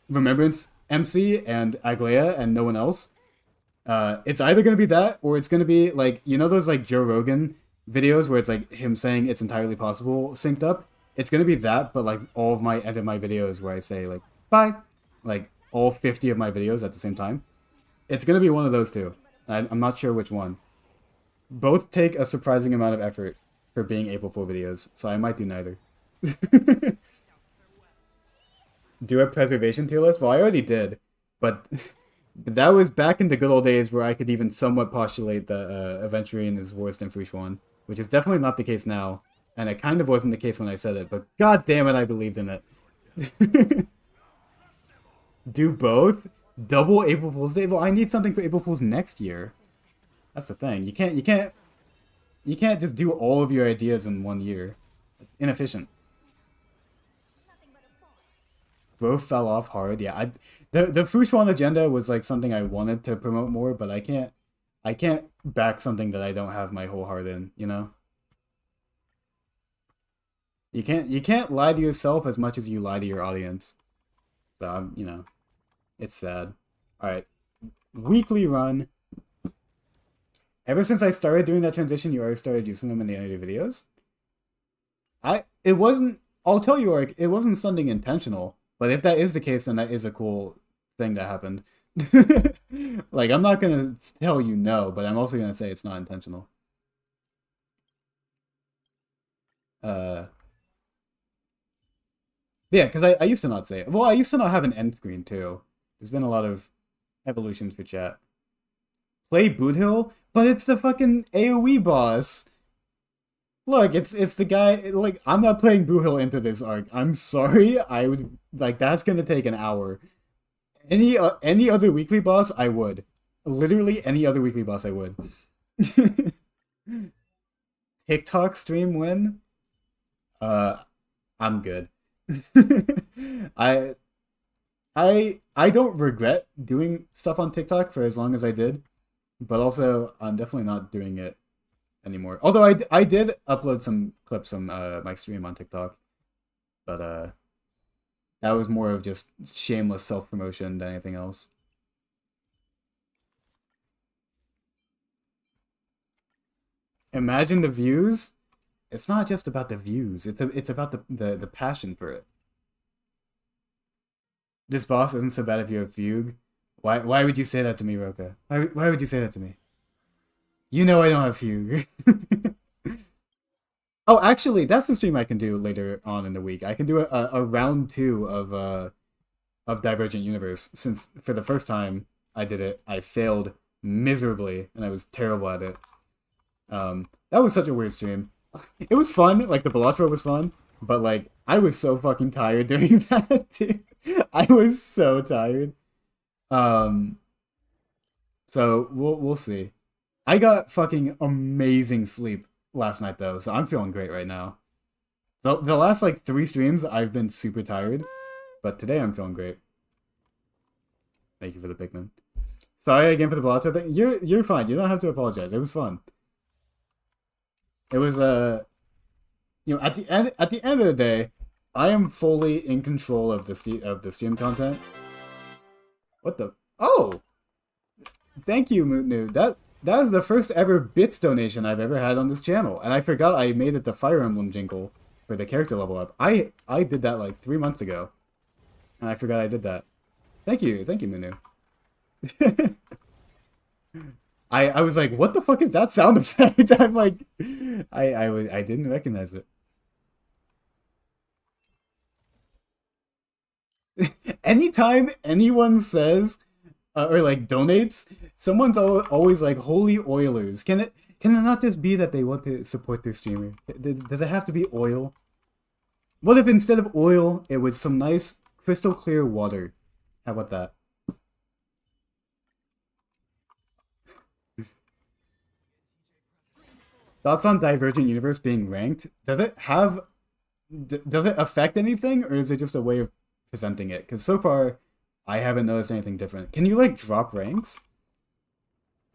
[SPEAKER 1] Remembrance MC and Aglaya and no one else. It's either gonna be that, or it's gonna be like, you know those like Joe Rogan videos where it's like him saying it's entirely possible synced up? It's gonna be that, but like all of my end of my videos where I say like bye, like all 50 of my videos at the same time. It's gonna be one of those two. I'm not sure which one. Both take a surprising amount of effort for being April Fool videos, so I might do neither. Do a preservation tier list? Well, I already did, but that was back in the good old days where I could even somewhat postulate that Aventurine is worse than Fruchon, which is definitely not the case now, and it kind of wasn't the case when I said it, but god damn it, I believed in it. Do both? Double April Fool's Day? Well, I need something for April Fool's next year. That's the thing. You can't just do all of your ideas in one year. It's inefficient. Both fell off hard. Yeah, the Fruchon agenda was like something I wanted to promote more, but I can't back something that I don't have my whole heart in, you know? You can't lie to yourself as much as you lie to your audience. So, you know, it's sad. Alright. Weekly run. Ever since I started doing that transition, you already started using them in the end of your videos? It wasn't, I'll tell you, like, it wasn't something intentional, but if that is the case, then that is a cool thing that happened. Like, I'm not gonna tell you no, but I'm also gonna say it's not intentional. Yeah, because I used to not say it. Well, I used to not have an end screen, too. There's been a lot of evolutions for chat. Play Boot Hill? But it's the fucking AoE boss! Look, it's the guy, like, I'm not playing Boot Hill into this arc. I'm sorry, I would, like, that's gonna take an hour. Any other weekly boss, I would. Literally any other weekly boss, I would. TikTok stream win? I'm good. I don't regret doing stuff on TikTok for as long as I did, but also I'm definitely not doing it anymore. Although I did upload some clips from my stream on TikTok, but that was more of just shameless self promotion than anything else. Imagine the views. It's not just about the views. It's about the passion for it. This boss isn't so bad if you have fugue. Why would you say that to me, Roka? Why would you say that to me? You know I don't have fugue. Oh, actually, that's the stream I can do later on in the week. I can do a round two of Divergent Universe, since for the first time I did it, I failed miserably and I was terrible at it. That was such a weird stream. It was fun, like the Balatro was fun, but like I was so fucking tired doing that too. I was so tired. Um, so we'll see. I got fucking amazing sleep last night though, so I'm feeling great right now. The last like three streams I've been super tired, but today I'm feeling great. Thank you for the Pikmin. Sorry again for the Balatro thing. You're fine. You don't have to apologize. It was fun. It was at the end of the day, I am fully in control of the stream content. What the? Oh, thank you, Mutnu. That is the first ever bits donation I've ever had on this channel, and I forgot I made it the Fire Emblem jingle for the character level up. I did that like 3 months ago, and I forgot I did that. Thank you, Mutnu. I was like, what the fuck is that sound effect? I'm like, I didn't recognize it. Anytime anyone says or like donates, someone's always like, "Holy Oilers!" Can it not just be that they want to support their streamer? Does it have to be oil? What if instead of oil, it was some nice crystal clear water? How about that? Thoughts on Divergent Universe being ranked? Does it affect anything, or is it just a way of presenting it? Because so far, I haven't noticed anything different. Can you like drop ranks?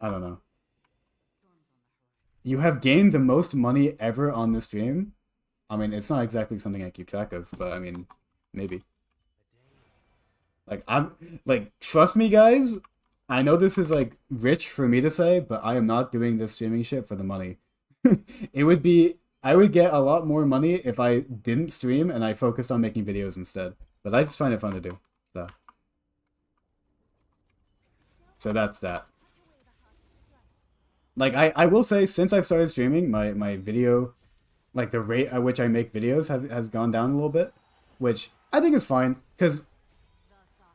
[SPEAKER 1] I don't know. You have gained the most money ever on the stream. I mean, it's not exactly something I keep track of, but I mean, maybe. Like I'm like, trust me, guys. I know this is like rich for me to say, but I am not doing this streaming shit for the money. It would be I would get a lot more money if I didn't stream and I focused on making videos instead. But I just find it fun to do. So that's that. Like I will say, since I've started streaming, my video, like the rate at which I make videos has gone down a little bit, which I think is fine, because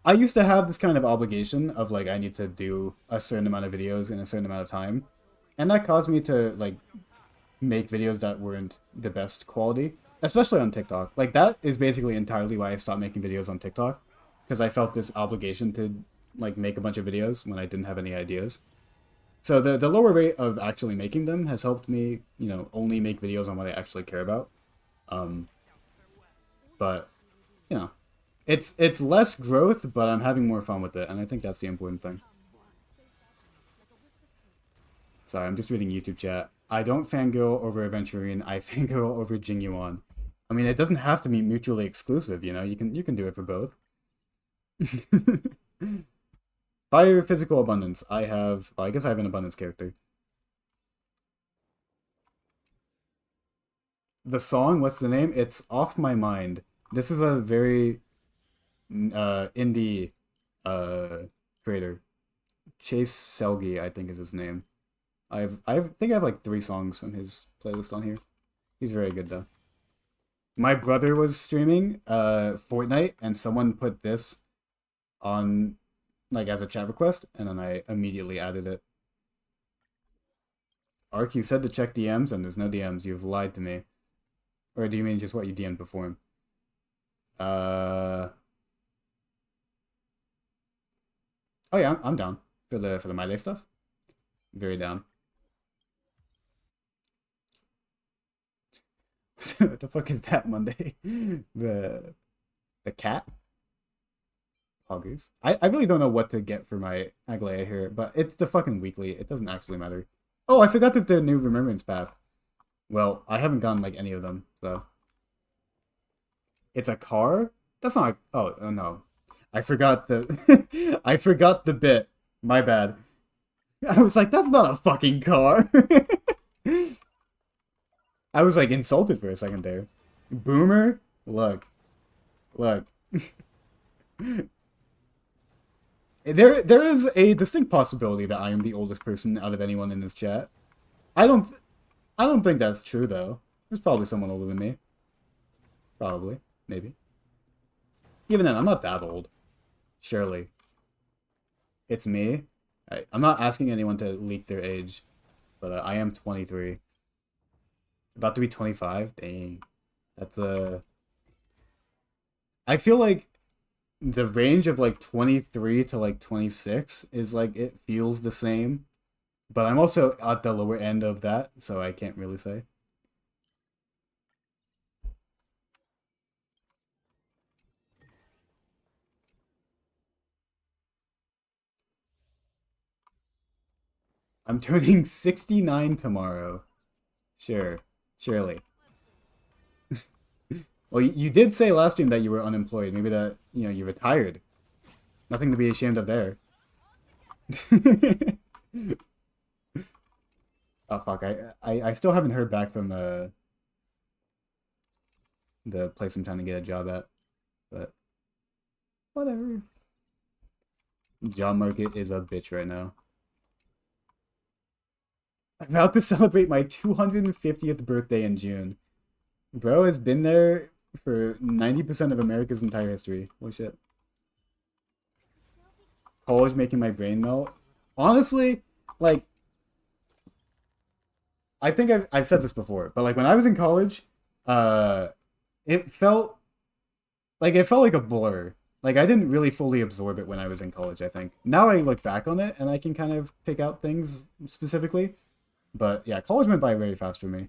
[SPEAKER 1] I used to have this kind of obligation of like I need to do a certain amount of videos in a certain amount of time, and that caused me to like make videos that weren't the best quality, especially on TikTok. Like that is basically entirely why I stopped making videos on TikTok, because I felt this obligation to like make a bunch of videos when I didn't have any ideas. So the lower rate of actually making them has helped me, only make videos on what I actually care about. Um, but you know, it's less growth, but I'm having more fun with it, and I think that's the important thing. Sorry, I'm just reading YouTube chat. I don't fangirl over Aventurine. I fangirl over Jingyuan. I mean, it doesn't have to be mutually exclusive. You can do it for both. Fire physical abundance. Well, I guess I have an abundance character. The song, what's the name? It's Off My Mind. This is a very indie uh creator. Chase Selgi, I think is his name. I think I have like 3 songs from his playlist on here. He's very good though. My brother was streaming Fortnite, and someone put this on like as a chat request, and then I immediately added it. Ark, you said to check DMs, and there's no DMs. You've lied to me. Or do you mean just what you DM'd before him? Uh. Oh yeah, I'm down for the My Day stuff. Very down. What the fuck is that Monday? The cat? Poggers. I really don't know what to get for my Aglaya here, but it's the fucking weekly. It doesn't actually matter. Oh, I forgot that the new Remembrance Path. Well, I haven't gotten like any of them, so it's a car. That's not. Oh no, I forgot the. I forgot the bit. My bad. I was like, that's not a fucking car. I was like insulted for a second there. Boomer, look, look. There is a distinct possibility that I am the oldest person out of anyone in this chat. I don't I don't think that's true though. There's probably someone older than me. Probably, maybe. Even then, I'm not that old. Surely, it's me. I'm not asking anyone to leak their age, but I am 23. About to be 25. Dang, that's a. I feel like the range of like 23 to like 26 is like it feels the same, but I'm also at the lower end of that, so I can't really say. I'm turning 69 tomorrow. Sure, surely. Well, you did say last stream that you were unemployed. Maybe that, you retired. Nothing to be ashamed of there. Oh fuck, I still haven't heard back from the place I'm trying to get a job at, but whatever. Job market is a bitch right now. I'm about to celebrate my 250th birthday in June. Bro has been there for 90% of America's entire history. Holy shit. College making my brain melt. Honestly, like, I think I've said this before, but like when I was in college, uh, it felt it felt like a blur. Like I didn't really fully absorb it when I was in college, I think. Now I look back on it and I can kind of pick out things specifically. But yeah, college went by very fast for me.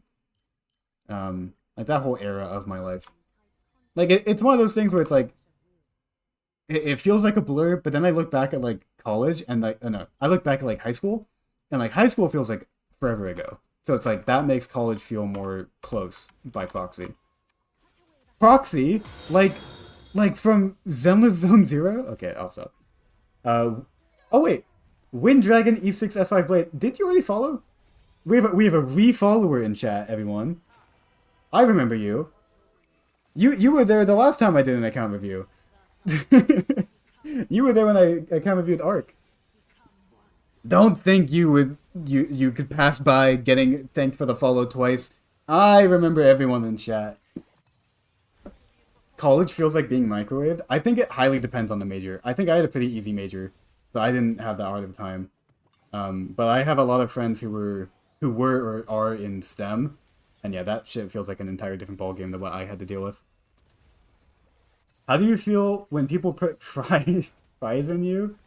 [SPEAKER 1] Like that whole era of my life. Like it's one of those things where it's like it feels like a blur, but then I look back at like college and like no, I look back at like high school, and like high school feels like forever ago. So it's like that makes college feel more close by proxy. Proxy, like from Zenless Zone Zero. Okay, also. Uh, oh wait, Wind Dragon E6 S5 Blade. Did you already follow? We have a re-follower in chat, everyone. I remember you. You were there the last time I did an account review. You were there when I account reviewed Arc. Don't think you could pass by getting thanked for the follow twice. I remember everyone in chat. College feels like being microwaved. I think it highly depends on the major. I think I had a pretty easy major, so I didn't have that hard of a time. But I have a lot of friends who were or are in STEM, and yeah, that shit feels like an entire different ballgame than what I had to deal with. How do you feel when people put fries in you?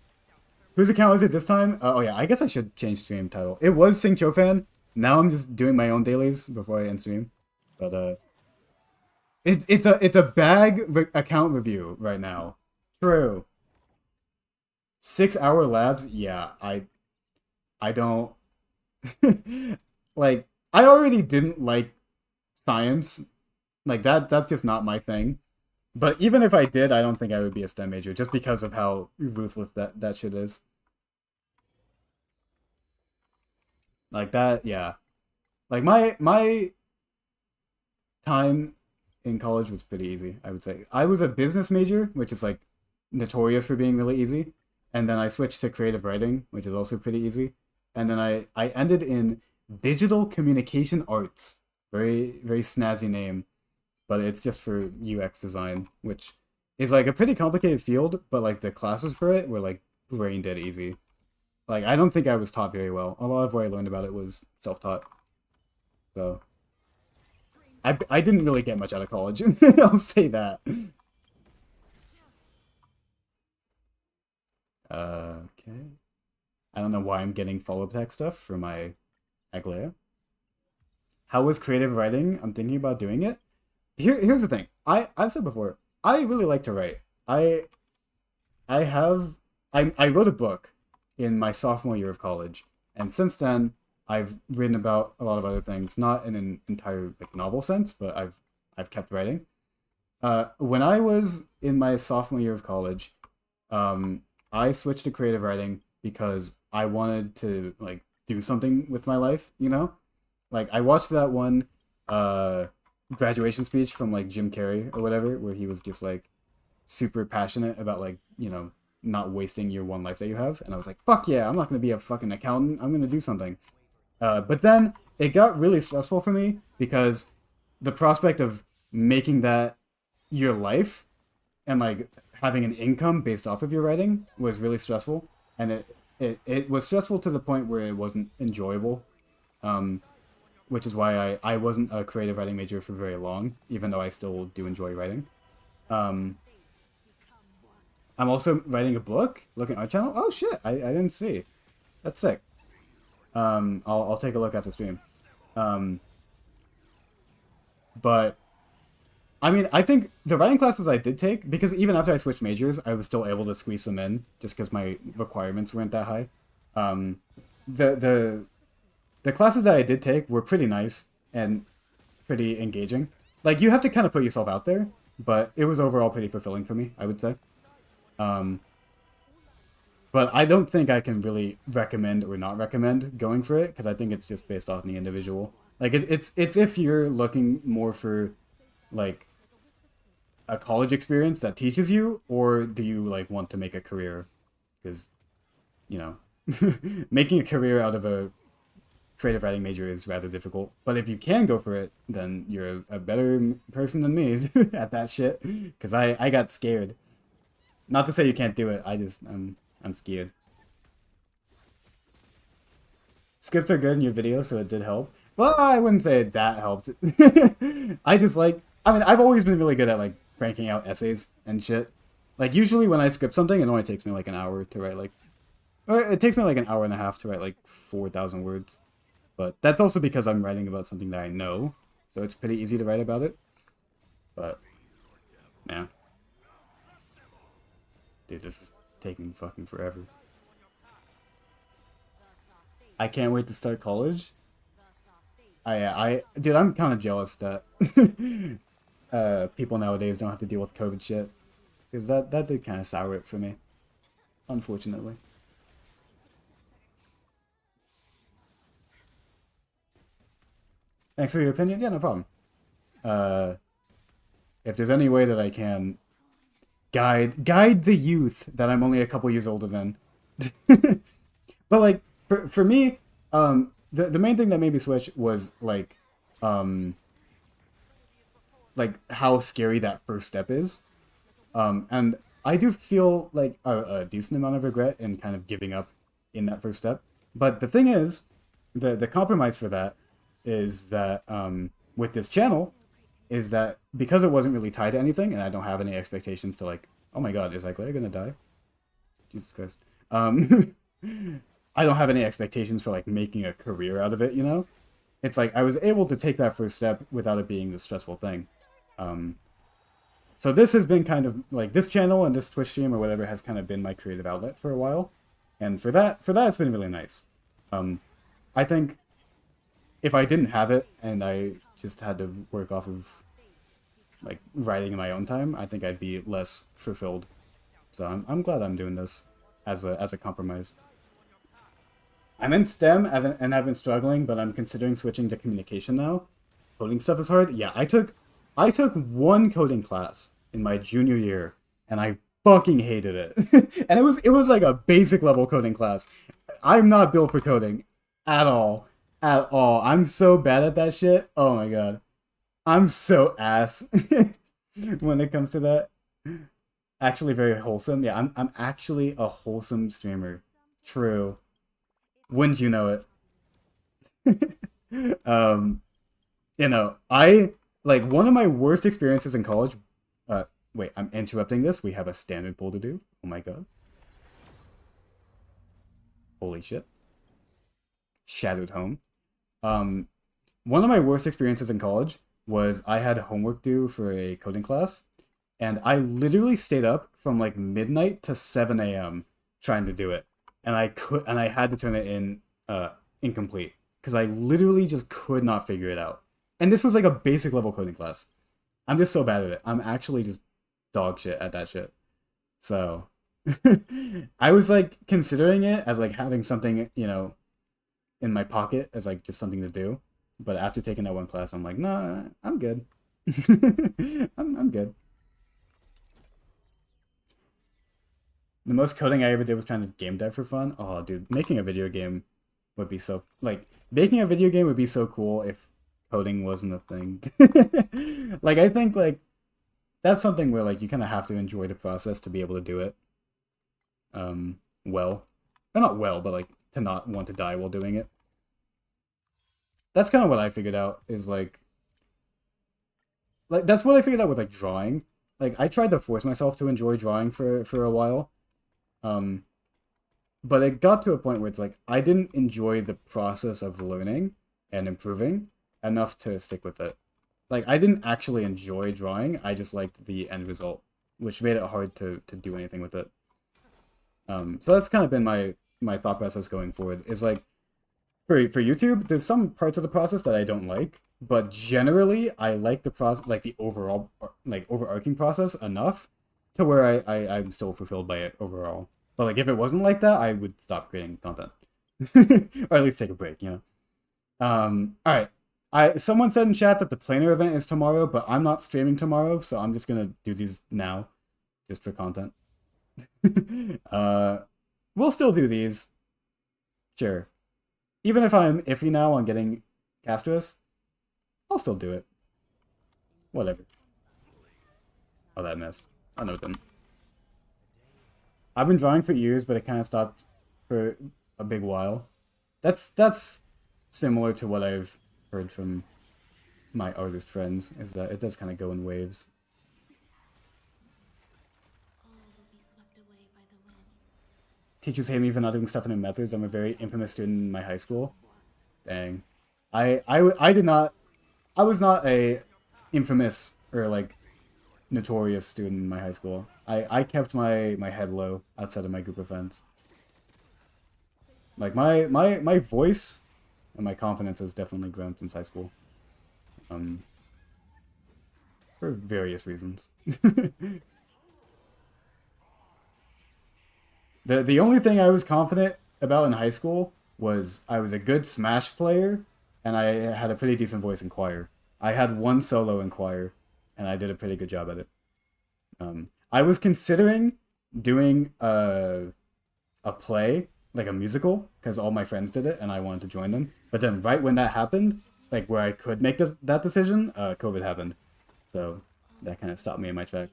[SPEAKER 1] Whose account is it this time? Oh yeah, I guess I should change stream title. It was Sing Chofan. Now I'm just doing my own dailies before I end stream. But it's a account review right now. True. 6 hour labs. Yeah, I don't like. I already didn't like science. Like that's just not my thing. But even if I did, I don't think I would be a STEM major just because of how ruthless that shit is. Like that, yeah. Like my time in college was pretty easy, I would say. I was a business major, which is like notorious for being really easy. And then I switched to creative writing, which is also pretty easy. And then I ended in digital communication arts. Very very snazzy name, but it's just for UX design, which is like a pretty complicated field, but like the classes for it were like brain dead easy. Like I don't think I was taught very well. A lot of what I learned about it was self-taught. So I didn't really get much out of college. I'll say that. Okay. I don't know why I'm getting follow-up text stuff for my Aglaya. How was creative writing? I'm thinking about doing it. Here's the thing. I've said before, I really like to write. I have I wrote a book in my sophomore year of college, and since then I've written about a lot of other things, not in an entire like novel sense, but I've kept writing. When I was in my sophomore year of college, um, I switched to creative writing because I wanted to like do something with my life, you know? Like I watched that one uh graduation speech from like Jim Carrey or whatever, where he was just like super passionate about like, not wasting your one life that you have. And I was like, fuck yeah, I'm not gonna be a fucking accountant. I'm gonna do something. But then it got really stressful for me because the prospect of making that your life and like having an income based off of your writing was really stressful, and it was stressful to the point where it wasn't enjoyable. Um, which is why I wasn't a creative writing major for very long, even though I still do enjoy writing. Um, I'm also writing a book. Look at our channel. Oh shit, I didn't see. That's sick. I'll take a look after stream. Um, but I mean, I think the writing classes I did take, because even after I switched majors, I was still able to squeeze them in, just because my requirements weren't that high. Um, the the the classes that I did take were pretty nice and pretty engaging. Like you have to kind of put yourself out there, but it was overall pretty fulfilling for me, I would say. Um, but I don't think I can really recommend or not recommend going for it because I think it's just based off the individual. Like it's if you're looking more for like a college experience that teaches you, or do you like want to make a career? Because you know, making a career out of a creative writing major is rather difficult. But if you can go for it, then you're a better person than me at that shit. Because I got scared. Not to say you can't do it. I'm scared. Scripts are good in your video, so it did help. Well, I wouldn't say that helped. I just like. I mean, I've always been really good at like cranking out essays and shit. Like usually when I script something, it only takes me like an hour to write like. Or it takes me like an hour and a half to write like 4,000 words. But that's also because I'm writing about something that I know, so it's pretty easy to write about it. But yeah, dude, this is taking fucking forever. I can't wait to start college. Dude, I'm kind of jealous that people nowadays don't have to deal with COVID shit, because that did kind of sour it for me, unfortunately. Thanks for your opinion. Yeah, no problem. Uh, if there's any way that I can guide the youth that I'm only a couple years older than, but like for me, the main thing that made me switch was um like how scary that first step is. And I do feel like a decent amount of regret in kind of giving up in that first step. But the thing is, the compromise for that is that with this channel, is that because it wasn't really tied to anything, and I don't have any expectations to like, oh my god, is Claire gonna die? Jesus Christ. I don't have any expectations for like making a career out of it, you know? It's like I was able to take that first step without it being the stressful thing. Um, so this has been kind of like this channel and this Twitch stream or whatever has kind of been my creative outlet for a while. And for that it's been really nice. I think if I didn't have it and I just had to work off of like writing in my own time, I think I'd be less fulfilled. So I'm glad I'm doing this as a compromise. I'm in STEM and I've been struggling, but I'm considering switching to communication now. Coding stuff is hard. Yeah, I took one coding class in my junior year, and I fucking hated it. And it was like a basic level coding class. I'm not built for coding at all. At all. I'm so bad at that shit. Oh my god. I'm so ass when it comes to that. Actually very wholesome. Yeah, I'm actually a wholesome streamer. True. Wouldn't you know it? um, I like one of my worst experiences in college. Wait, I'm interrupting this. We have a standard poll to do. Oh my god. Holy shit. Shadowed home. Um, One of my worst experiences in college was I had homework due for a coding class, and I literally stayed up from like midnight to 7 a.m. trying to do it, and I had to turn it in incomplete because I literally just could not figure it out. And this was like a basic level coding class. I'm just so bad at it. I'm actually just dog shit at that shit. So I was like considering it as like having something, in my pocket as like just something to do. But after taking that one class, I'm like, nah, I'm good. I'm good. The most coding I ever did was trying to game dev for fun. Oh, dude, making a video game would be so like making a video game would be so cool if coding wasn't a thing. Like I think like that's something where like you kind of have to enjoy the process to be able to do it. Well, not well, but like to not want to die while doing it. That's kind of what I figured out is like that's what I figured out with like drawing. Like I tried to force myself to enjoy drawing for a while. Um, but it got to a point where it's like I didn't enjoy the process of learning and improving enough to stick with it. Like I didn't actually enjoy drawing. I just liked the end result, which made it hard to do anything with it. So that's kind of been my thought process going forward. Is like for YouTube, there's some parts of the process that I don't like, but generally I like the process, like the overall like overarching process enough to where I'm still fulfilled by it overall. But like if it wasn't like that, I would stop creating content, or at least take a break. All right. Someone said in chat that the planar event is tomorrow, but I'm not streaming tomorrow, so I'm just gonna do these now, just for content. uh, we'll still do these, sure. Even if I'm iffy now on getting Castorice, I'll still do it. Whatever. Oh, that missed. I know it didn't. I've been drawing for years, but it kind of stopped for a big while. That's similar to what I've heard from my artist friends, is that it does kind of go in waves. Teachers hate me for not doing stuff in their methods. I'm a very infamous student in my high school. Dang. I did not... I was not a infamous or, like, notorious student in my high school. I kept my head low outside of my group of friends. Like, my voice and my confidence has definitely grown since high school. For various reasons. The only thing I was confident about in high school was I was a good Smash player, and I had a pretty decent voice in choir. I had one solo in choir, and I did a pretty good job at it. I was considering doing a play, like a musical, because all my friends did it, and I wanted to join them. But then right when that happened, like where I could make that decision, COVID happened. So that kind of stopped me in my track.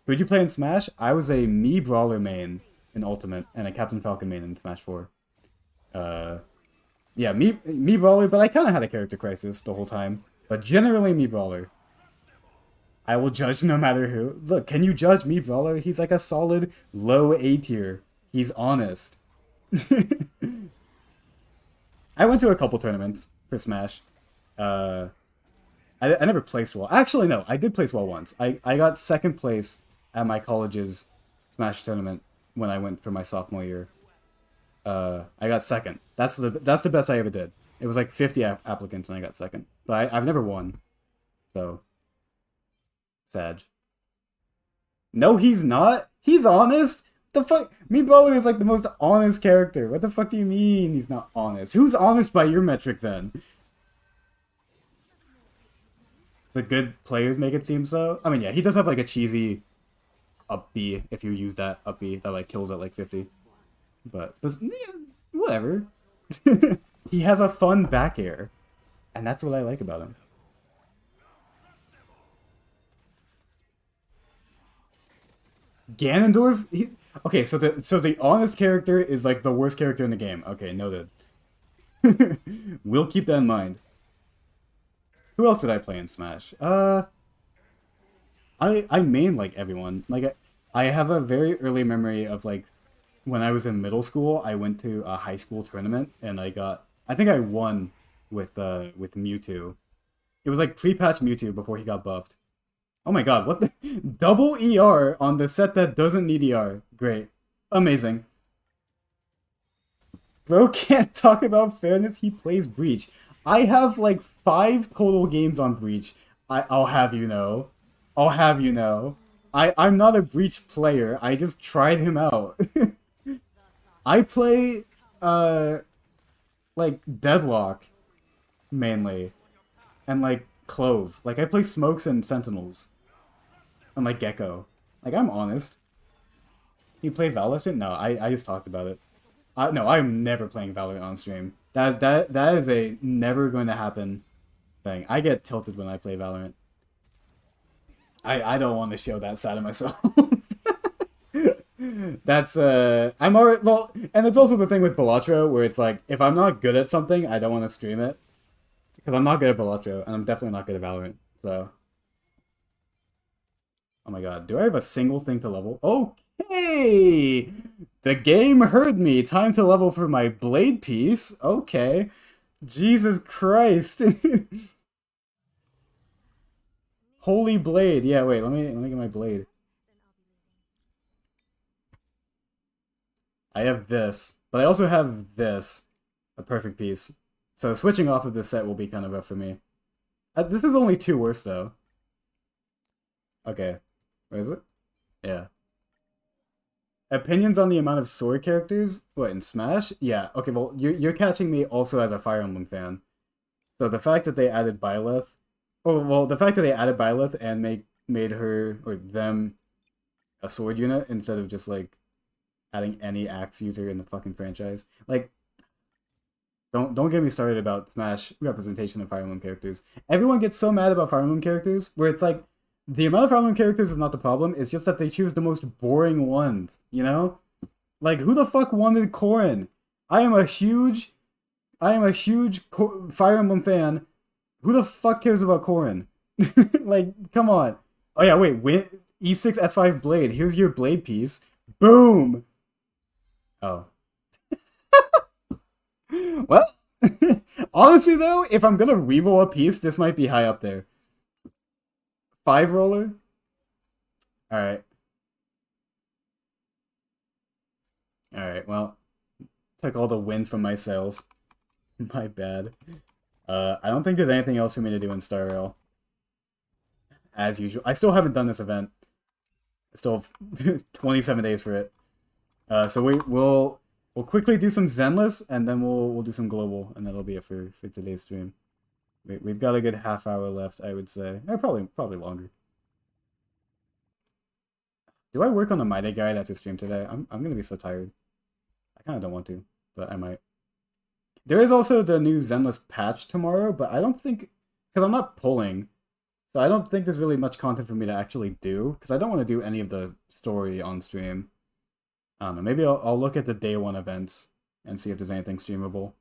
[SPEAKER 1] Who'd you play in Smash? I was a Mii Brawler main in Ultimate and a Captain Falcon main in Smash 4. Yeah, Mii Brawler, but I kind of had a character crisis the whole time. But generally Mii Brawler. I will judge no matter who. Look, can you judge Mii Brawler? He's like a solid low A tier. He's honest. I went to a couple tournaments for Smash. I never placed well. Actually, no, I did place well once. I got second place at my college's Smash tournament when I went for my sophomore year. I got second. That's the best I ever did. It was like 50 applicants and I got second. But I've never won. So, sad. No, he's not. He's honest. The fuck? Mii Brawler is like the most honest character. What the fuck do you mean he's not honest? Who's honest by your metric then? The good players make it seem so. I mean, yeah, he does have like a cheesy up B if you use that up B that like kills at like 50. But yeah, whatever. He has a fun back air, and that's what I like about him. Ganondorf. Okay, so the honest character is like the worst character in the game. Okay, noted. We'll keep that in mind. Who else did I play in Smash? I main like everyone. Like I have a very early memory of like when I was in middle school. I went to a high school tournament and I think I won with Mewtwo. It was like pre-patch Mewtwo before he got buffed. Oh my god, what the double ER on the set that doesn't need ER. Great. Amazing. Bro can't talk about fairness, he plays Breach. I have like 5 total games on Breach. I'll have you know. I'll have you know. I'm not a Breach player, I just tried him out. I play, uh, like, Deadlock, mainly. And, like, Clove. Like, I play Smokes and Sentinels. And, like, Gecko. Like, I'm honest. You play Valorant? No, I just talked about it. No, I'm never playing Valorant on stream. That is a never going to happen thing. I get tilted when I play Valorant. I don't want to show that side of myself. That's I'm already well, and it's also the thing with Balatro where it's like if I'm not good at something, I don't want to stream it because I'm not good at Balatro and I'm definitely not good at Valorant. So, oh my god, do I have a single thing to level? Okay, the game heard me. Time to level for my blade piece. Okay, Jesus Christ. Holy blade. Yeah, wait, let me get my blade. I have this, but I also have this, a perfect piece. So switching off of this set will be kind of rough for me. This is only 2 worse though. Okay, where is it? Yeah. Opinions on the amount of sword characters? What, in Smash? Yeah. Okay, well you're catching me also as a Fire Emblem fan. So the fact that they added Byleth, oh well, the fact that they added Byleth and made her or them a sword unit instead of just like adding any axe user in the fucking franchise. Like, don't get me started about Smash representation of Fire Emblem characters. Everyone gets so mad about Fire Emblem characters, where it's like the amount of Fire Emblem characters is not the problem. It's just that they choose the most boring ones. You know, like who the fuck wanted Corrin? I am a huge, I am a huge Fire Emblem fan. Who the fuck cares about Corrin? Like, come on. Oh yeah, wait. E6 S5 blade. Here's your blade piece. Boom. Oh. Well, honestly though, if I'm gonna reroll a piece, this might be high up there. 5 roller? Alright. Alright, well. Took all the wind from my sails. My bad. I don't think there's anything else for me to do in Star Rail. As usual. I still haven't done this event. I still have 27 days for it. So we'll quickly do some Zenless, and then we'll do some global, and that'll be it for today's stream. We've got a good half-hour left, I would say. Probably longer. Do I work on the Mighty Guide after stream today? I'm gonna be so tired. I kind of don't want to, but I might. There is also the new Zenless patch tomorrow, but I don't think because I'm not pulling, so I don't think there's really much content for me to actually do because I don't want to do any of the story on stream. I don't know. Maybe I'll look at the day 1 events and see if there's anything streamable.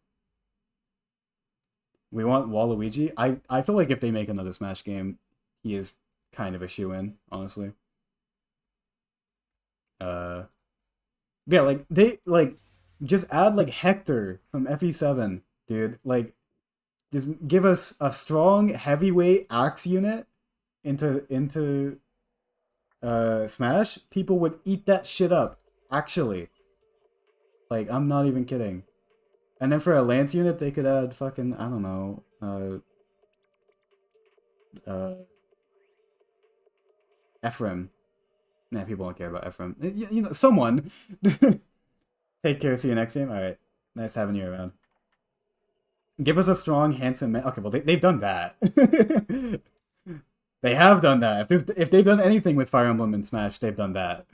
[SPEAKER 1] We want Waluigi. I feel like if they make another Smash game, he is kind of a shoe-in, honestly. Yeah, like they just add like Hector from FE7, dude. Like just give us a strong heavyweight axe unit into Smash. People would eat that shit up. Actually, like I'm not even kidding. And then for a Lance unit, they could add fucking I don't know, Ephraim. Nah, people don't care about Ephraim. You know, someone. Take care. See you next game. All right. Nice having you around. Give us a strong, handsome man. Okay, well they've done that. They have done that. If they've done anything with Fire Emblem and Smash, they've done that.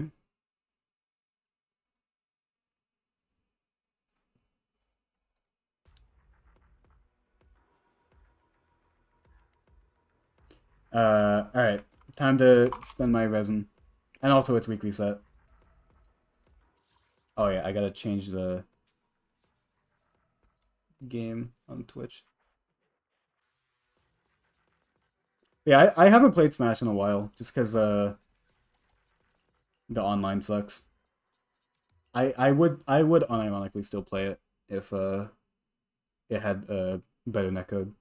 [SPEAKER 1] All right. Time to spend my resin, and also it's week reset. Oh yeah, I gotta change the game on Twitch. Yeah, I haven't played Smash in a while, just because the online sucks. I would unironically still play it if it had better netcode.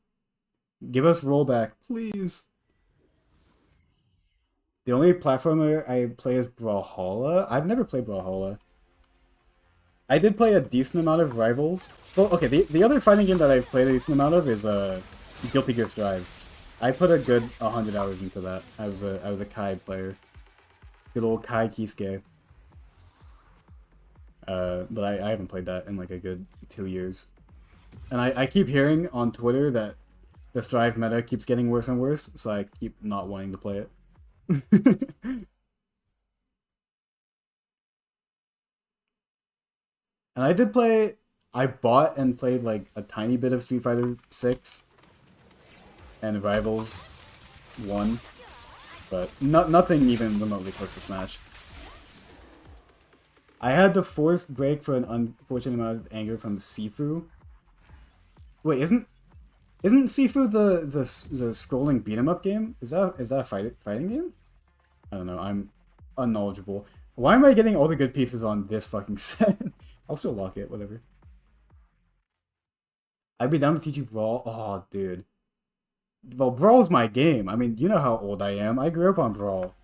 [SPEAKER 1] Give us rollback, please. The only platformer I play is Brawlhalla. I've never played Brawlhalla. I did play a decent amount of Rivals. Well, okay, the other fighting game that I've played a decent amount of is Guilty Gear Strive. I put a good 100 hours into that. I was a Kai player. Good old Kai Kisuke. But I haven't played that in like a good 2 years. And I keep hearing on Twitter that the Strive meta keeps getting worse and worse, so I keep not wanting to play it. And I did play... I bought and played like a tiny bit of Street Fighter 6 and Rivals 1, but nothing even remotely close to Smash. I had the forced break for an unfortunate amount of anger from Sifu. Wait, isn't Sifu the scrolling beat 'em up game? Is that a fighting game? I don't know. I'm unknowledgeable. Why am I getting all the good pieces on this fucking set? I'll still lock it. Whatever. I'd be down to teach you Brawl. Oh, dude. Well, Brawl's my game. I mean, you know how old I am. I grew up on Brawl.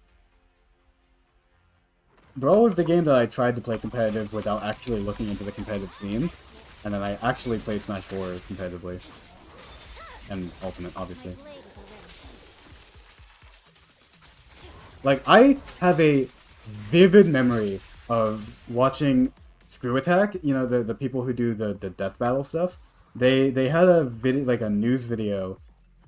[SPEAKER 1] Brawl was the game that I tried to play competitive without actually looking into the competitive scene. And then I actually played Smash 4 competitively. And Ultimate, obviously. Like, I have a vivid memory of watching Screw Attack, you know, the people who do the death battle stuff. They had a video, like a news video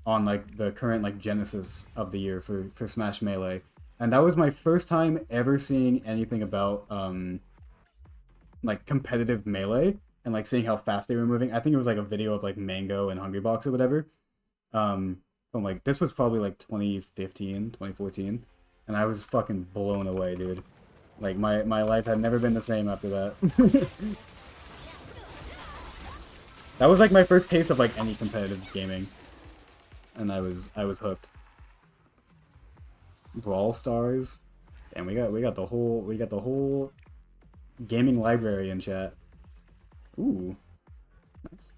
[SPEAKER 1] on like the current like genesis of the year for Smash Melee. And that was my first time ever seeing anything about like competitive Melee and like seeing how fast they were moving. I think it was like a video of like Mango and Hungrybox or whatever. From like this was probably like 2015, 2014, and I was fucking blown away, dude. Like my life had never been the same after that. That was like my first taste of like any competitive gaming, and I was hooked. Brawl Stars, and we got the whole gaming library in chat. Ooh, nice.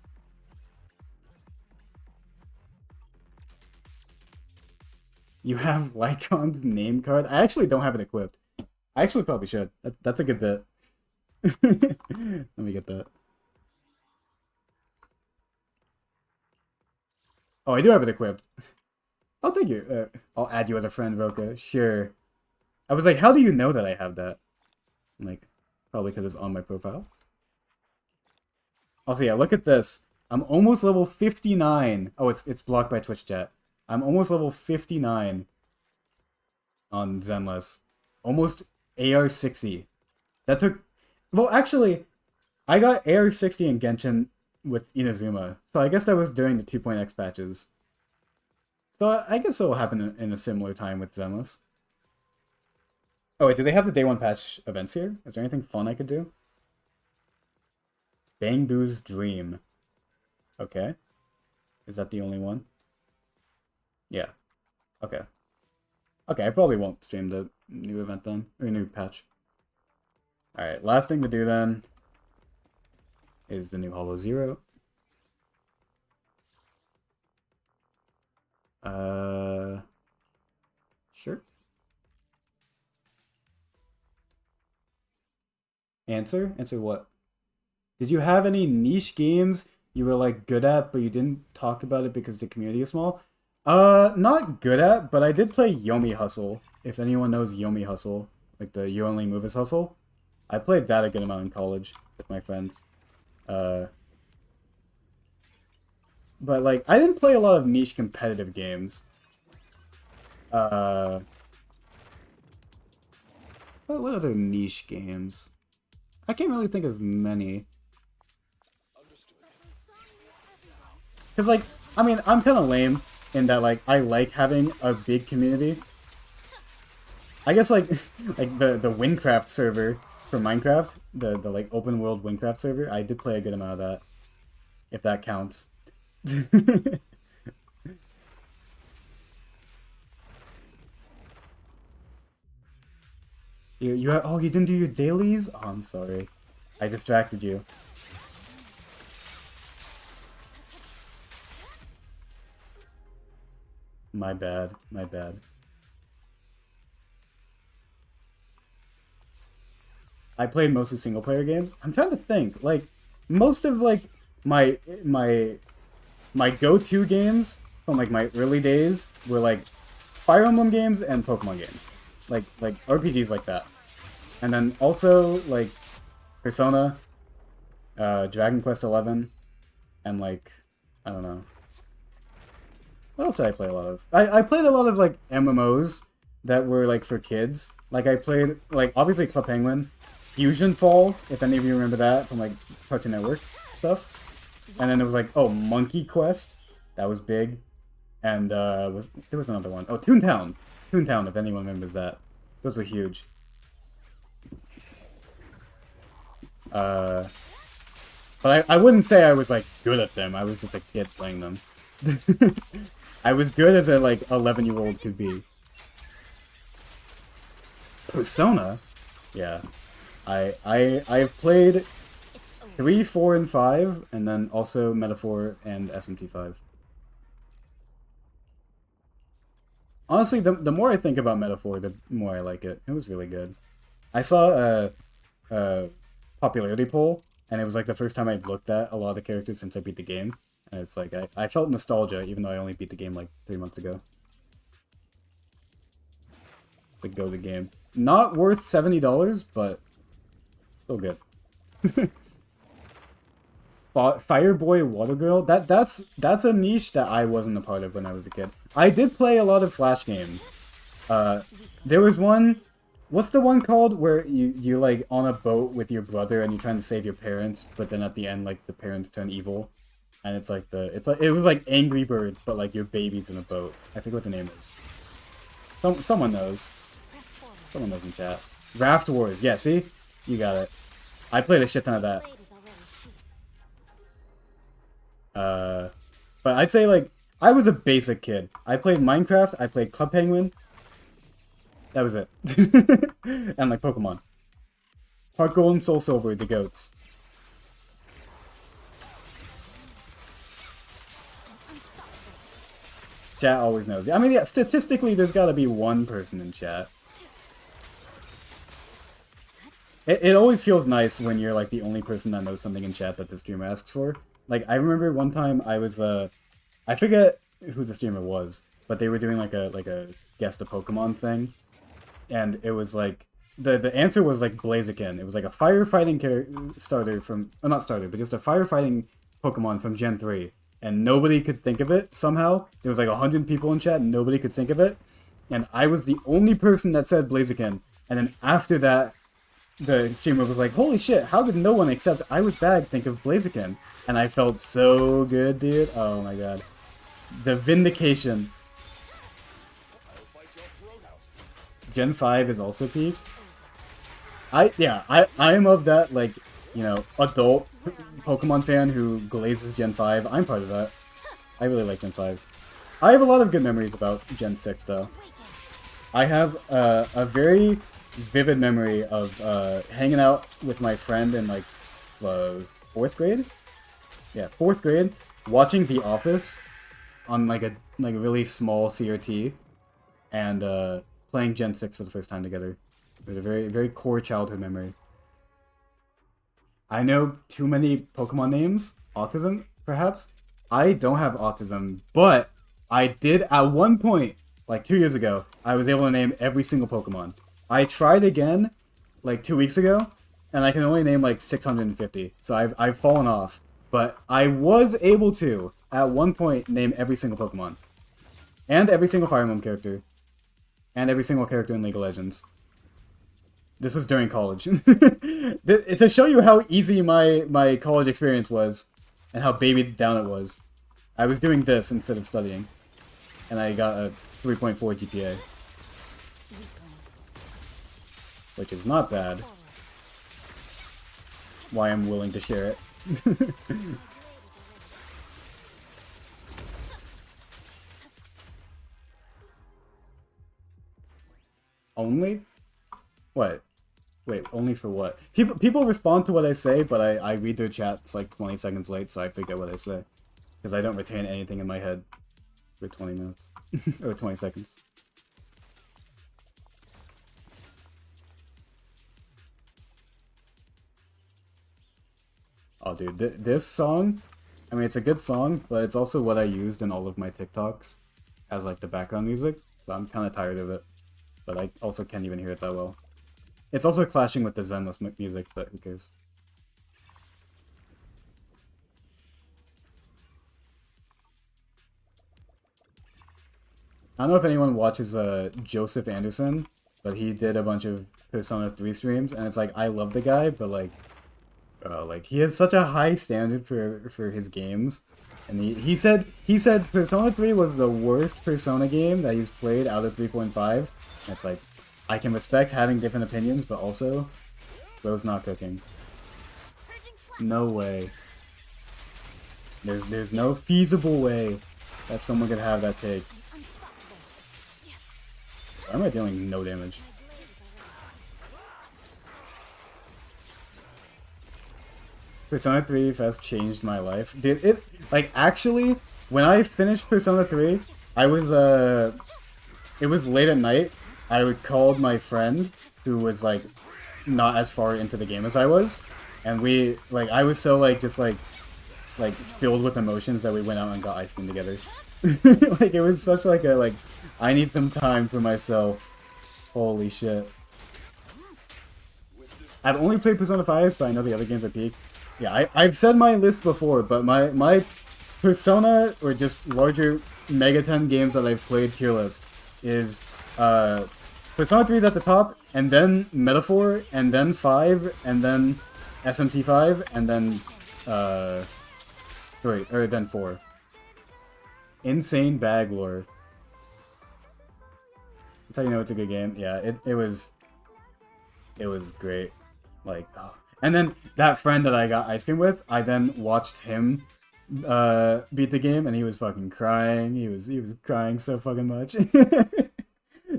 [SPEAKER 1] You have Lycon's name card? I actually don't have it equipped. I actually probably should. That's a good bit. Let me get that. Oh, I do have it equipped. Oh, thank you. I'll add you as a friend, Roka. Sure. I was like, how do you know that I have that? I'm like, probably because it's on my profile. Also, yeah, look at this. I'm almost level 59. Oh, it's blocked by Twitch chat. I'm almost level 59 on Zenless. Almost AR 60. That took... Well, actually, I got AR 60 in Genshin with Inazuma. So I guess that was during the 2.x patches. So I guess it'll happen in a similar time with Zenless. Oh wait, do they have the day 1 patch events here? Is there anything fun I could do? Bang Boo's Dream. Okay. Is that the only one? Yeah. Okay. Okay, I probably won't stream the new event then. Or new patch. Alright, last thing to do then is the new Hollow Zero. Sure. Answer? Answer what? Did you have any niche games you were like good at, but you didn't talk about it because the community is small? Not good at, but I did play Yomi Hustle. If anyone knows Yomi Hustle, like the You Only Move Is Hustle, I played that a good amount in college with my friends. But like I didn't play a lot of niche competitive games. What other niche games? I can't really think of many. Because, like, I mean, I'm kind of lame in that, like, I like having a big community. I guess, like, like the Winecraft server for Minecraft, the like, open world Winecraft server, I did play a good amount of that. If that counts. Oh, you didn't do your dailies? Oh, I'm sorry. I distracted you. My bad. My bad. I played mostly single player games. I'm trying to think. Like most of like my my my go-to games from like my early days were like Fire Emblem games and Pokemon games. Like RPGs like that. And then also like Persona, Dragon Quest 11, and like I don't know. What else did I play a lot of? I played a lot of like MMOs that were like for kids. Like I played like obviously Club Penguin, Fusion Fall, if any of you remember that from like Cartoon Network stuff. And then there was like Monkey Quest, that was big, and there was another one. Oh, Toontown, Toontown, if anyone remembers that, those were huge. Uh, but I wouldn't say I was like good at them. I was just a kid playing them. I was good as a like 11-year-old could be. Persona, yeah. I've played 3, 4, and 5, and then also Metaphor and SMT5. Honestly, the more I think about Metaphor, the more I like it. It was really good. I saw a popularity poll, and it was like the first time I'd looked at a lot of the characters since I beat the game. And it's like, I felt nostalgia, even though I only beat the game like 3 months ago. It's a go-to game. Not worth $70, but still good. Fireboy Water Girl, that's a niche that I wasn't a part of when I was a kid. I did play a lot of Flash games. There was one, what's the one called where you like on a boat with your brother and you're trying to save your parents, but then at the end like the parents turn evil, and it's like it was like Angry Birds, but like your baby's in a boat. I forget what the name is. Someone knows. Someone knows in chat. Raft Wars, yeah. See, you got it. I played a shit ton of that. But I'd say, like, I was a basic kid. I played Minecraft, I played Club Penguin. That was it. And, like, Pokemon. Heart Gold and Soul Silver, the goats. Chat always knows. I mean, yeah, statistically, there's gotta be one person in chat. It always feels nice when you're, like, the only person that knows something in chat that the streamer asks for. Like, I remember one time I was, I forget who the streamer was, but they were doing, like a guess the Pokemon thing. And it was, like, the answer was, like, Blaziken. It was, like, a firefighting starter from, not starter, but just a firefighting Pokemon from Gen 3. And nobody could think of it, somehow. There was, like, 100 people in chat, and nobody could think of it. And I was the only person that said Blaziken. And then after that, the streamer was like, holy shit, how did no one except I was bad think of Blaziken? And I felt so good, dude. Oh my god. The vindication. Gen 5 is also peak. I am of that, like, you know, adult Pokemon fan who glazes Gen 5. I'm part of that. I really like Gen 5. I have a lot of good memories about Gen 6, though. I have a very vivid memory of hanging out with my friend in, like, 4th grade? Yeah, 4th grade, watching The Office on like a really small CRT, and playing Gen 6 for the first time together. It was a very, very core childhood memory. I know too many Pokemon names. Autism, perhaps? I don't have autism, but I did at one point, like 2 years ago, I was able to name every single Pokemon. I tried again, like 2 weeks ago, and I can only name like 650, so I've fallen off. But I was able to, at one point, name every single Pokemon. And every single Fire Emblem character. And every single character in League of Legends. This was during college. To show you how easy my college experience was, and how babied down it was, I was doing this instead of studying. And I got a 3.4 GPA. Which is not bad. Why I'm willing to share it. Only? What? Wait, only for what? People respond to what I say, but I read their chats like 20 seconds late, so I forget what I say. Because I don't retain anything in my head for 20 minutes. Or 20 seconds. Oh, dude, this song, I mean, it's a good song, but it's also what I used in all of my TikToks as, like, the background music, so I'm kind of tired of it. But I also can't even hear it that well. It's also clashing with the Zenless music, but who cares? I don't know if anyone watches Joseph Anderson, but he did a bunch of Persona 3 streams, and it's like, I love the guy, but like he has such a high standard for his games. And he said Persona 3 was the worst Persona game that he's played out of 3.5. And it's like, I can respect having different opinions, but also, bro's not cooking. No way. There's no feasible way that someone could have that take. Why am I dealing no damage? Persona 3 has changed my life. Dude, like, actually, when I finished Persona 3, I was, it was late at night. I called my friend, who was, like, not as far into the game as I was, and we, like, I was so, like, just, like, filled with emotions that we went out and got ice cream together. Like, it was such, like, a, like, I need some time for myself. Holy shit. I've only played Persona 5, but I know the other games are peak. Yeah, I've said my list before, but my Persona, or just larger Megaton games that I've played tier list, is Persona 3 is at the top, and then Metaphor, and then 5, and then SMT 5, and then, then 4. Insane Baglore. That's how you know it's a good game. Yeah, it was great. Like, oh. And then that friend that I got ice cream with, I then watched him beat the game, and he was fucking crying. He was crying so fucking much.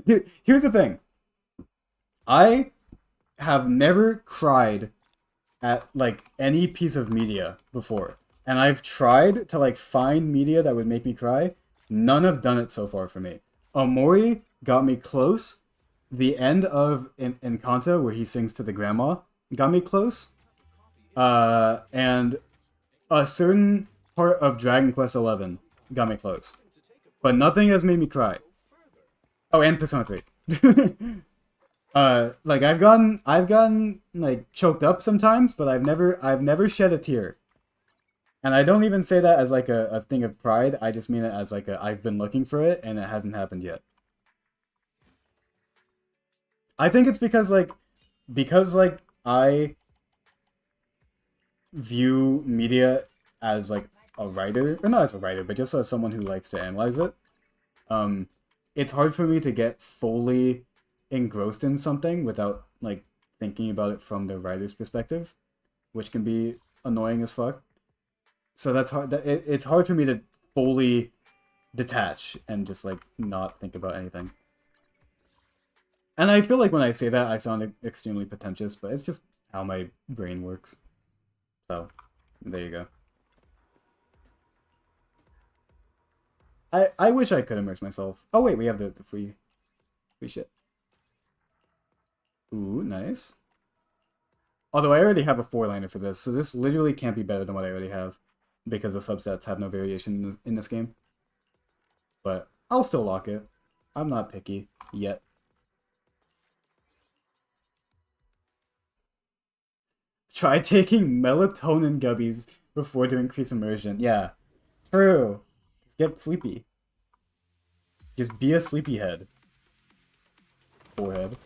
[SPEAKER 1] Dude, here's the thing. I have never cried at, like, any piece of media before. And I've tried to, like, find media that would make me cry. None have done it so far for me. Omori got me close. The end of Encanto, where he sings to the grandma, got me close. And a certain part of Dragon Quest XI got me close. But nothing has made me cry. Oh, and Persona 3. Like, I've gotten like choked up sometimes, but I've never shed a tear. And I don't even say that as like a thing of pride. I just mean it as like I've been looking for it and it hasn't happened yet. I think it's because like I view media as like a writer, or not as a writer, but just as someone who likes to analyze it. It's hard for me to get fully engrossed in something without like thinking about it from the writer's perspective, which can be annoying as fuck. So that's hard. It's hard for me to fully detach and just like not think about anything. And I feel like when I say that, I sound extremely pretentious, but it's just how my brain works. So, there you go. I wish I could immerse myself. Oh wait, we have the free shit. Ooh, nice. Although I already have a 4-liner for this, so this literally can't be better than what I already have, because the subsets have no variation in this game. But I'll still lock it. I'm not picky yet. Try taking melatonin gubbies before to increase immersion. Yeah, true. Just get sleepy. Just be a sleepyhead. Forehead.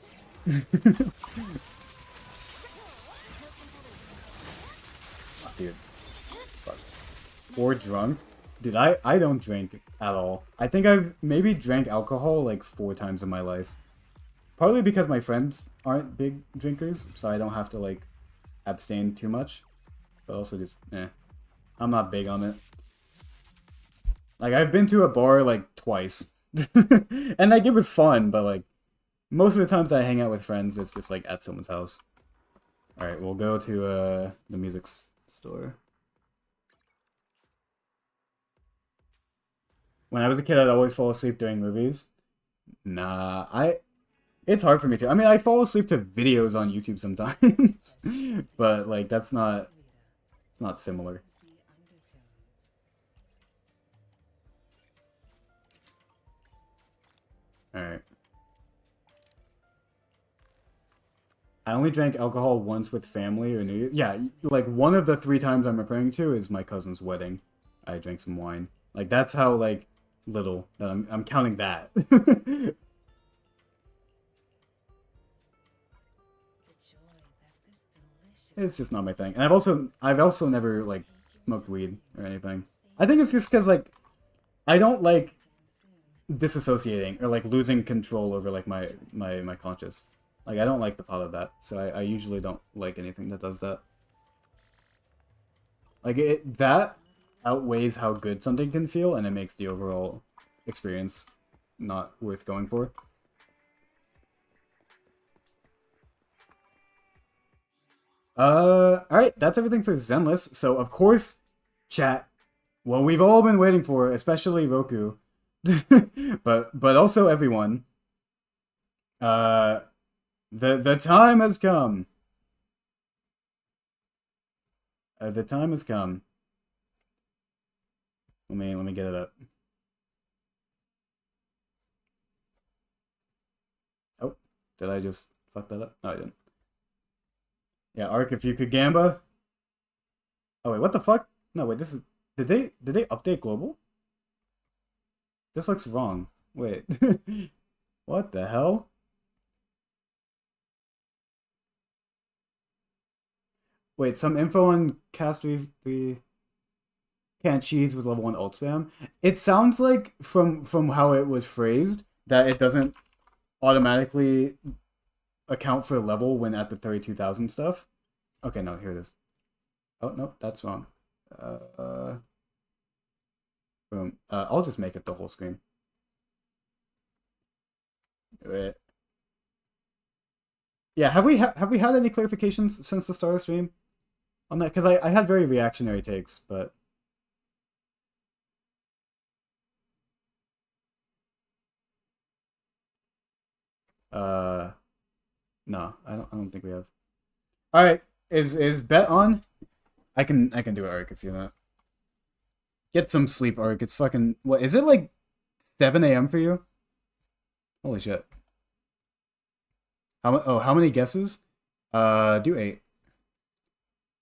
[SPEAKER 1] Oh, dude. Fuck. Or drunk. Dude, I don't drink at all. I think I've maybe drank alcohol like 4 times in my life. Partly because my friends aren't big drinkers, so I don't have to like abstain too much. But also just, I'm not big on it. Like, I've been to a bar like twice. And like it was fun, but like most of the times I hang out with friends, it's just like at someone's house. Alright, we'll go to the music store. When I was a kid, I'd always fall asleep during movies. Nah, it's hard for me to. I mean, I fall asleep to videos on YouTube sometimes. But like that's not It's not similar. Alright. I only drank alcohol once with family or New Year. Yeah, like one of the 3 times I'm referring to is my cousin's wedding. I drank some wine. Like that's how like little that I'm counting that. It's just not my thing. And I've also never like smoked weed or anything. I think it's just because like I don't like disassociating or like losing control over like my conscious. Like I don't like the thought of that, so I usually don't like anything that does that. Like that outweighs how good something can feel, and it makes the overall experience not worth going for. Alright, that's everything for Zenless. So, of course, chat, what we've all been waiting for, especially Roku, but also everyone, uh, the time has come. The time has come. Let me get it up. Oh, did I just fuck that up? No, I didn't. Yeah, Ark, if you could Gamba. Oh wait, what the fuck? No, wait, this is did they update global? This looks wrong. Wait. What the hell? Wait, some info on Castorice can't cheese with level 1 ult spam. It sounds like from how it was phrased that it doesn't automatically account for level when at the 32,000 stuff. Okay, no, here it is. Oh, nope, that's wrong. Uh, boom. I'll just make it the whole screen. Wait. Yeah, have we had any clarifications since the start of the stream on that? Because I had very reactionary takes, but uh, no, I don't think we have. All right, is bet on? I can do it, Arc, if you want. Get some sleep, Arc. It's fucking what is it like 7 a.m. for you? Holy shit. How many guesses? Do 8.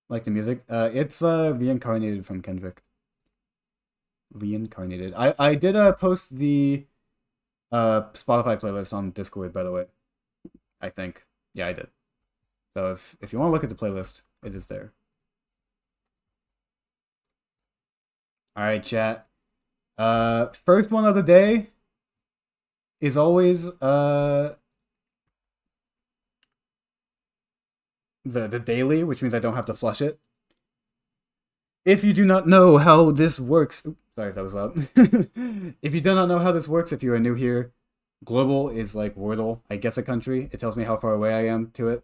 [SPEAKER 1] Like the music. It's reincarnated from Kendrick. Reincarnated. I did post the Spotify playlist on Discord, by the way. I think. Yeah, I did. So if you want to look at the playlist, it is there. All right, chat. First one of the day is always the daily, which means I don't have to flush it. If you do not know how this works, oops, sorry if that was loud. If you do not know how this works, if you are new here, global is like Wordle. I guess a country. It tells me how far away I am to it,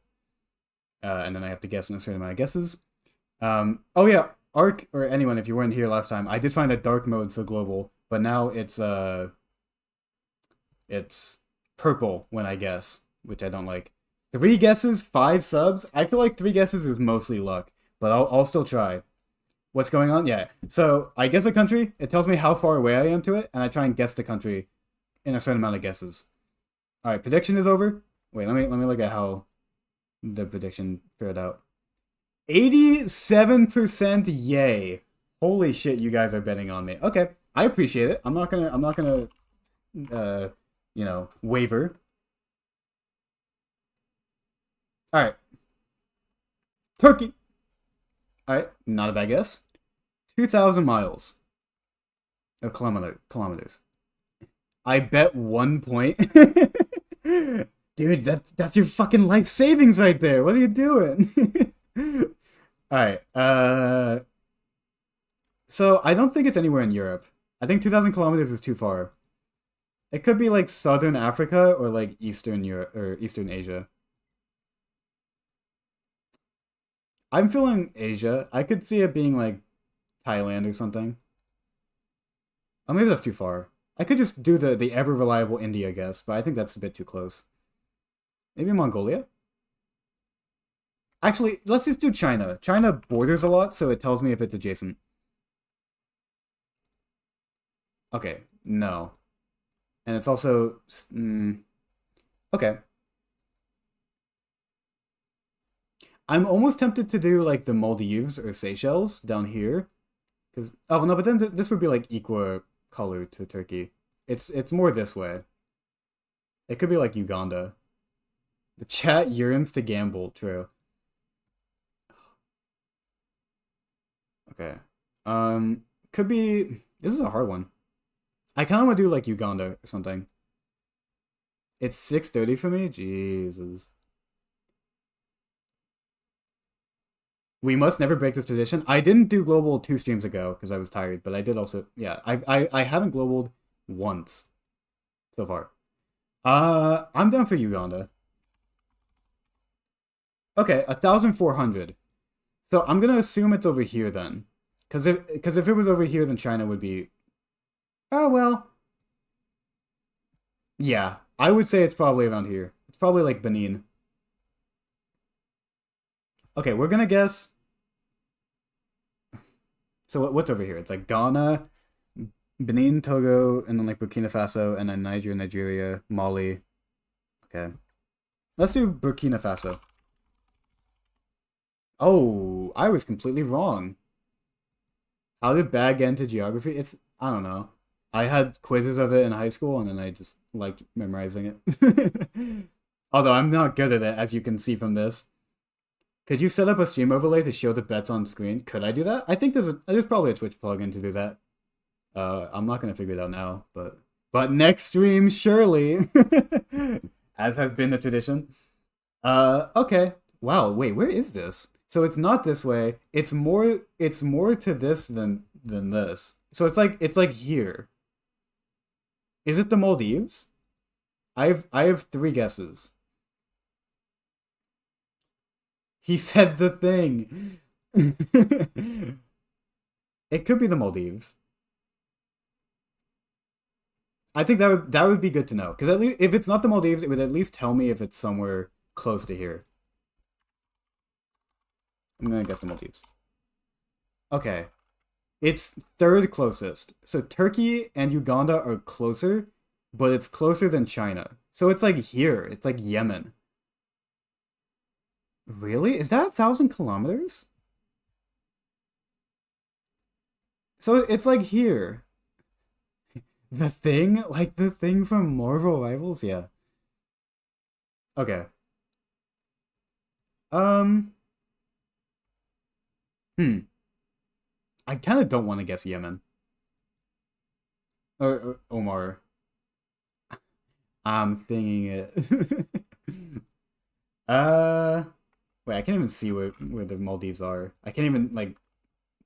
[SPEAKER 1] and then I have to guess in a certain amount of guesses. Oh yeah, Arc or anyone, if you weren't here last time, I did find a dark mode for global, but now it's purple when I guess, which I don't like. 3 guesses, 5 subs. I feel like 3 guesses is mostly luck, but I'll still try. What's going on? Yeah. So I guess a country. It tells me how far away I am to it, and I try and guess the country in a certain amount of guesses. All right, prediction is over. Wait, let me look at how the prediction fared out. 87% yay. Holy shit, you guys are betting on me. Okay, I appreciate it. I'm not gonna waver. All right. Turkey. All right, not a bad guess. 2,000 miles. Or kilometers. I bet 1 point. Dude, that's your fucking life savings right there. What are you doing? All right. So I don't think it's anywhere in Europe. I think 2,000 kilometers is too far. It could be like Southern Africa or like Eastern Europe or Eastern Asia. I'm feeling Asia. I could see it being like Thailand or something. Oh, maybe that's too far. I could just do the ever reliable India guess, but I think that's a bit too close. Maybe Mongolia? Actually, let's just do China. China borders a lot, so it tells me if it's adjacent. Okay, no. And it's also... okay. I'm almost tempted to do, like, the Maldives or Seychelles down here. Because... Oh, no, but then this would be, like, equal color to Turkey. It's more this way. It could be, like, Uganda. The chat yearns to gamble, true. Okay. Could be... This is a hard one. I kind of want to do, like, Uganda or something. It's 6:30 for me? Jesus. We must never break this tradition. I didn't do global 2 streams ago because I was tired, but I did also... Yeah, I haven't globaled once so far. I'm down for Uganda. Okay, 1,400. So I'm gonna assume it's over here then. Because if it was over here, then China would be... Oh, well. Yeah, I would say it's probably around here. It's probably like Benin. Okay, we're gonna guess... So what's over here? It's like Ghana, Benin, Togo, and then like Burkina Faso, and then Nigeria, Mali. Okay. Let's do Burkina Faso. Oh, I was completely wrong. How did bad get into geography? I don't know. I had quizzes of it in high school, and then I just liked memorizing it. Although I'm not good at it, as you can see from this. Could you set up a stream overlay to show the bets on screen? Could I do that? I think there's probably a Twitch plugin to do that. I'm not gonna figure it out now, but next stream surely, as has been the tradition. Okay. Wow. Wait, where is this? So it's not this way. It's more to this than this. So it's like here. Is it the Maldives? I have 3 guesses. He said the thing. It could be the Maldives. I think that would be good to know because at least if it's not the Maldives, it would at least tell me if it's somewhere close to here. I'm gonna guess the Maldives. Okay, it's third closest. So Turkey and Uganda are closer, but it's closer than China. So it's like here. It's like Yemen. Really? Is that 1,000 kilometers? So it's like here. The thing? Like the thing from Marvel Rivals? Yeah. Okay. Um, hmm. I kind of don't want to guess Yemen. Or Omar. I'm thinking it. uh, Wait, I can't even see where the Maldives are. I can't even, like,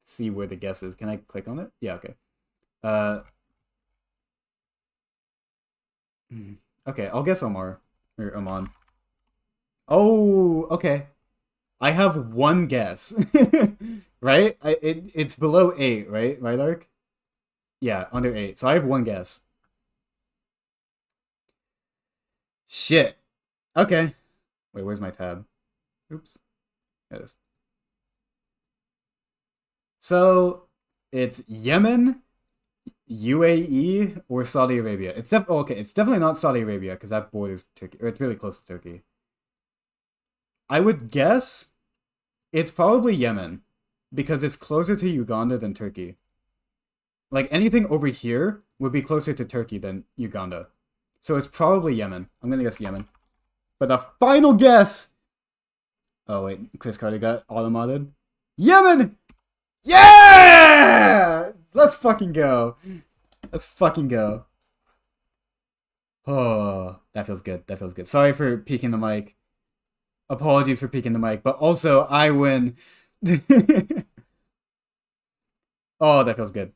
[SPEAKER 1] see where the guess is. Can I click on it? Yeah, okay. Uh, okay, I'll guess Omar. Or Oman. Oh, okay. I have one guess. Right? It's below 8, right? Right, Ark? Yeah, under 8. So I have one guess. Shit. Okay. Wait, where's my tab? Oops. There it is. So it's Yemen, UAE, or Saudi Arabia. Okay. It's definitely not Saudi Arabia because that borders Turkey, or it's really close to Turkey. I would guess it's probably Yemen because it's closer to Uganda than Turkey. Like anything over here would be closer to Turkey than Uganda. So it's probably Yemen. I'm gonna guess Yemen. But the final guess. Oh wait, Chris Carter got auto-modded. Yemen! Yeah! Let's fucking go. Let's fucking go. Oh, that feels good. That feels good. Sorry for peeking the mic. Apologies for peeking the mic, but also I win. Oh, that feels good.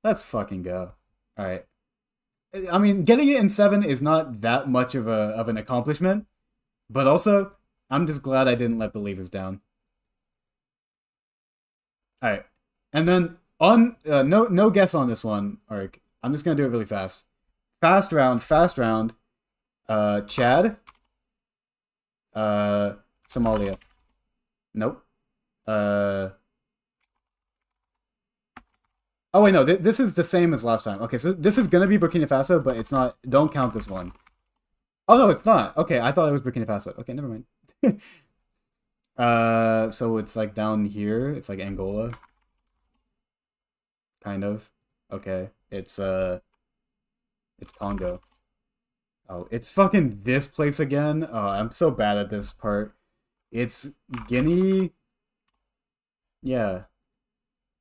[SPEAKER 1] Let's fucking go. All right. I mean, getting it in 7 is not that much of an accomplishment, but also I'm just glad I didn't let Believers down. All right, and then on no guess on this one, Ark. I'm just gonna do it really fast. Fast round, fast round. Chad. Somalia. Nope. Uh. Oh wait, no. This is the same as last time. Okay, so this is gonna be Burkina Faso, but it's not. Don't count this one. Oh no, it's not. Okay, I thought it was Burkina Faso. Okay, never mind. So it's like down here. It's like Angola, kind of. Okay, it's Congo. Oh, it's fucking this place again. Oh, I'm so bad at this part. It's Guinea. Yeah.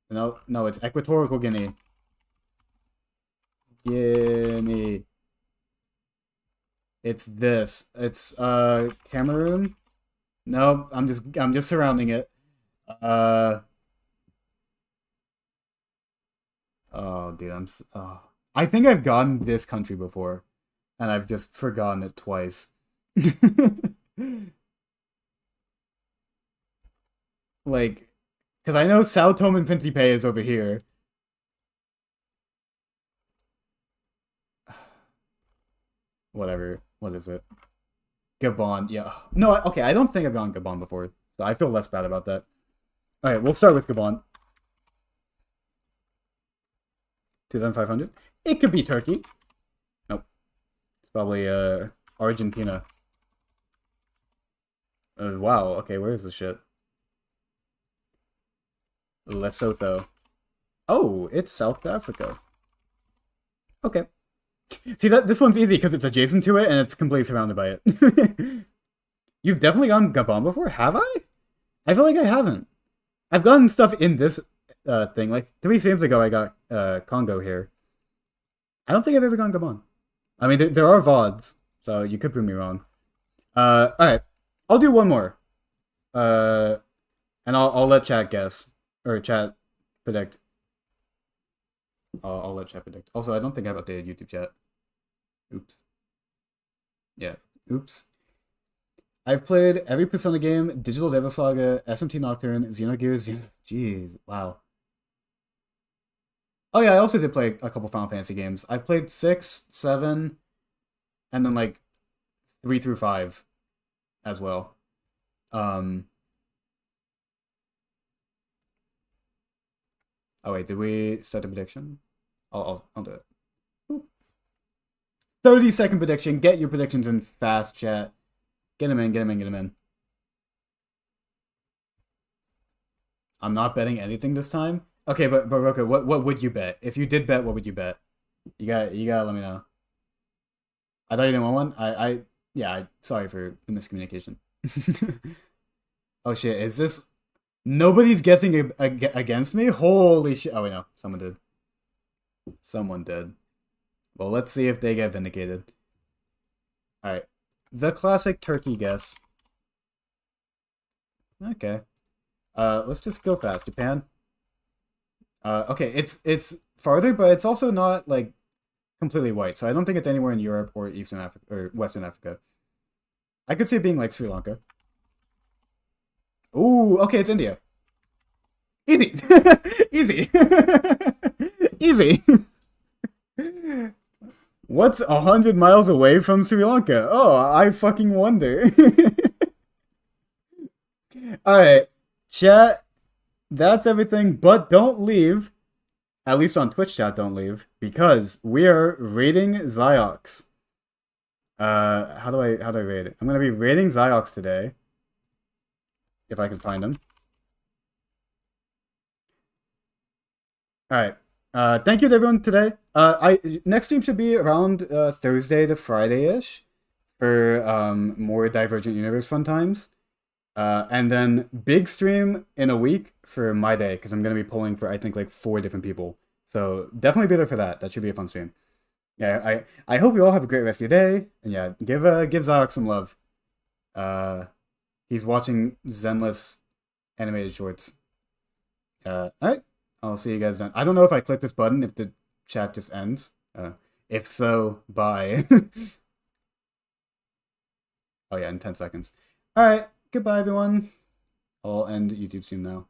[SPEAKER 1] No, no, it's Equatorial Guinea. Guinea. It's this. It's Cameroon. No, I'm just surrounding it. Uh oh, dude, oh. I think I've gotten this country before, and I've just forgotten it twice. Like, because I know Sao Tome and Principe is over here. Whatever. What is it? Gabon. Yeah. No, okay, I don't think I've gone Gabon before, so I feel less bad about that. Alright, we'll start with Gabon. 2,500. It could be Turkey. Nope. It's probably Argentina. Wow. Okay, where is this shit? Lesotho. Oh, it's South Africa. Okay. See that this one's easy because it's adjacent to it and it's completely surrounded by it. You've definitely gone Gabon before, have I? I feel like I haven't. I've gotten stuff in this thing. Like 3 streams ago, I got Congo here. I don't think I've ever gone Gabon. I mean, there are VODs, so you could prove me wrong. All right, I'll do one more. Uh, and I'll let chat guess or chat predict. I'll let chat predict. Also, I don't think I've updated YouTube chat. Oops. Yeah. Oops. I've played every Persona game, Digital Devil Saga, SMT Nocturne, Xenogears. Jeez, wow. Oh yeah, I also did play a couple Final Fantasy games. I've played 6, 7, and then like 3 through 5 as well. Um. Oh wait, did we start a prediction? I'll do it. Boop. 30-second prediction. Get your predictions in fast, chat. Get them in. Get them in. Get them in. I'm not betting anything this time. Okay, but Roka, what would you bet? If you did bet, what would you bet? You gotta let me know. I thought you didn't want one. Yeah. Sorry for the miscommunication. Oh shit! Is this? Nobody's guessing against me. Holy shit! Oh wait, no, someone did. Someone did. Well, let's see if they get vindicated. All right, the classic turkey guess. Okay. Let's just go fast. Japan. Okay, it's farther, but it's also not like completely white. So I don't think it's anywhere in Europe or Eastern Africa or Western Africa. I could see it being like Sri Lanka. Ooh, okay, it's India. Easy, easy, easy. What's 100 miles away from Sri Lanka? Oh, I fucking wonder. All right, chat. That's everything, but don't leave. At least on Twitch chat, don't leave because we are rating Ziox. How do I rate it? I'm gonna be rating Ziox today, if I can find him. All right. Thank you to everyone today. Next stream should be around Thursday to Friday-ish for more Divergent Universe fun times. And then big stream in a week for my day because I'm gonna be pulling for I think like 4 different people. So definitely be there for that. That should be a fun stream. Yeah, I hope you all have a great rest of your day. And yeah, give Ziox some love. He's watching Zenless animated shorts. Alright. I'll see you guys then. I don't know if I click this button if the chat just ends. If so, bye. Oh yeah, in 10 seconds. Alright, goodbye everyone. I'll end YouTube stream now.